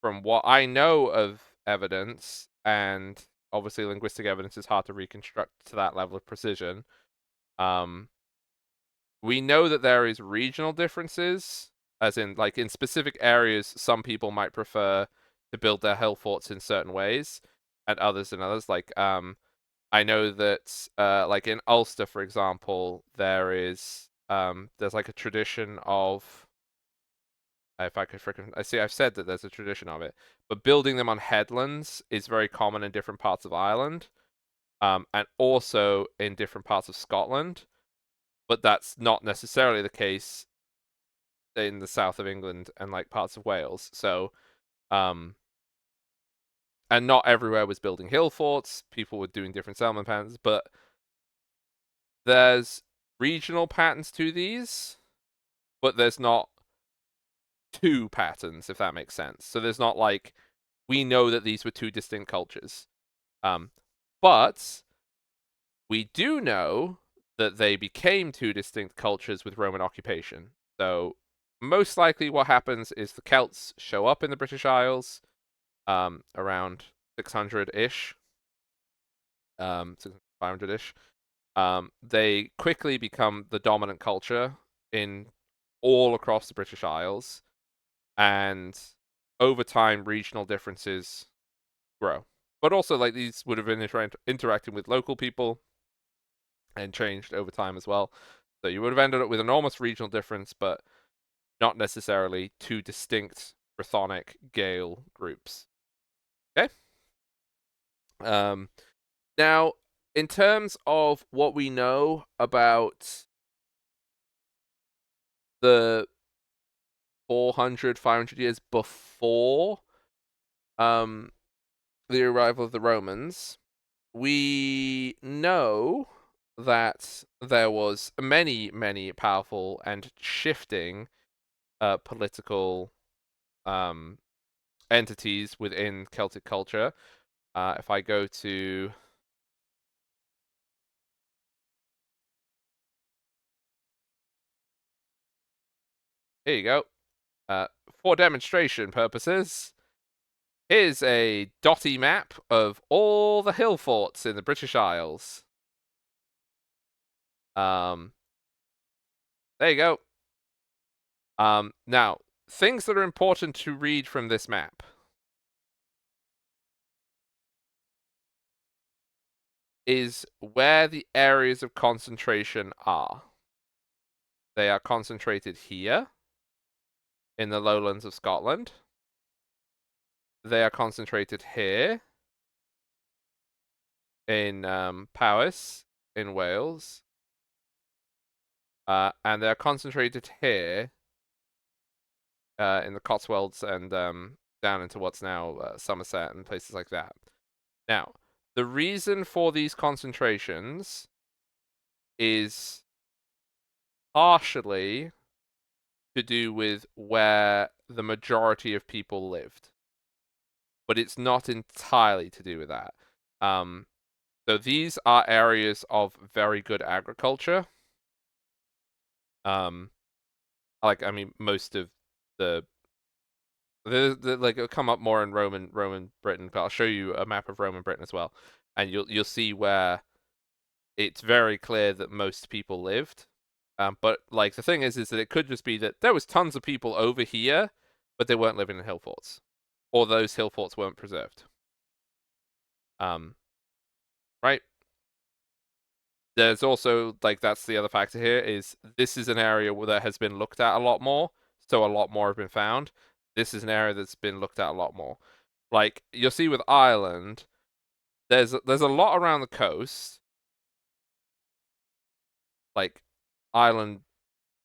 from what I know of evidence, and obviously linguistic evidence is hard to reconstruct to that level of precision, we know that there is regional differences, as in, like, in specific areas, some people might prefer to build their hill forts in certain ways, and others in others. Like, I know that, like in Ulster, for example, there's like a tradition of, if I could I see, I've said that there's a tradition of it, but building them on headlands is very common in different parts of Ireland, and also in different parts of Scotland, but that's not necessarily the case in the south of England and like parts of Wales. So, and not everywhere was building hill forts. People were doing different settlement patterns, but there's regional patterns to these, but there's not two patterns, if that makes sense. So there's not like, we know that these were two distinct cultures. But we do know that they became two distinct cultures with Roman occupation. So most likely what happens is the Celts show up in the British Isles around 600-ish, 500-ish. They quickly become the dominant culture in all across the British Isles, and over time regional differences grow. But also, like, these would have been interacting with local people and changed over time as well. So you would have ended up with enormous regional difference, but not necessarily two distinct Brythonic Gale groups. Okay. Now, in terms of what we know about the 400, 500 years before the arrival of the Romans, we know that there was many, many powerful and shifting political entities within Celtic culture. If I go to here you go. For demonstration purposes, here's a dotty map of all the hill forts in the British Isles. There you go. Now, things that are important to read from this map. Is where the areas of concentration are. They are concentrated here in the lowlands of Scotland. They are concentrated here in Powys in Wales. And they're concentrated here in the Cotswolds and down into what's now Somerset and places like that. Now, the reason for these concentrations is partially to do with where the majority of people lived, but it's not entirely to do with that. So these are areas of very good agriculture. Like, I mean, most of the like it'll come up more in Roman Britain, but I'll show you a map of Roman Britain as well, and you'll see where it's very clear that most people lived. But like the thing is that it could just be that there was tons of people over here, but they weren't living in hill forts, or those hill forts weren't preserved. Right. There's also, like, that's the other factor here, is this is an area that has been looked at a lot more, so a lot more have been found. This is an area that's been looked at a lot more. Like, you'll see with Ireland, there's a lot around the coast. Like, Ireland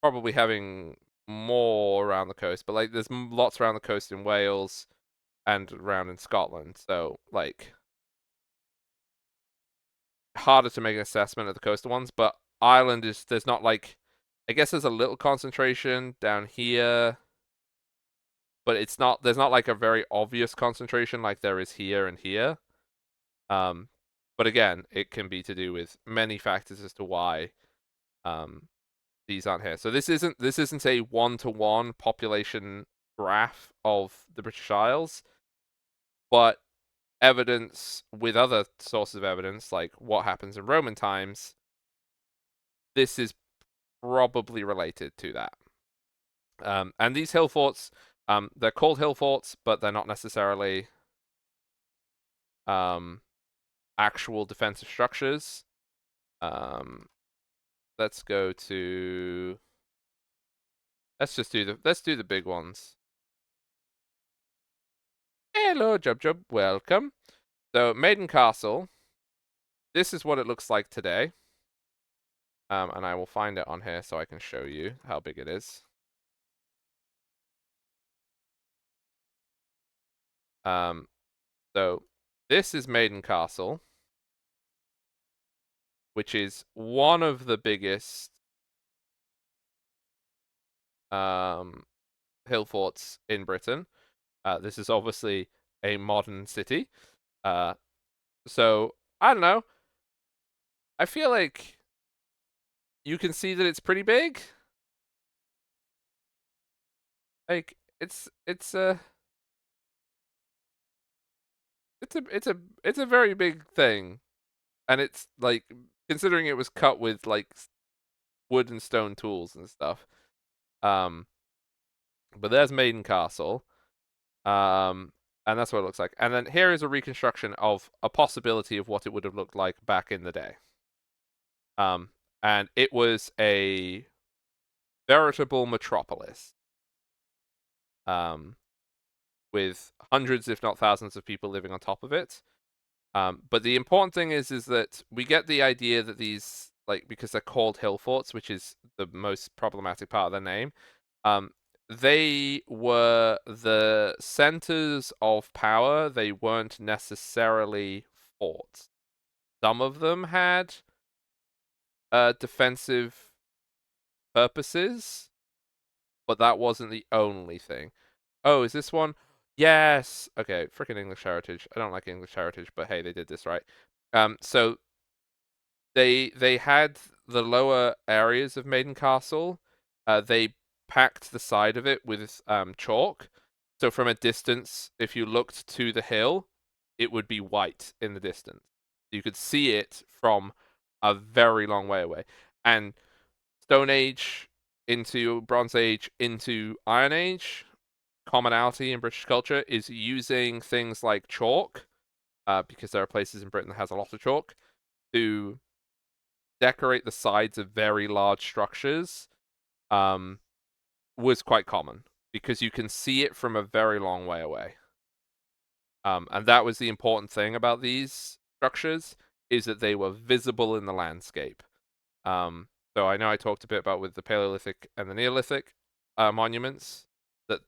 probably having more around the coast, but, like, there's lots around the coast in Wales and around in Scotland, so, like, harder to make an assessment of the coastal ones, but Ireland is, there's not, like, I guess there's a little concentration down here, but it's not, there's not like a very obvious concentration like there is here and here. But again, it can be to do with many factors as to why these aren't here. So this isn't a one-to-one population graph of the British Isles, but evidence with other sources of evidence, like what happens in Roman times, this is probably related to that. And these hill forts, they're called hill forts, but they're not necessarily actual defensive structures. Let's go to, let's do the big ones. Hello, Jub, welcome. So, Maiden Castle, this is what it looks like today. And I will find it on here so I can show you how big it is. So, this is Maiden Castle, which is one of the biggest hill forts in Britain. This is obviously a modern city. So, I don't know. I feel like you can see that it's pretty big. Like, it's a very big thing. And it's, like, considering it was cut with, like, wood and stone tools and stuff. But there's Maiden Castle. And that's what it looks like. And then here is a reconstruction of a possibility of what it would have looked like back in the day. And it was a veritable metropolis. with hundreds, if not thousands, of people living on top of it. But the important thing is that we get the idea that these, like, because they're called hill forts, which is the most problematic part of their name, they were the centers of power. They weren't necessarily forts. Some of them had defensive purposes, but that wasn't the only thing. Oh, is this one? Yes. Okay, freaking English Heritage. I don't like English Heritage, but hey, they did this right. So they had the lower areas of Maiden Castle. They packed the side of it with chalk. So from a distance, if you looked to the hill, it would be white in the distance. You could see it from a very long way away. And Stone Age into Bronze Age into Iron Age, commonality in British culture is using things like chalk, because there are places in Britain that has a lot of chalk, to decorate the sides of very large structures, was quite common because you can see it from a very long way away. And that was the important thing about these structures, is that they were visible in the landscape. So I know I talked a bit about with the Paleolithic and the Neolithic monuments, that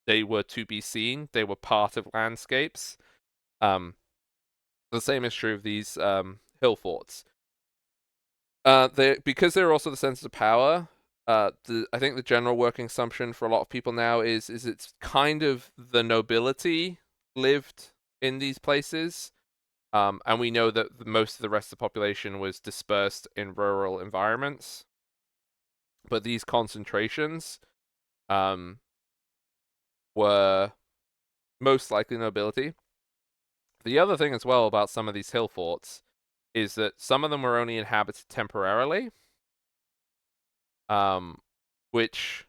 they were to be seen. They were part of landscapes. The same is true of these hill forts. Because they're also the centers of power. I think the general working assumption for a lot of people now is it's kind of the nobility lived in these places. And we know that most of the rest of the population was dispersed in rural environments. But these concentrations were most likely nobility. The other thing as well about some of these hill forts is that some of them were only inhabited temporarily, which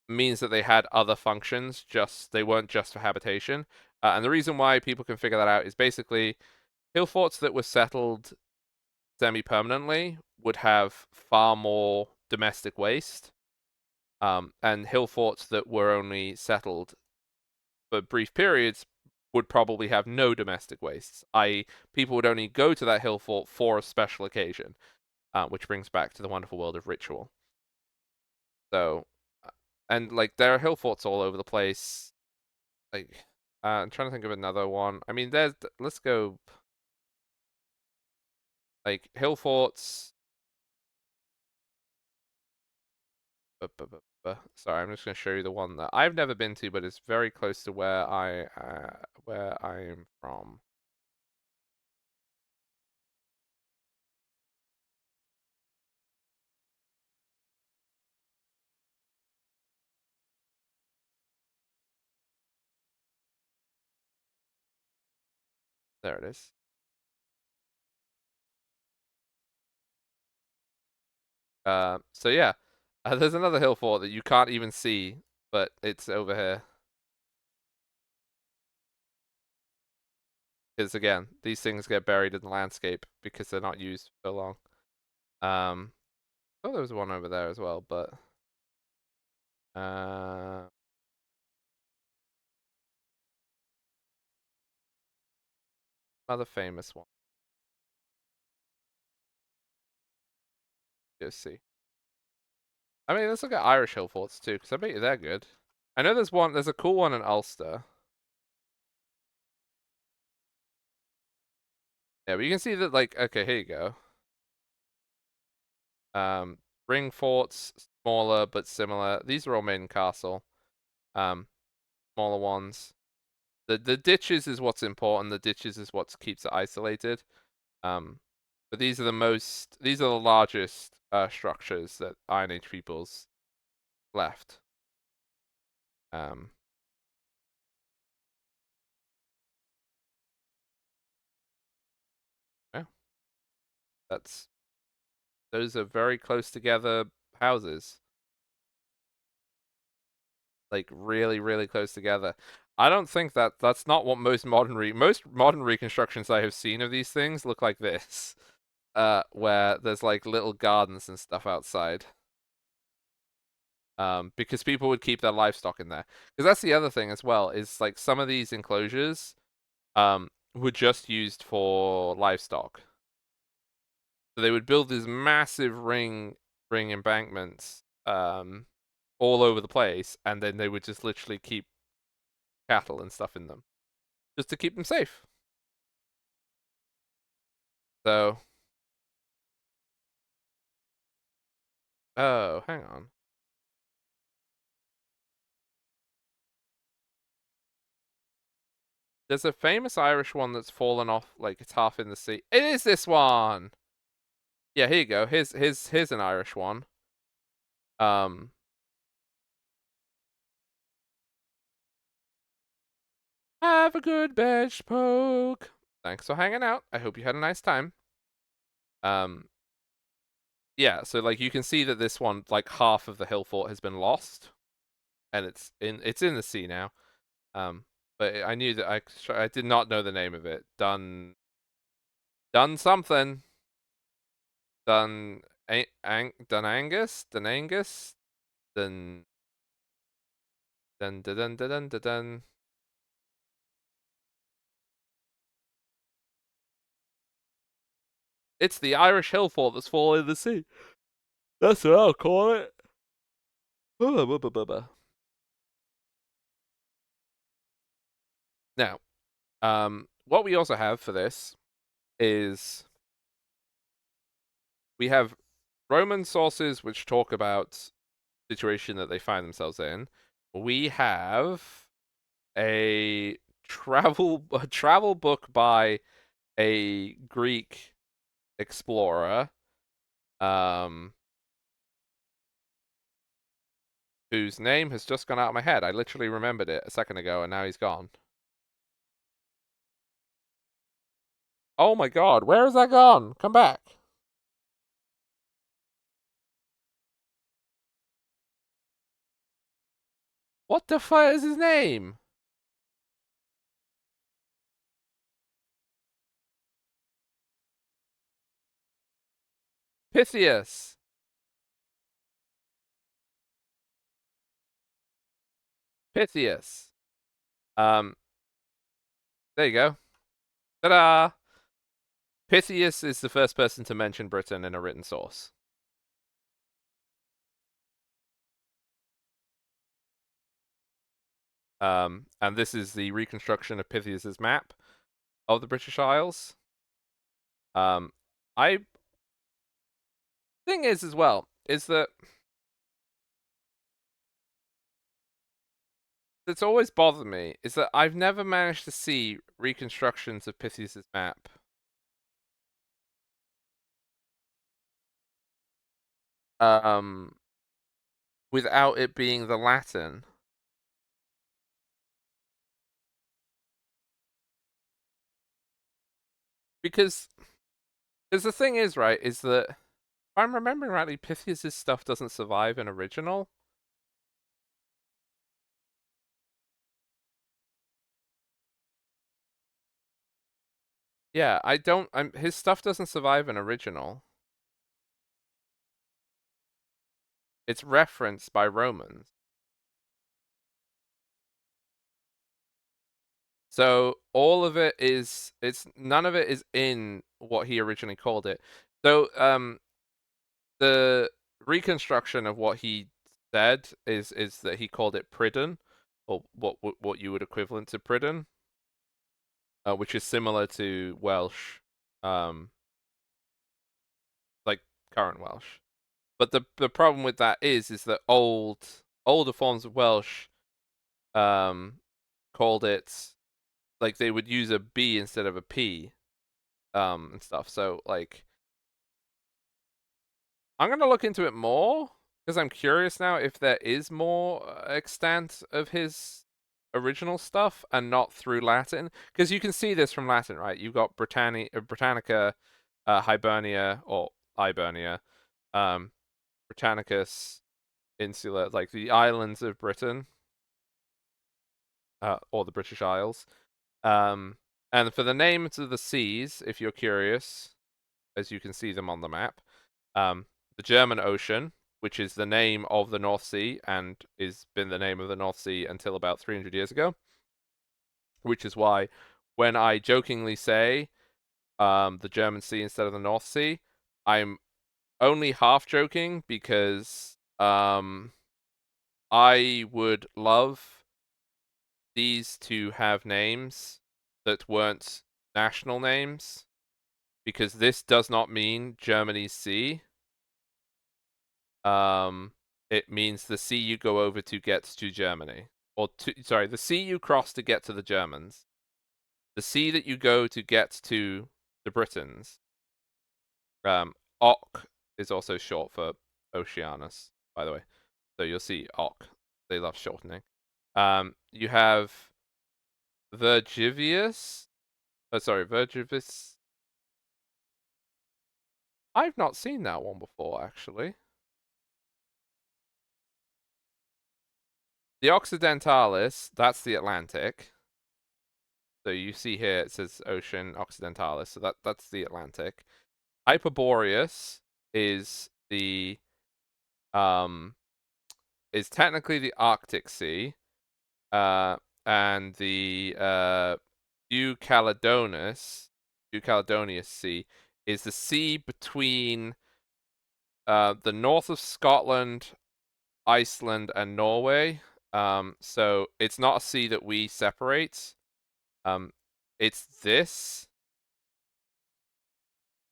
means that they had other functions, they weren't just for habitation. And the reason why people can figure that out is basically hill forts that were settled semi-permanently would have far more domestic waste, and hill forts that were only settled for brief periods would probably have no domestic wastes, i.e. people would only go to that hill fort for a special occasion, which brings back to the wonderful world of ritual. So, and like there are hill forts all over the place. Like, I'm trying to think of another one. I mean, let's go, like, hill forts. Sorry, I'm just going to show you the one that I've never been to, but it's very close to where I am from. There it is. So yeah, there's another hill fort that you can't even see, but it's over here. Because again, these things get buried in the landscape because they're not used for so long. Oh, there was one over there as well, but another famous one. Let's see. I mean, let's look at Irish hill forts too, because I bet you they're good. I know there's a cool one in Ulster. Yeah, but you can see that, like, okay, here you go. Ring forts, smaller but similar. These are all Maiden Castle. Smaller ones. The ditches is what's important. The ditches is what keeps it isolated. But these are the largest structures that Iron Age peoples left. Yeah. Those are very close together houses. Like really, really close together. I don't think that's not what most modern reconstructions I have seen of these things look like this. Where there's like little gardens and stuff outside. because people would keep their livestock in there. Because that's the other thing as well, is like some of these enclosures were just used for livestock. So they would build these massive ring embankments all over the place, and then they would just literally keep cattle and stuff in them, just to keep them safe. So, oh, hang on. There's a famous Irish one that's fallen off, like it's half in the sea. It is this one. Yeah, here you go. Here's an Irish one. Have a good bench poke. Thanks for hanging out. I hope you had a nice time. Yeah, so like you can see that this one, like half of the hill fort has been lost, and it's in the sea now. But I knew that I did not know the name of it. Dun something. Dun Angus. Dun. It's the Irish hill fort that's fallen in the sea. That's what I'll call it. Now, what we also have for this is we have Roman sources which talk about the situation that they find themselves in. We have a travel book by a Greek explorer, whose name has just gone out of my head. I literally remembered it a second ago, and now he's gone. Oh my god, where has that gone? Come back. What the fuck is his name? Pythias. Pythias. There you go. Ta-da! Pythias is the first person to mention Britain in a written source. And this is the reconstruction of Pythias's map of the British Isles. Thing is as well, is that it's always bothered me, is that I've never managed to see reconstructions of Pythias's map. Without it being the Latin. Because the thing is, right, is that if I'm remembering rightly, Pythias's stuff doesn't survive in original. Yeah, his stuff doesn't survive in original. It's referenced by Romans. So all of it is, none of it is in what he originally called it. So the reconstruction of what he said is that he called it Prydain, or what you would equivalent to Prydain, which is similar to Welsh, like current Welsh. But the problem with that is that older forms of Welsh called it, like they would use a B instead of a P, and stuff. So like, I'm gonna look into it more because I'm curious now if there is more extent of his original stuff and not through Latin. Because you can see this from Latin, right? You've got Britannica, Hibernia or Ibernia, Britannicus, Insula, like the islands of Britain, or the British Isles. And for the names of the seas, if you're curious, as you can see them on the map, the German Ocean, which is the name of the North Sea and is been the name of the North Sea until about 300 years ago. Which is why when I jokingly say the German Sea instead of the North Sea, I'm only half joking because I would love these to have names that weren't national names, because this does not mean Germany's sea. It means the sea you go over to get to Germany, or the sea you cross to get to the Germans, the sea that you go to get to the Britons. Ock is also short for Oceanus, by the way. So you'll see Ock. They love shortening. You have Virgivius. Virgivis. I've not seen that one before, actually. The Occidentalis, that's the Atlantic. So you see here it says Ocean Occidentalis, so that's the Atlantic. Hyperboreus is the is technically the Arctic Sea, and the Deucaledonus Sea is the sea between the north of Scotland, Iceland, and Norway. So it's not a sea that we separate. It's this,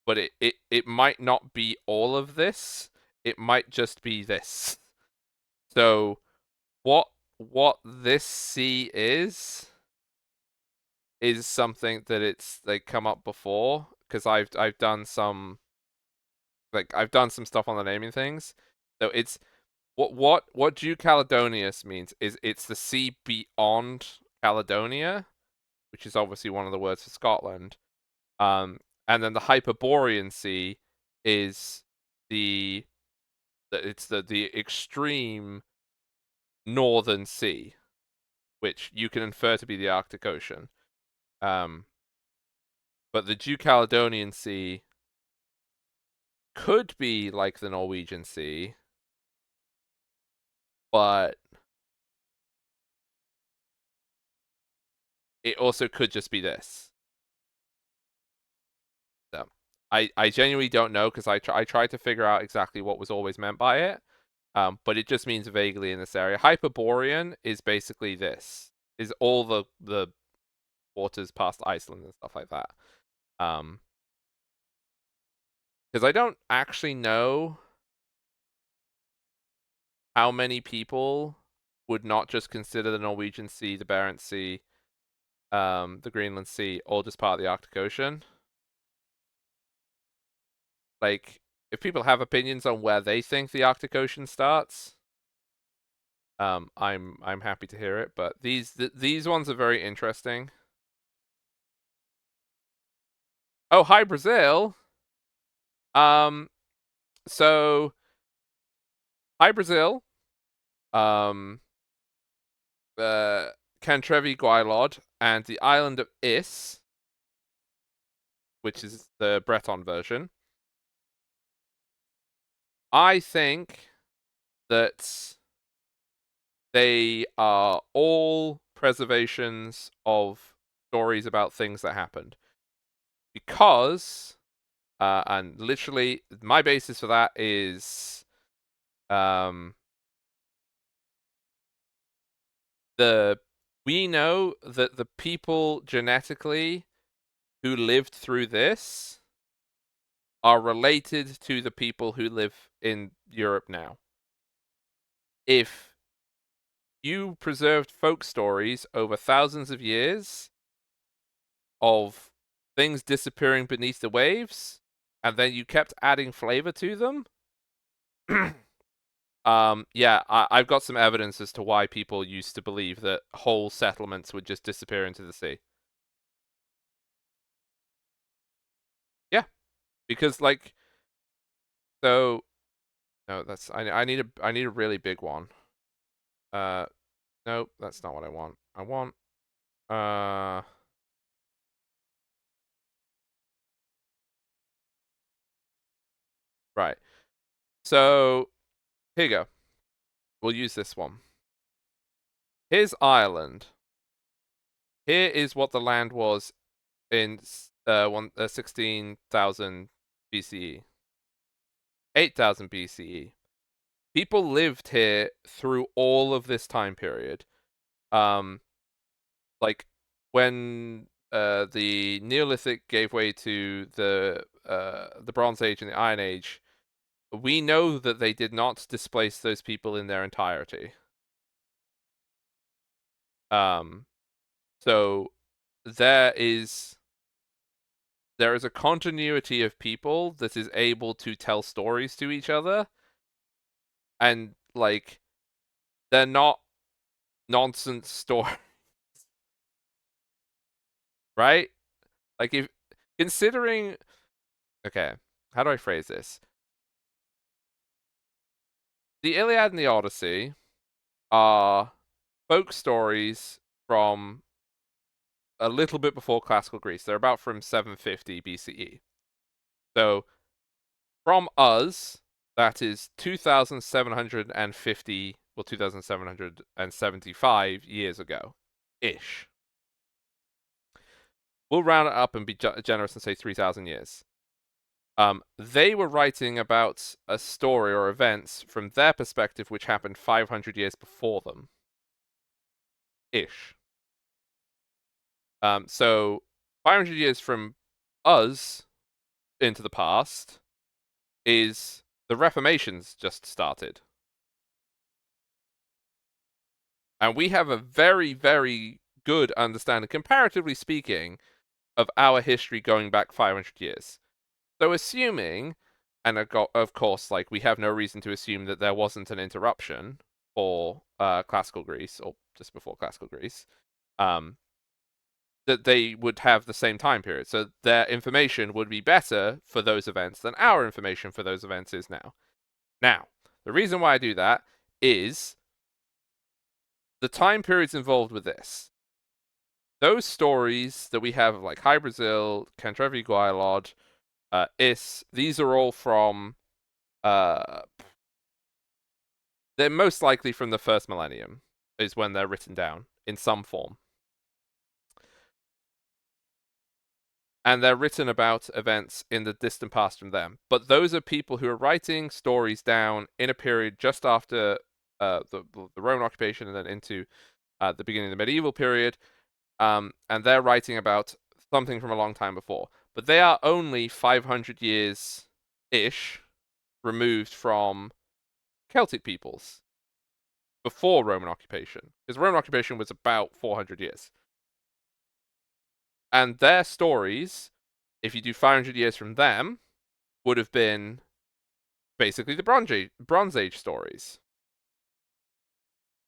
but it might not be all of this. It might just be this. So what this sea is something that it's like come up before, because I've done some stuff on the naming things. So it's what Deucaledonius means is it's the sea beyond Caledonia, which is obviously one of the words for Scotland. And then the Hyperborean Sea is the extreme northern sea, which you can infer to be the Arctic Ocean. But the Deucaledonian Sea could be like the Norwegian Sea, but it also could just be this. So I genuinely don't know, because I tried to figure out exactly what was always meant by it, but it just means vaguely in this area. Hyperborean is basically this, is all the waters past Iceland and stuff like that. Because I don't actually know how many people would not just consider the Norwegian Sea, the Barents Sea, the Greenland Sea, all just part of the Arctic Ocean. Like, if people have opinions on where they think the Arctic Ocean starts, I'm happy to hear it. But these ones are very interesting. Oh, hi Brazil. So hi Brazil. Cantrevi Guailod and the island of Is, which is the Breton version. I think that they are all preservations of stories about things that happened. Because, and literally, my basis for that is, we know that the people genetically who lived through this are related to the people who live in Europe now. If you preserved folk stories over thousands of years of things disappearing beneath the waves, and then you kept adding flavor to them, yeah, I've got some evidence as to why people used to believe that whole settlements would just disappear into the sea. Yeah, because like, so no, that's I need a really big one. Nope, that's not what I want. I want right. So Here you go. We'll use this one. Here's Ireland. Here is what the land was in 16,000 BCE. 8,000 BCE. People lived here through all of this time period. Like when the Neolithic gave way to the Bronze Age and the Iron Age, we know that they did not displace those people in their entirety. So there is a continuity of people that is able to tell stories to each other, and like they're not nonsense stories, right? Like, if considering, okay, how do I phrase this? The Iliad and the Odyssey are folk stories from a little bit before classical Greece. They're about from 750 BCE. So from us, that is 2,750, well, 2,775 years ago, ish. We'll round it up and be generous and say 3,000 years. They were writing about a story or events from their perspective which happened 500 years before them. Ish. So 500 years from us into the past is the Reformation's just started. And we have a very, very good understanding, comparatively speaking, of our history going back 500 years. So assuming, and of course, like, we have no reason to assume that there wasn't an interruption for classical Greece, or just before classical Greece, that they would have the same time period. So their information would be better for those events than our information for those events is now. Now, the reason why I do that is the time periods involved with this. Those stories that we have, like High Brazil, Cantrevi Gwaelod, these are all from, they're most likely from the first millennium, is when they're written down in some form. And they're written about events in the distant past from them. But those are people who are writing stories down in a period just after the Roman occupation and then into the beginning of the medieval period. And they're writing about something from a long time before. But they are only 500 years-ish removed from Celtic peoples before Roman occupation. Because Roman occupation was about 400 years. And their stories, if you do 500 years from them, would have been basically the Bronze Age stories.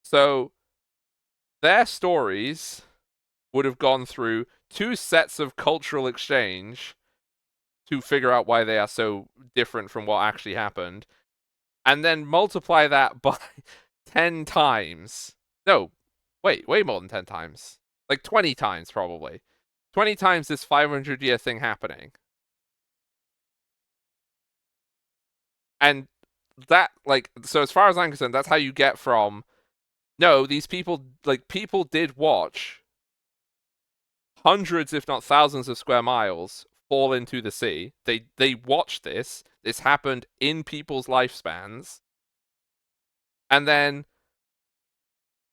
So their stories would have gone through 2 sets of cultural exchange to figure out why they are so different from what actually happened, and then multiply that by 10 times. No, wait, way more than 10 times. Like 20 times, probably. 20 times this 500-year thing happening. And that, like, so as far as I'm concerned, that's how you get from, no, these people, like, people did watch hundreds, if not thousands of square miles fall into the sea. They watched this. This happened in people's lifespans. And then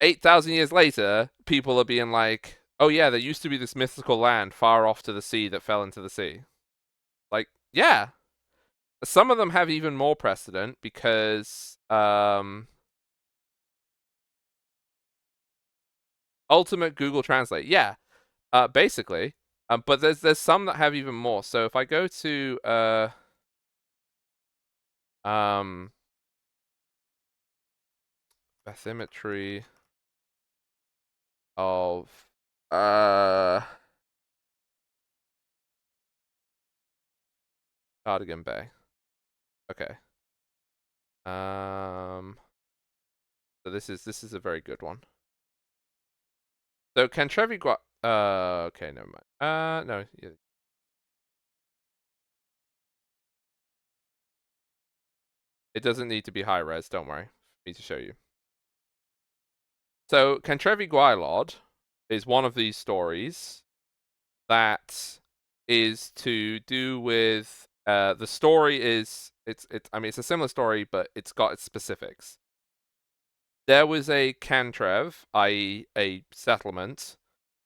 8,000 years later, people are being like, oh yeah, there used to be this mythical land far off to the sea that fell into the sea. Like, yeah. Some of them have even more precedent because Ultimate Google Translate, yeah, basically. But there's some that have even more. So if I go to bathymetry of Cardigan Bay. Okay. So this is a very good one. So Cantrevi okay, never mind. No. Yeah. It doesn't need to be high res, don't worry. For me to show you. So, Cantrevi Gwaelod is one of these stories that is to do with the story is it's I mean it's a similar story, but it's got its specifics. There was a Cantrev, i.e. a settlement,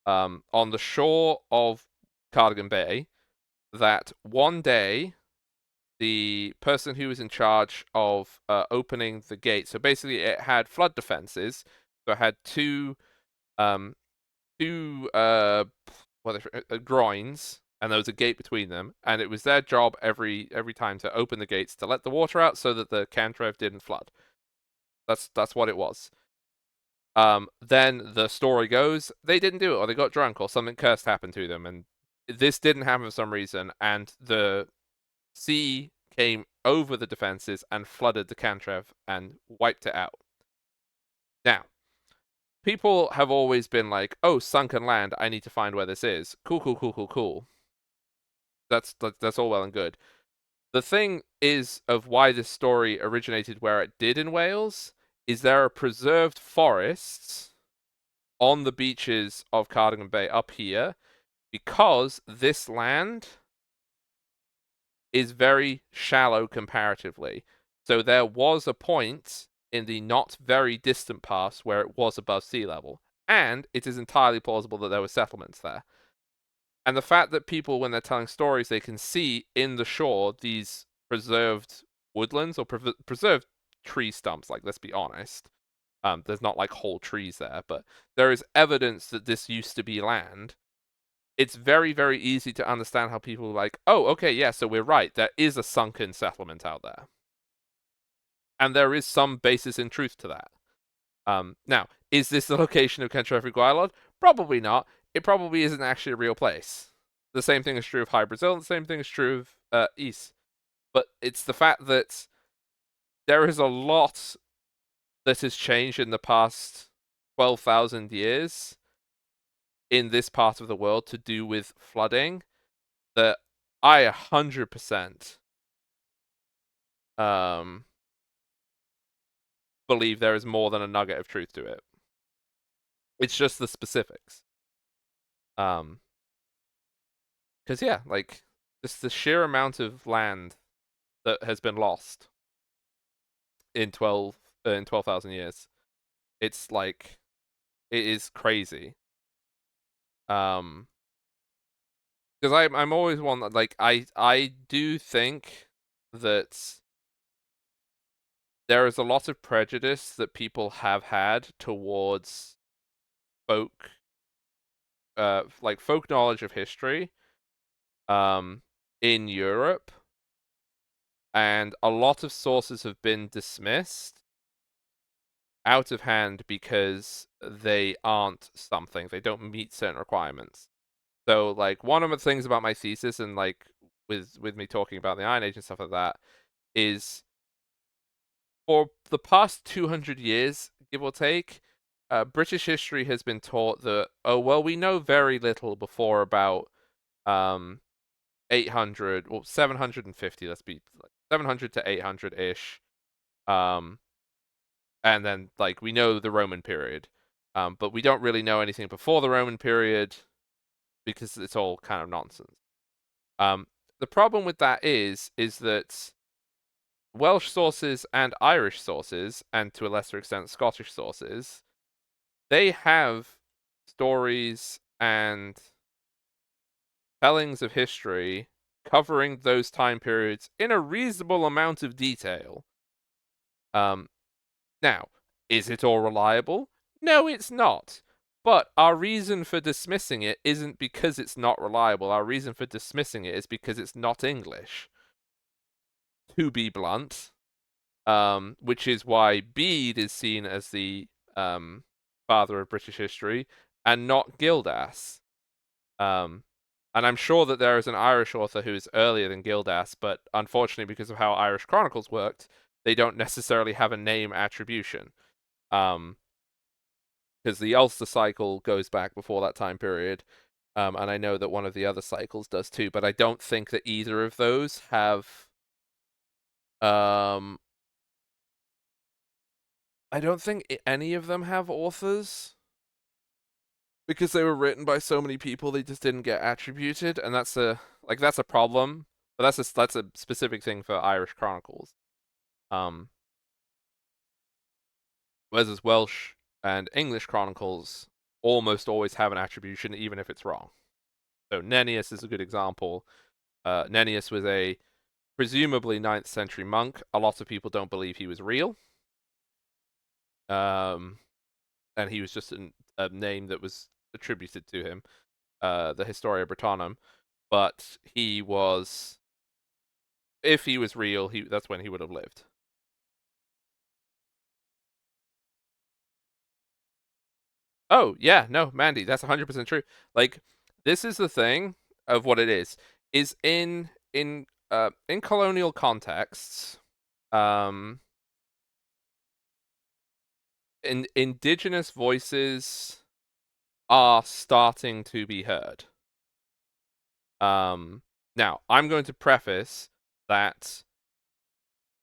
on the shore of Cardigan Bay that one day the person who was in charge of opening the gate, so basically it had flood defenses, so it had two groins, and there was a gate between them, and it was their job every time to open the gates to let the water out so that the Cantrev didn't flood. That's what it was. Then the story goes, they didn't do it, or they got drunk, or something cursed happened to them, and this didn't happen for some reason, and the sea came over the defenses and flooded the Cantrev and wiped it out. Now, people have always been like, oh, sunken land, I need to find where this is. Cool. That's all well and good. The thing is of why this story originated where it did in Wales is there are preserved forests on the beaches of Cardigan Bay up here because this land is very shallow comparatively. So there was a point in the not very distant past where it was above sea level, and it is entirely plausible that there were settlements there. And the fact that people, when they're telling stories, they can see in the shore these preserved woodlands or preserved tree stumps, like, let's be honest. There's not like whole trees there, but there is evidence that this used to be land. It's very, very easy to understand how people are like, oh, okay, yeah, so we're right. There is a sunken settlement out there. And there is some basis in truth to that. Now, is this the location of Cantrevi Gwaelod? Probably not. It probably isn't actually a real place. The same thing is true of High Brazil, and the same thing is true of East. But it's the fact that there is a lot that has changed in the past 12,000 years in this part of the world to do with flooding that I 100% believe there is more than a nugget of truth to it. It's just the specifics. Because yeah, like just the sheer amount of land that has been lost in 12,000 years. It's like it is crazy. Because I'm always one that, like, I do think that there is a lot of prejudice that people have had towards folk knowledge of history in Europe, and a lot of sources have been dismissed out of hand because they aren't something. They don't meet certain requirements. So, like, one of the things about my thesis, and like with me talking about the Iron Age and stuff like that, is for the past 200 years, give or take, British history has been taught that, oh, well, we know very little before about 800, well, 750, let's be like 700 to 800-ish. And then, like, we know the Roman period. But we don't really know anything before the Roman period because it's all kind of nonsense. The problem with that is that Welsh sources and Irish sources, and to a lesser extent Scottish sources, they have stories and tellings of history covering those time periods in a reasonable amount of detail. Now, is it all reliable? No, it's not. But our reason for dismissing it isn't because it's not reliable. Our reason for dismissing it is because it's not English. To be blunt. Which is why Bede is seen as the father of British history and not Gildas. And I'm sure that there is an Irish author who is earlier than Gildas, but unfortunately, because of how Irish chronicles worked, they don't necessarily have a name attribution. Because the Ulster cycle goes back before that time period, and I know that one of the other cycles does too, but I don't think that either of those have I don't think any of them have authors. Because they were written by so many people, they just didn't get attributed, and that's a problem. But that's a specific thing for Irish Chronicles. Whereas Welsh and English Chronicles almost always have an attribution, even if it's wrong. So Nennius is a good example. Nennius was a presumably 9th century monk. A lot of people don't believe he was real. And he was just a name that was attributed to him, the Historia Britannicum. But he was, if he was real, that's when he would have lived. Oh, yeah, no, Mandy, that's 100% true. Like, this is the thing of what it is in colonial contexts, indigenous voices are starting to be heard. Now, I'm going to preface that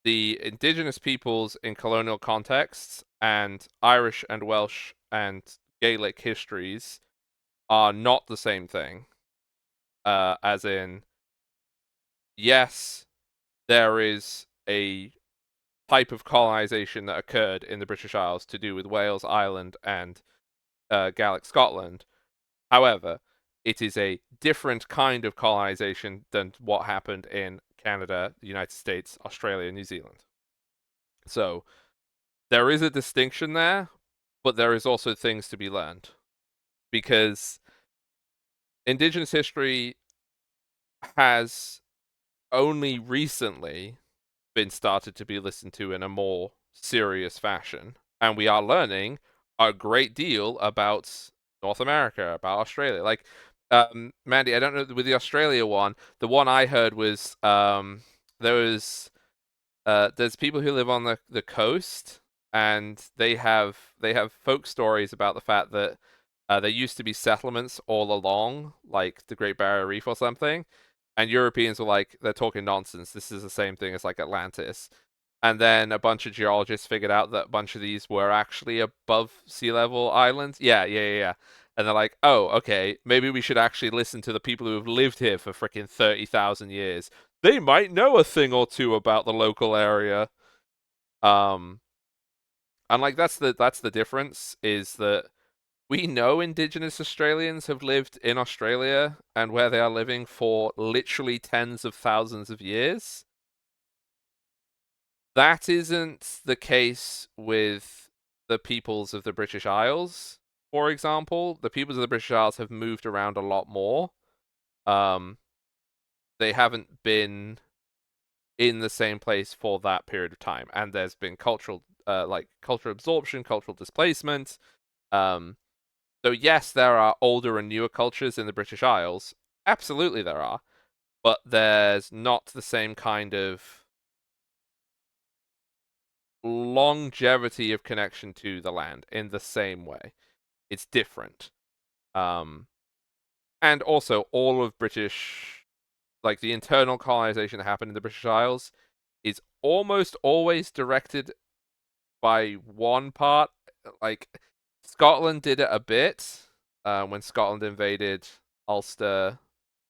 the indigenous peoples in colonial contexts and Irish and Welsh and Gaelic histories are not the same thing. As in, yes, there is a type of colonization that occurred in the British Isles to do with Wales, Ireland, and Gaelic Scotland. However, it is a different kind of colonization than what happened in Canada, the United States, Australia, and New Zealand. So there is a distinction there, but there is also things to be learned. Because Indigenous history has only recently been started to be listened to in a more serious fashion. And we are learning a great deal about North America, about Australia. Like, Mandy, I don't know, with the Australia one, the one I heard was there's people who live on the coast, and they have folk stories about the fact that there used to be settlements all along, like the Great Barrier Reef or something, and Europeans were like, they're talking nonsense. This is the same thing as like Atlantis. And then a bunch of geologists figured out that a bunch of these were actually above sea level islands. Yeah. And they're like, oh, okay, maybe we should actually listen to the people who have lived here for freaking 30,000 years. They might know a thing or two about the local area. And like that's the difference, is that we know Indigenous Australians have lived in Australia and where they are living for literally tens of thousands of years. That isn't the case with the peoples of the British Isles, for example. The peoples of the British Isles have moved around a lot more. They haven't been in the same place for that period of time, and there's been cultural absorption, cultural displacement. So yes, there are older and newer cultures in the British Isles. Absolutely there are. But there's not the same kind of longevity of connection to the land in the same way. It's different. And also, all of British, like the internal colonization that happened in the British Isles, is almost always directed by one part. Like, Scotland did it a bit when Scotland invaded Ulster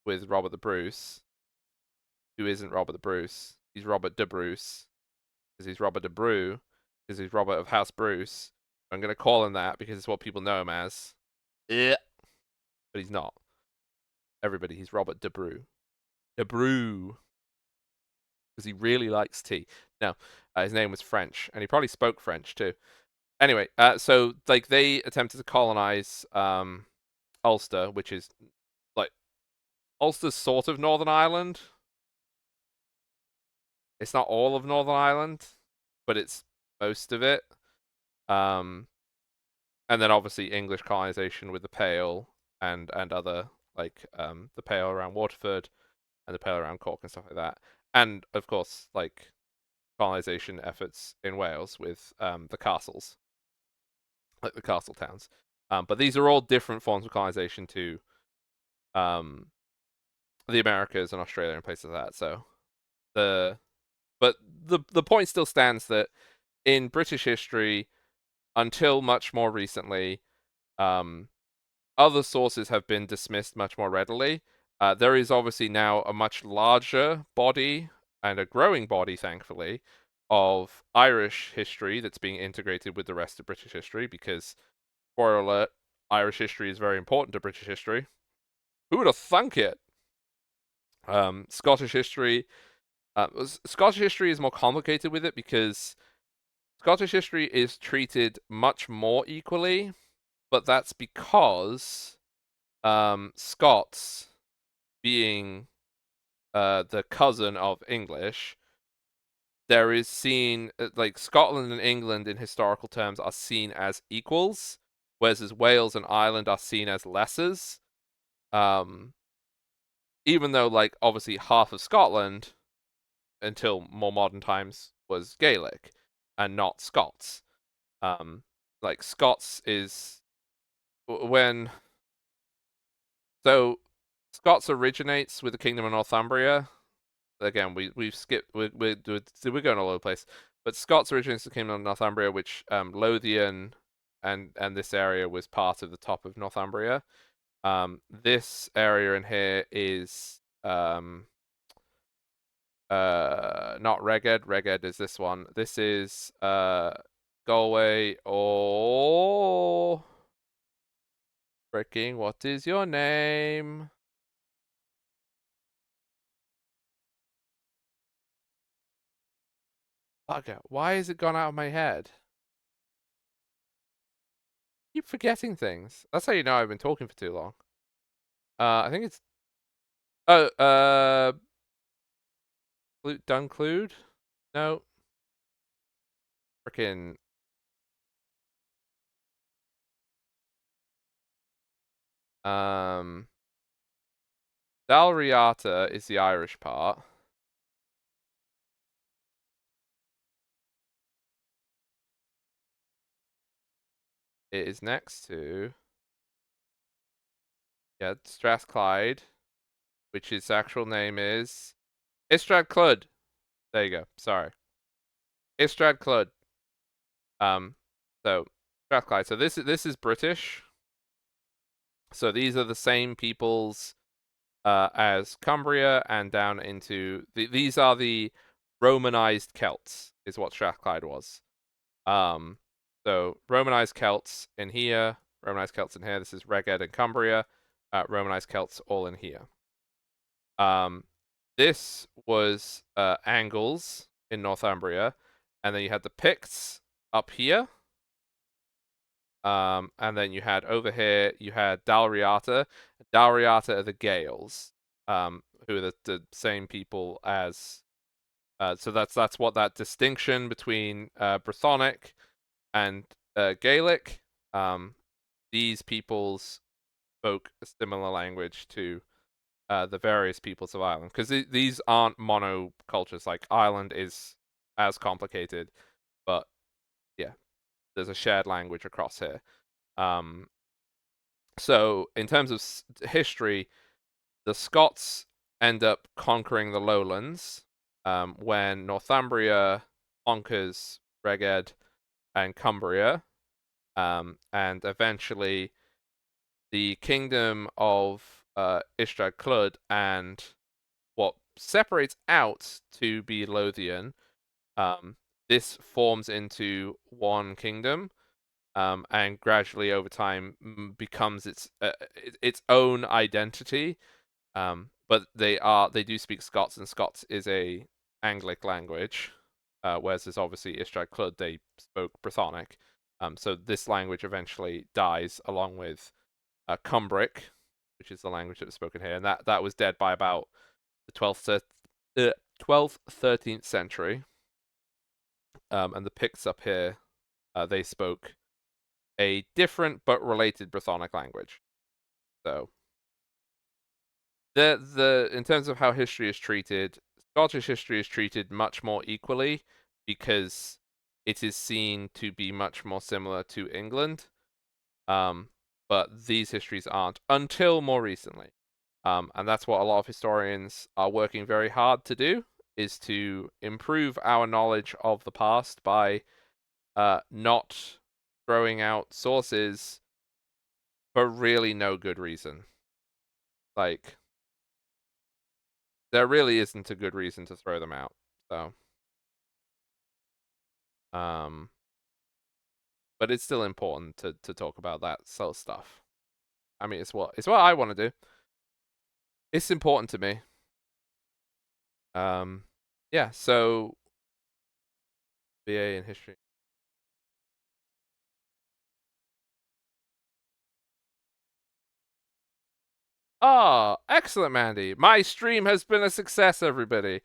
with Robert the Bruce, who isn't Robert the Bruce. He's Robert de Bruce, because he's Robert de Bru, because he's Robert of House Bruce. I'm going to call him that because it's what people know him as. Yeah. But he's not. Everybody, he's Robert de Bru. De Bru. Because he really likes tea. No, his name was French, and he probably spoke French too. Anyway, so like they attempted to colonize Ulster, which is like Ulster's sort of Northern Ireland. It's not all of Northern Ireland, but it's most of it. And then obviously English colonization with the Pale and other, like the Pale around Waterford and the Pale around Cork and stuff like that. And of course, like colonization efforts in Wales with the castles, like the castle towns. But these are all different forms of colonization to the Americas and Australia and places like that. So the point still stands that in British history, until much more recently, other sources have been dismissed much more readily. There is obviously now a much larger body and a growing body, thankfully, of Irish history that's being integrated with the rest of British history because, spoiler alert, Irish history is very important to British history. Who would have thunk it? Scottish history. Scottish history is more complicated with it because Scottish history is treated much more equally, but that's because Scots, being the cousin of English, there is seen like Scotland and England in historical terms are seen as equals, whereas Wales and Ireland are seen as lessers. Even though, like, obviously half of Scotland, until more modern times, was Gaelic and not Scots. Like, Scots is when. So, Scots originates with the Kingdom of Northumbria. Again, we've skipped. We're going all over the place. But Scots originates with the Kingdom of Northumbria, which Lothian and this area was part of the top of Northumbria. This area in here is not Reged. Reged is this one. This is Galway or freaking what is your name? Bugger, why is it gone out of my head? Keep forgetting things. That's how you know I've been talking for too long. I think it's Dunclude? No. Frickin' Dalriata is the Irish part. It is next to Strathclyde, which its actual name is Istradclwyd. There you go. Sorry. Istradclwyd. So Strathclyde. So this is British. So these are the same peoples as Cumbria and down into these are the Romanized Celts is what Strathclyde was. So Romanized Celts in here, Romanized Celts in here. This is Reged and Cumbria. Romanized Celts all in here. This was Angles in Northumbria, and then you had the Picts up here. And then you had over here, you had Dalriata. Dalriata are the Gaels, who are the same people as. So that's what that distinction between Brythonic and Gaelic. These peoples spoke a similar language to the various peoples of Ireland, because these aren't monocultures. Like Ireland is as complicated, but yeah, there's a shared language across here. So in terms of history, the Scots end up conquering the lowlands when Northumbria conquers Reged and Cumbria, and eventually the kingdom of Istradclwyd and what separates out to be Lothian, this forms into one kingdom, and gradually over time becomes its own identity. But they do speak Scots, and Scots is a Anglic language, whereas there's obviously Istradclwyd, they spoke Brythonic. So this language eventually dies along with Cumbric, which is the language that was spoken here, and that was dead by about the 12th, 13th century. And the Picts up here, they spoke a different but related Brythonic language. So in terms of how history is treated, Scottish history is treated much more equally because it is seen to be much more similar to England. But these histories aren't until more recently. And that's what a lot of historians are working very hard to do, is to improve our knowledge of the past by not throwing out sources for really no good reason. Like, there really isn't a good reason to throw them out. So, but it's still important to talk about that sort of stuff. I mean, it's what I want to do. It's important to me. Yeah. So, BA in history. Oh, excellent, Mandy. My stream has been a success, everybody.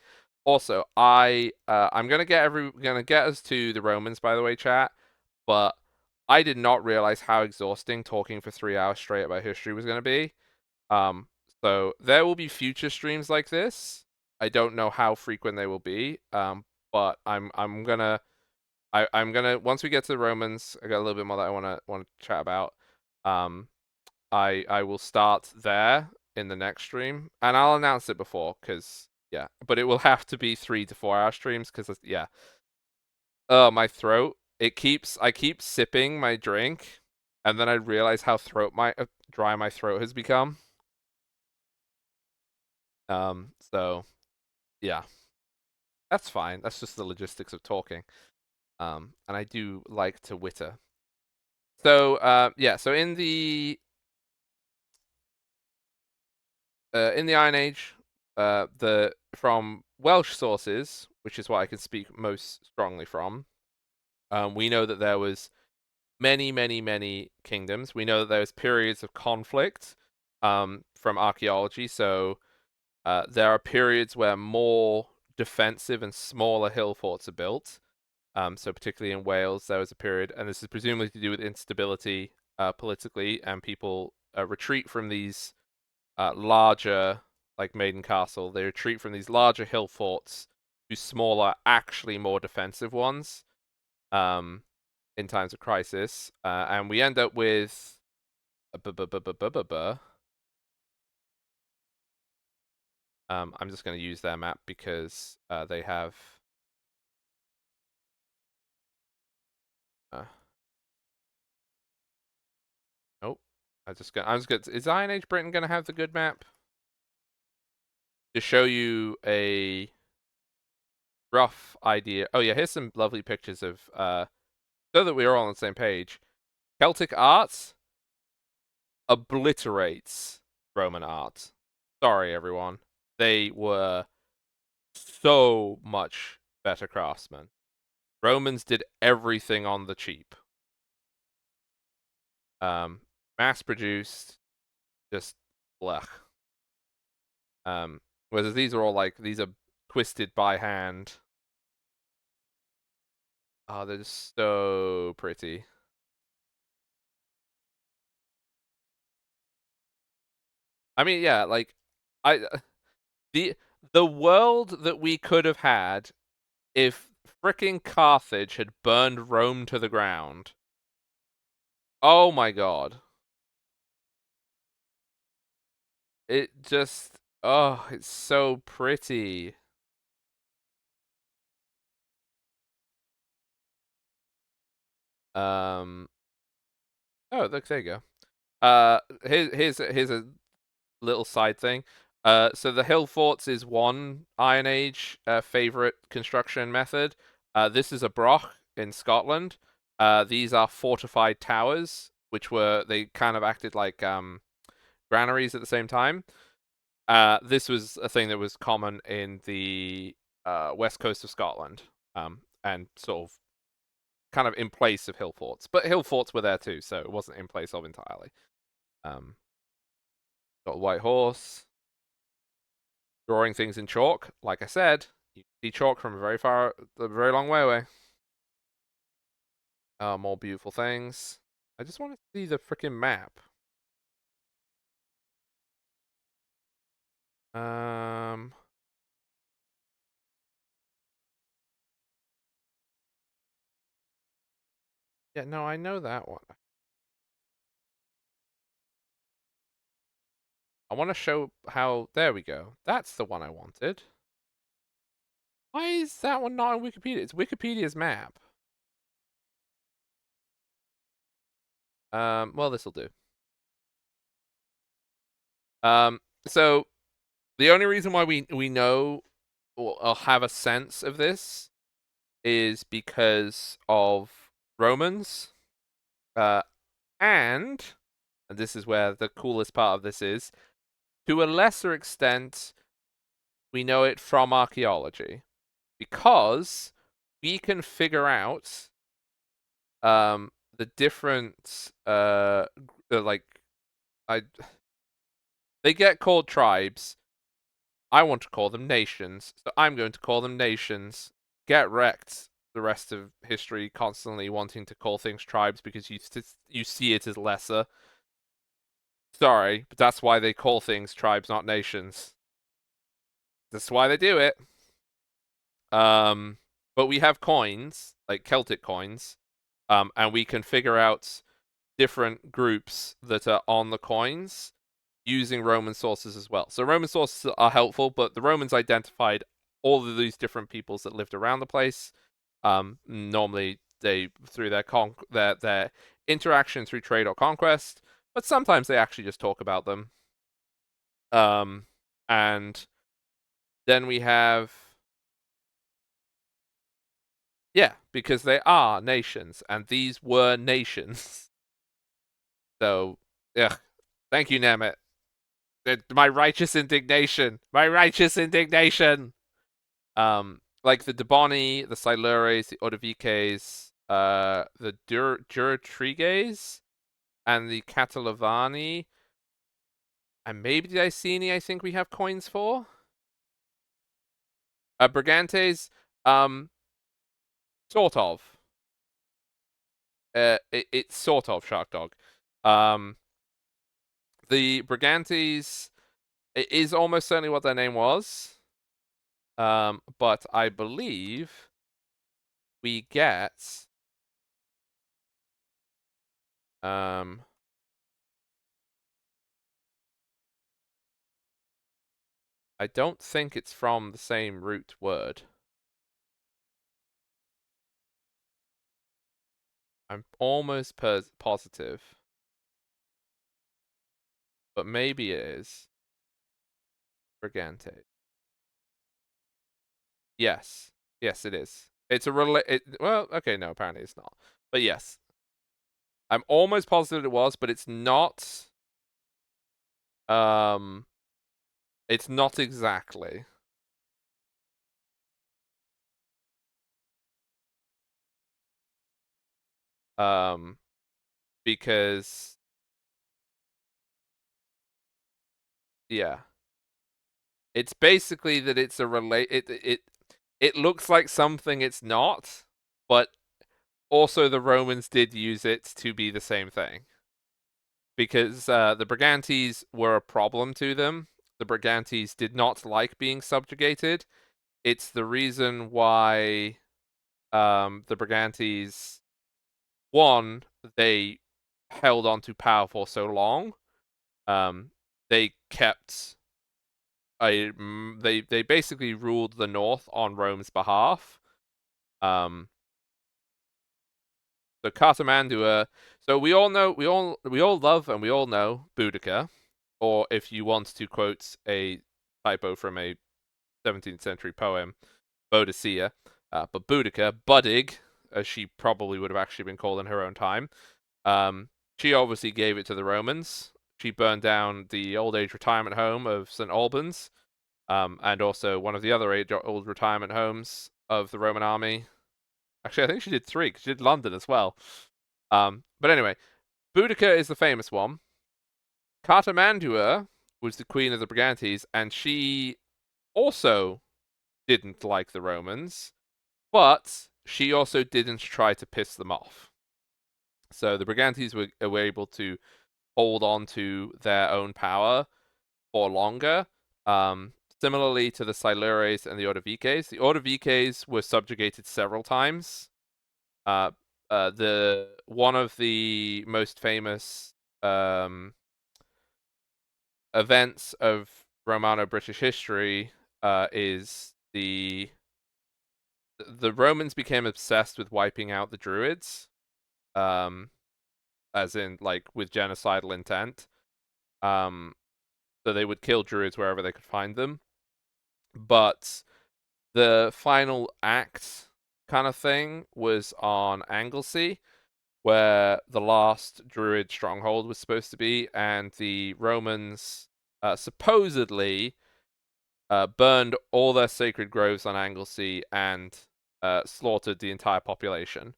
Also, I'm gonna get us to the Romans, by the way, chat. But I did not realize how exhausting talking for 3 hours straight about history was gonna be. So there will be future streams like this. I don't know how frequent they will be. But I'm gonna once we get to the Romans, I got a little bit more that I wanna chat about. I will start there in the next stream, and I'll announce it before, cause yeah, but it will have to be 3 to 4 hour streams, cause yeah. Oh, my throat! I keep sipping my drink, and then I realize how dry my throat has become. So yeah, that's fine. That's just the logistics of talking. And I do like to witter. So yeah, so in the Iron Age, from Welsh sources, which is what I can speak most strongly from, we know that there was many kingdoms. We know that there was periods of conflict from archaeology. So there are periods where more defensive and smaller hill forts are built. So particularly in Wales, there was a period, and this is presumably to do with instability politically, and people retreat from these larger, like Maiden Castle. They retreat from these larger hill forts to smaller, actually more defensive ones in times of crisis. And we end up with I'm just going to use their map because they have nope. I'm just gonna is Iron Age Britain gonna have the good map? To show you a rough idea. Oh yeah, here's some lovely pictures of so that we are all on the same page. Celtic art obliterates Roman art. Sorry everyone. They were so much better craftsmen. Romans did everything on the cheap. Mass produced, just blech. Whereas these are all these are twisted by hand. Oh, they're just so pretty. I mean, yeah, like the world that we could have had if fricking Carthage had burned Rome to the ground. Oh my god. It just, oh, it's so pretty. Oh, look, there you go. Here's a little side thing. So the hill forts is one Iron Age favorite construction method. This is a broch in Scotland. These are fortified towers, which they kind of acted like granaries at the same time. This was a thing that was common in the west coast of Scotland, and sort of kind of in place of hill forts. But hill forts were there too, so it wasn't in place of entirely. Got a white horse. Drawing things in chalk. Like I said, you can see chalk from a very long way away. More beautiful things. I just want to see the freaking map. Yeah, no, I know that one. I want to show how, there we go. That's the one I wanted. Why is that one not on Wikipedia? It's Wikipedia's map. Well, this'll do. So the only reason why we know or have a sense of this is because of Romans, and this is where the coolest part of this is, to a lesser extent, we know it from archaeology, because we can figure out the different they get called tribes. I want to call them nations, so I'm going to call them nations. Get wrecked. The rest of history constantly wanting to call things tribes because you see it as lesser. Sorry, but that's why they call things tribes, not nations. That's why they do it. But we have coins, like Celtic coins, and we can figure out different groups that are on the coins using Roman sources as well. So Roman sources are helpful, but the Romans identified all of these different peoples that lived around the place. Normally, they through their interaction through trade or conquest, but sometimes they actually just talk about them. And then we have, yeah, because they are nations, and these were nations. So, yeah, thank you, Nemet. My righteous indignation. My righteous indignation. Like the Deboni, the Silures, the Odovices, the Duratriges, and the Catalavani, and maybe the Iceni, I think we have coins for. Brigantes, sort of. It's sort of Shark Dog. The Brigantes, it is almost certainly what their name was. But I believe we get I don't think it's from the same root word. I'm almost positive. But maybe it is. Brigante. Yes. Yes, it is. It's a well, okay, no, apparently it's not. But yes. I'm almost positive it was, but it's not. It's not exactly. Because yeah. It's basically that it's a it looks like something it's not, but also the Romans did use it to be the same thing. Because the Brigantes were a problem to them. The Brigantes did not like being subjugated. It's the reason why the Brigantes, one, they held on to power for so long. They kept they basically ruled the north on Rome's behalf. So Cartimandua. So we all love and we all know Boudica, or if you want to quote a typo from a 17th century poem, Boadicea. But Boudica, Buddig, as she probably would have actually been called in her own time. She obviously gave it to the Romans. She burned down the old age retirement home of St. Albans, and also one of the other old retirement homes of the Roman army. Actually, I think she did 3, because she did London as well. But anyway, Boudica is the famous one. Cartimandua was the queen of the Brigantes, and she also didn't like the Romans, but she also didn't try to piss them off. So the Brigantes were able to hold on to their own power for longer. Similarly to the Silures and the Odovices. The Odovices were subjugated several times. One of the most famous events of Romano-British history is the Romans became obsessed with wiping out the Druids. as in like with genocidal intent. So they would kill druids wherever they could find them. But the final act kind of thing was on Anglesey, where the last druid stronghold was supposed to be, and the Romans supposedly burned all their sacred groves on Anglesey and slaughtered the entire population,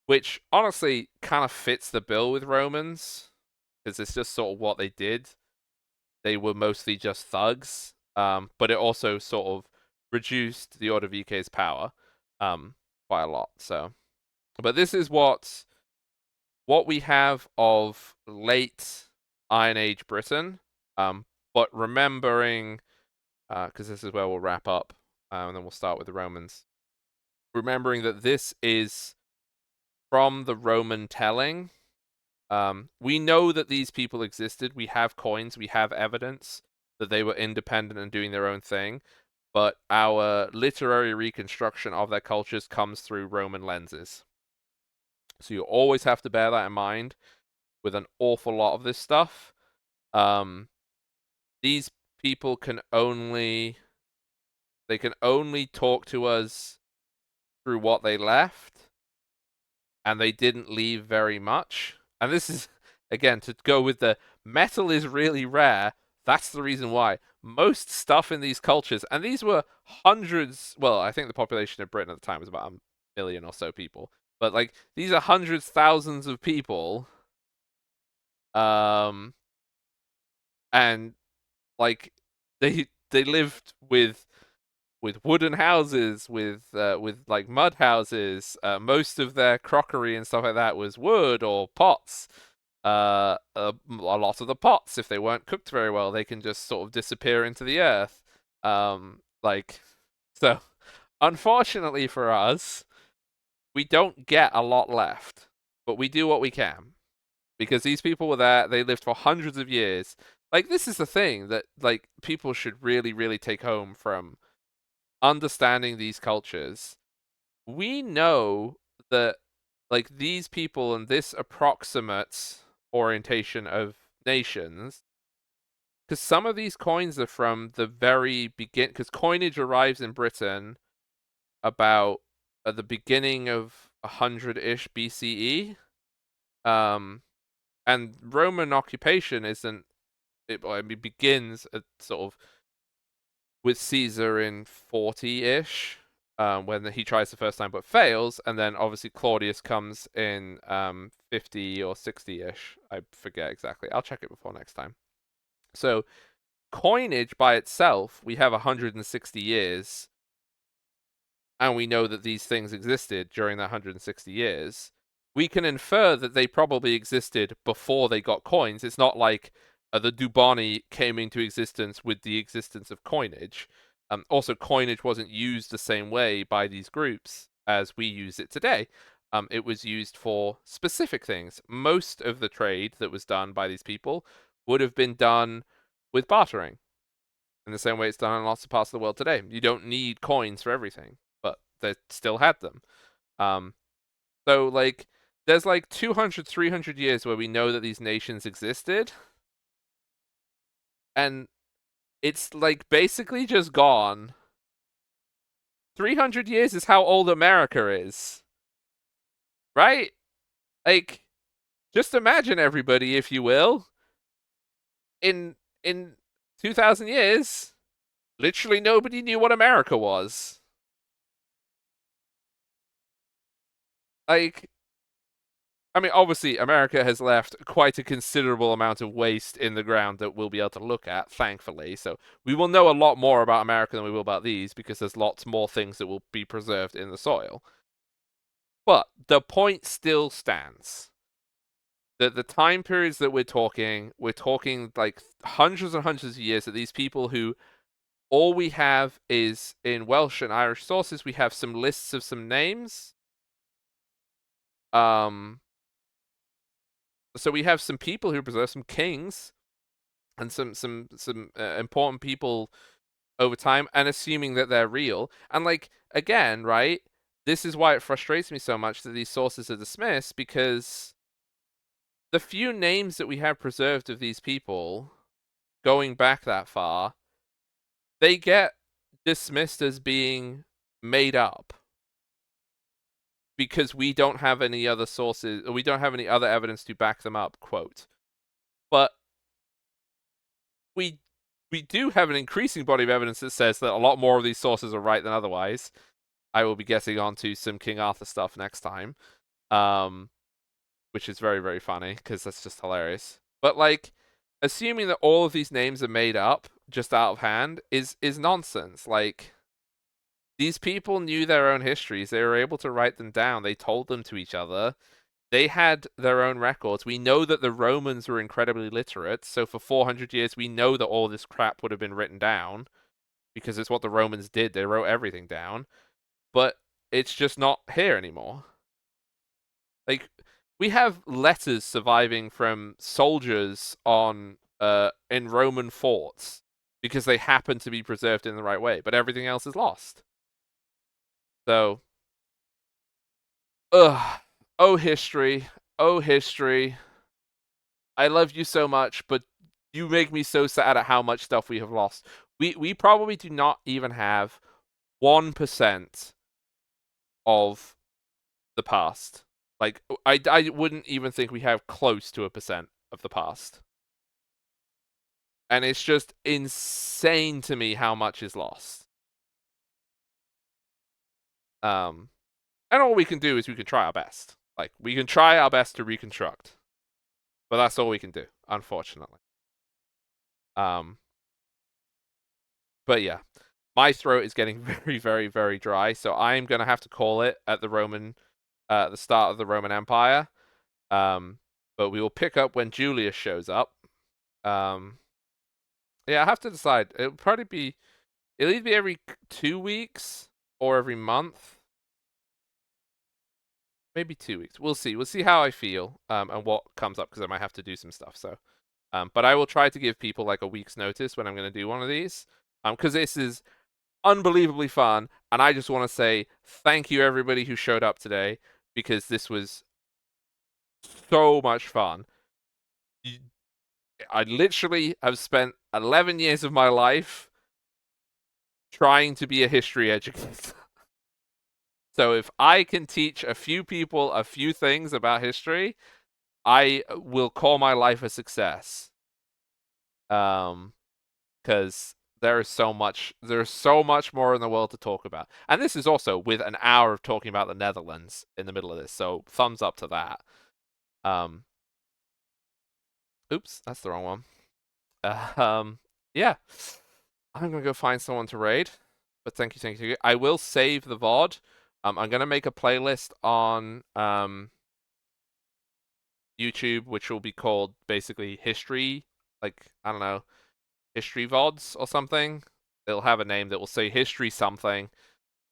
which honestly kind of fits the bill with Romans, because it's just sort of what they did. They were mostly just thugs, but it also sort of reduced the Order VK's power quite a lot. So, but this is what we have of late Iron Age Britain. But remembering, because this is where we'll wrap up, and then we'll start with the Romans. Remembering that this is from the Roman telling. We know that these people existed. We have coins. We have evidence that they were independent and doing their own thing. But our literary reconstruction of their cultures comes through Roman lenses. So you always have to bear that in mind with an awful lot of this stuff. These people can only talk to us through what they left, and they didn't leave very much. And this is, again, to go with the metal is really rare. That's the reason why. Most stuff in these cultures, and these were hundreds, well, I think the population of Britain at the time was about 1 million or so people. But, like, these are hundreds, thousands of people. And, like, they lived with wooden houses, with like mud houses. Most of their crockery and stuff like that was wood or pots. A lot of the pots, if they weren't cooked very well, they can just sort of disappear into the earth. So unfortunately for us, we don't get a lot left, but we do what we can, because these people were there. They lived for hundreds of years. Like, this is the thing that, like, people should really, really take home from understanding these cultures. We know that, like, these people and this approximate orientation of nations, because some of these coins are from the very begin, because coinage arrives in Britain about at the beginning of 100-ish BCE, and Roman occupation isn't. It begins at sort of with Caesar in 40-ish, when he tries the first time but fails, and then obviously Claudius comes in 50 or 60-ish. I forget exactly. I'll check it before next time. So coinage by itself, we have 160 years, and we know that these things existed during that 160 years. We can infer that they probably existed before they got coins. It's not like the Dubani came into existence with the existence of coinage. Also, coinage wasn't used the same way by these groups as we use it today. It was used for specific things. Most of the trade that was done by these people would have been done with bartering, in the same way it's done in lots of parts of the world today. You don't need coins for everything, but they still had them. So, like, there's like 200, 300 years where we know that these nations existed, and it's like basically just gone. 300 years is how old America is, right? Like, just imagine, everybody, if you will, in 2,000 years, literally nobody knew what America was. Like, I mean, obviously, America has left quite a considerable amount of waste in the ground that we'll be able to look at, thankfully. So we will know a lot more about America than we will about these, because there's lots more things that will be preserved in the soil. But the point still stands. That the time periods that we're talking like hundreds and hundreds of years, that these people who, all we have is, in Welsh and Irish sources, we have some lists of some names. So we have some people who preserve, some kings, and some important people over time, and assuming that they're real. And, like, again, right, this is why it frustrates me so much that these sources are dismissed, because the few names that we have preserved of these people going back that far, they get dismissed as being made up because we don't have any other sources, we don't have any other evidence to back them up, quote. But we do have an increasing body of evidence that says that a lot more of these sources are right than otherwise. I will be getting onto some King Arthur stuff next time, which is very, very funny because that's just hilarious. But like, assuming that all of these names are made up just out of hand is nonsense. Like, these people knew their own histories. They were able to write them down. They told them to each other. They had their own records. We know that the Romans were incredibly literate. So for 400 years, we know that all this crap would have been written down because it's what the Romans did. They wrote everything down. But it's just not here anymore. Like, we have letters surviving from soldiers on in Roman forts because they happen to be preserved in the right way, but everything else is lost. So, oh history, oh history. I love you so much, but you make me so sad at how much stuff we have lost. We probably do not even have 1% of the past. Like, I wouldn't even think we have close to 1% of the past. And it's just insane to me how much is lost. And all we can do is we can try our best. Like, we can try our best to reconstruct. But that's all we can do, unfortunately. But yeah. My throat is getting very, very, very dry, so I'm going to have to call it at the start of the Roman Empire. But we will pick up when Julius shows up. Yeah, I have to decide. It'll either be every 2 weeks or every month. Maybe 2 weeks. We'll see. We'll see how I feel and what comes up because I might have to do some stuff. So, but I will try to give people like a week's notice when I'm going to do one of these because this is unbelievably fun. And I just want to say thank you everybody who showed up today because this was so much fun. I literally have spent 11 years of my life trying to be a history educator. So if I can teach a few people a few things about history, I will call my life a success. Because there's so much more in the world to talk about. And this is also with an hour of talking about the Netherlands in the middle of this. So thumbs up to that. Oops, that's the wrong one. Yeah. I'm going to go find someone to raid. But thank you. I will save the VOD. I'm going to make a playlist on YouTube, which will be called basically history, like, I don't know, history VODs or something. It'll have a name that will say history something.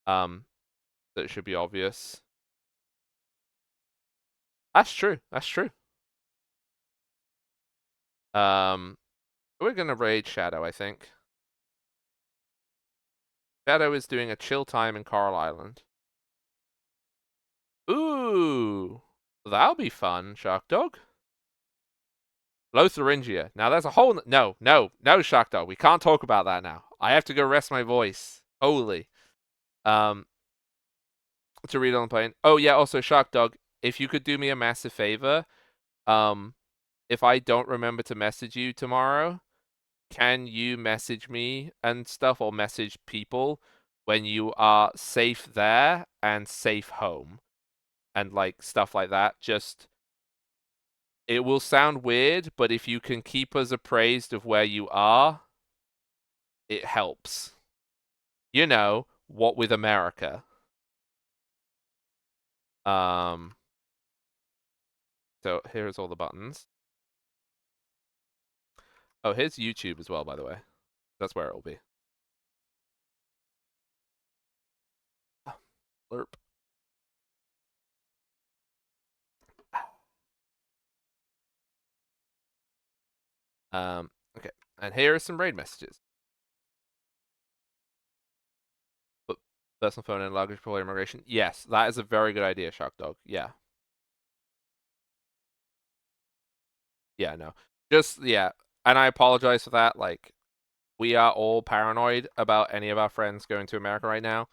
That should be obvious. That's true. We're going to raid Shadow, I think. Shadow is doing a chill time in Coral Island. Ooh, that'll be fun, Shark Dog. Lotharingia. Now that's a whole no, Shark Dog. We can't talk about that now. I have to go rest my voice. Holy. To read on the plane. Oh yeah, also Shark Dog, if you could do me a massive favor, if I don't remember to message you tomorrow, can you message me and stuff or message people when you are safe there and safe home? And like stuff like that. Just, it will sound weird, but if you can keep us appraised of where you are, it helps. You know, what with America. So here's all the buttons. Oh, here's YouTube as well, by the way. That's where it will be. Blurp. Okay, and here are some raid messages. But personal phone and luggage for immigration. Yes, that is a very good idea, Shark Dog. Yeah. Yeah, no. Just, yeah. And I apologize for that. Like, we are all paranoid about any of our friends going to America right now.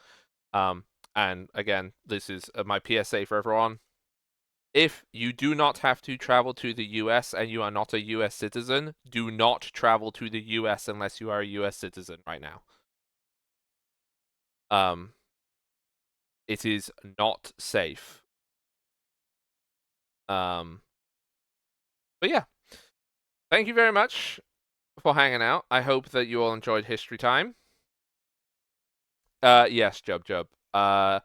And again, this is my PSA for everyone. If you do not have to travel to the US and you are not a US citizen, do not travel to the US unless you are a US citizen right now. It is not safe. But yeah. Thank you very much for hanging out. I hope that you all enjoyed History Time. Yes, Jub. I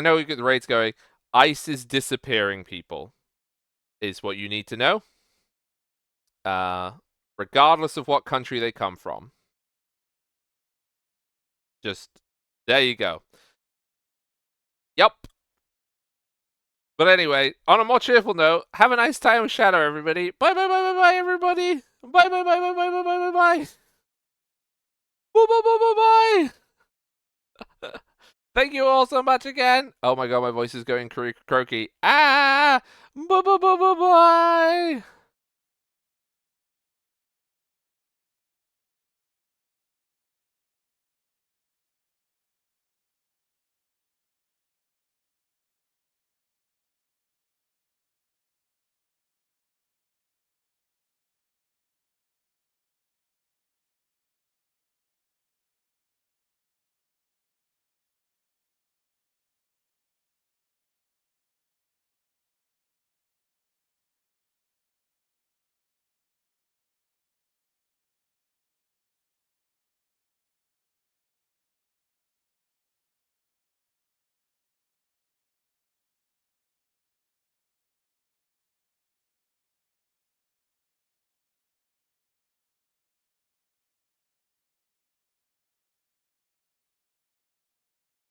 know we get the raids going. ICE is disappearing people, is what you need to know. Regardless of what country they come from. Just, there you go. Yup. But anyway, on a more cheerful note, have a nice time with Shadow, everybody. Bye, everybody. Bye. Bye. Thank you all so much again. Oh my god, my voice is going croaky. Bye.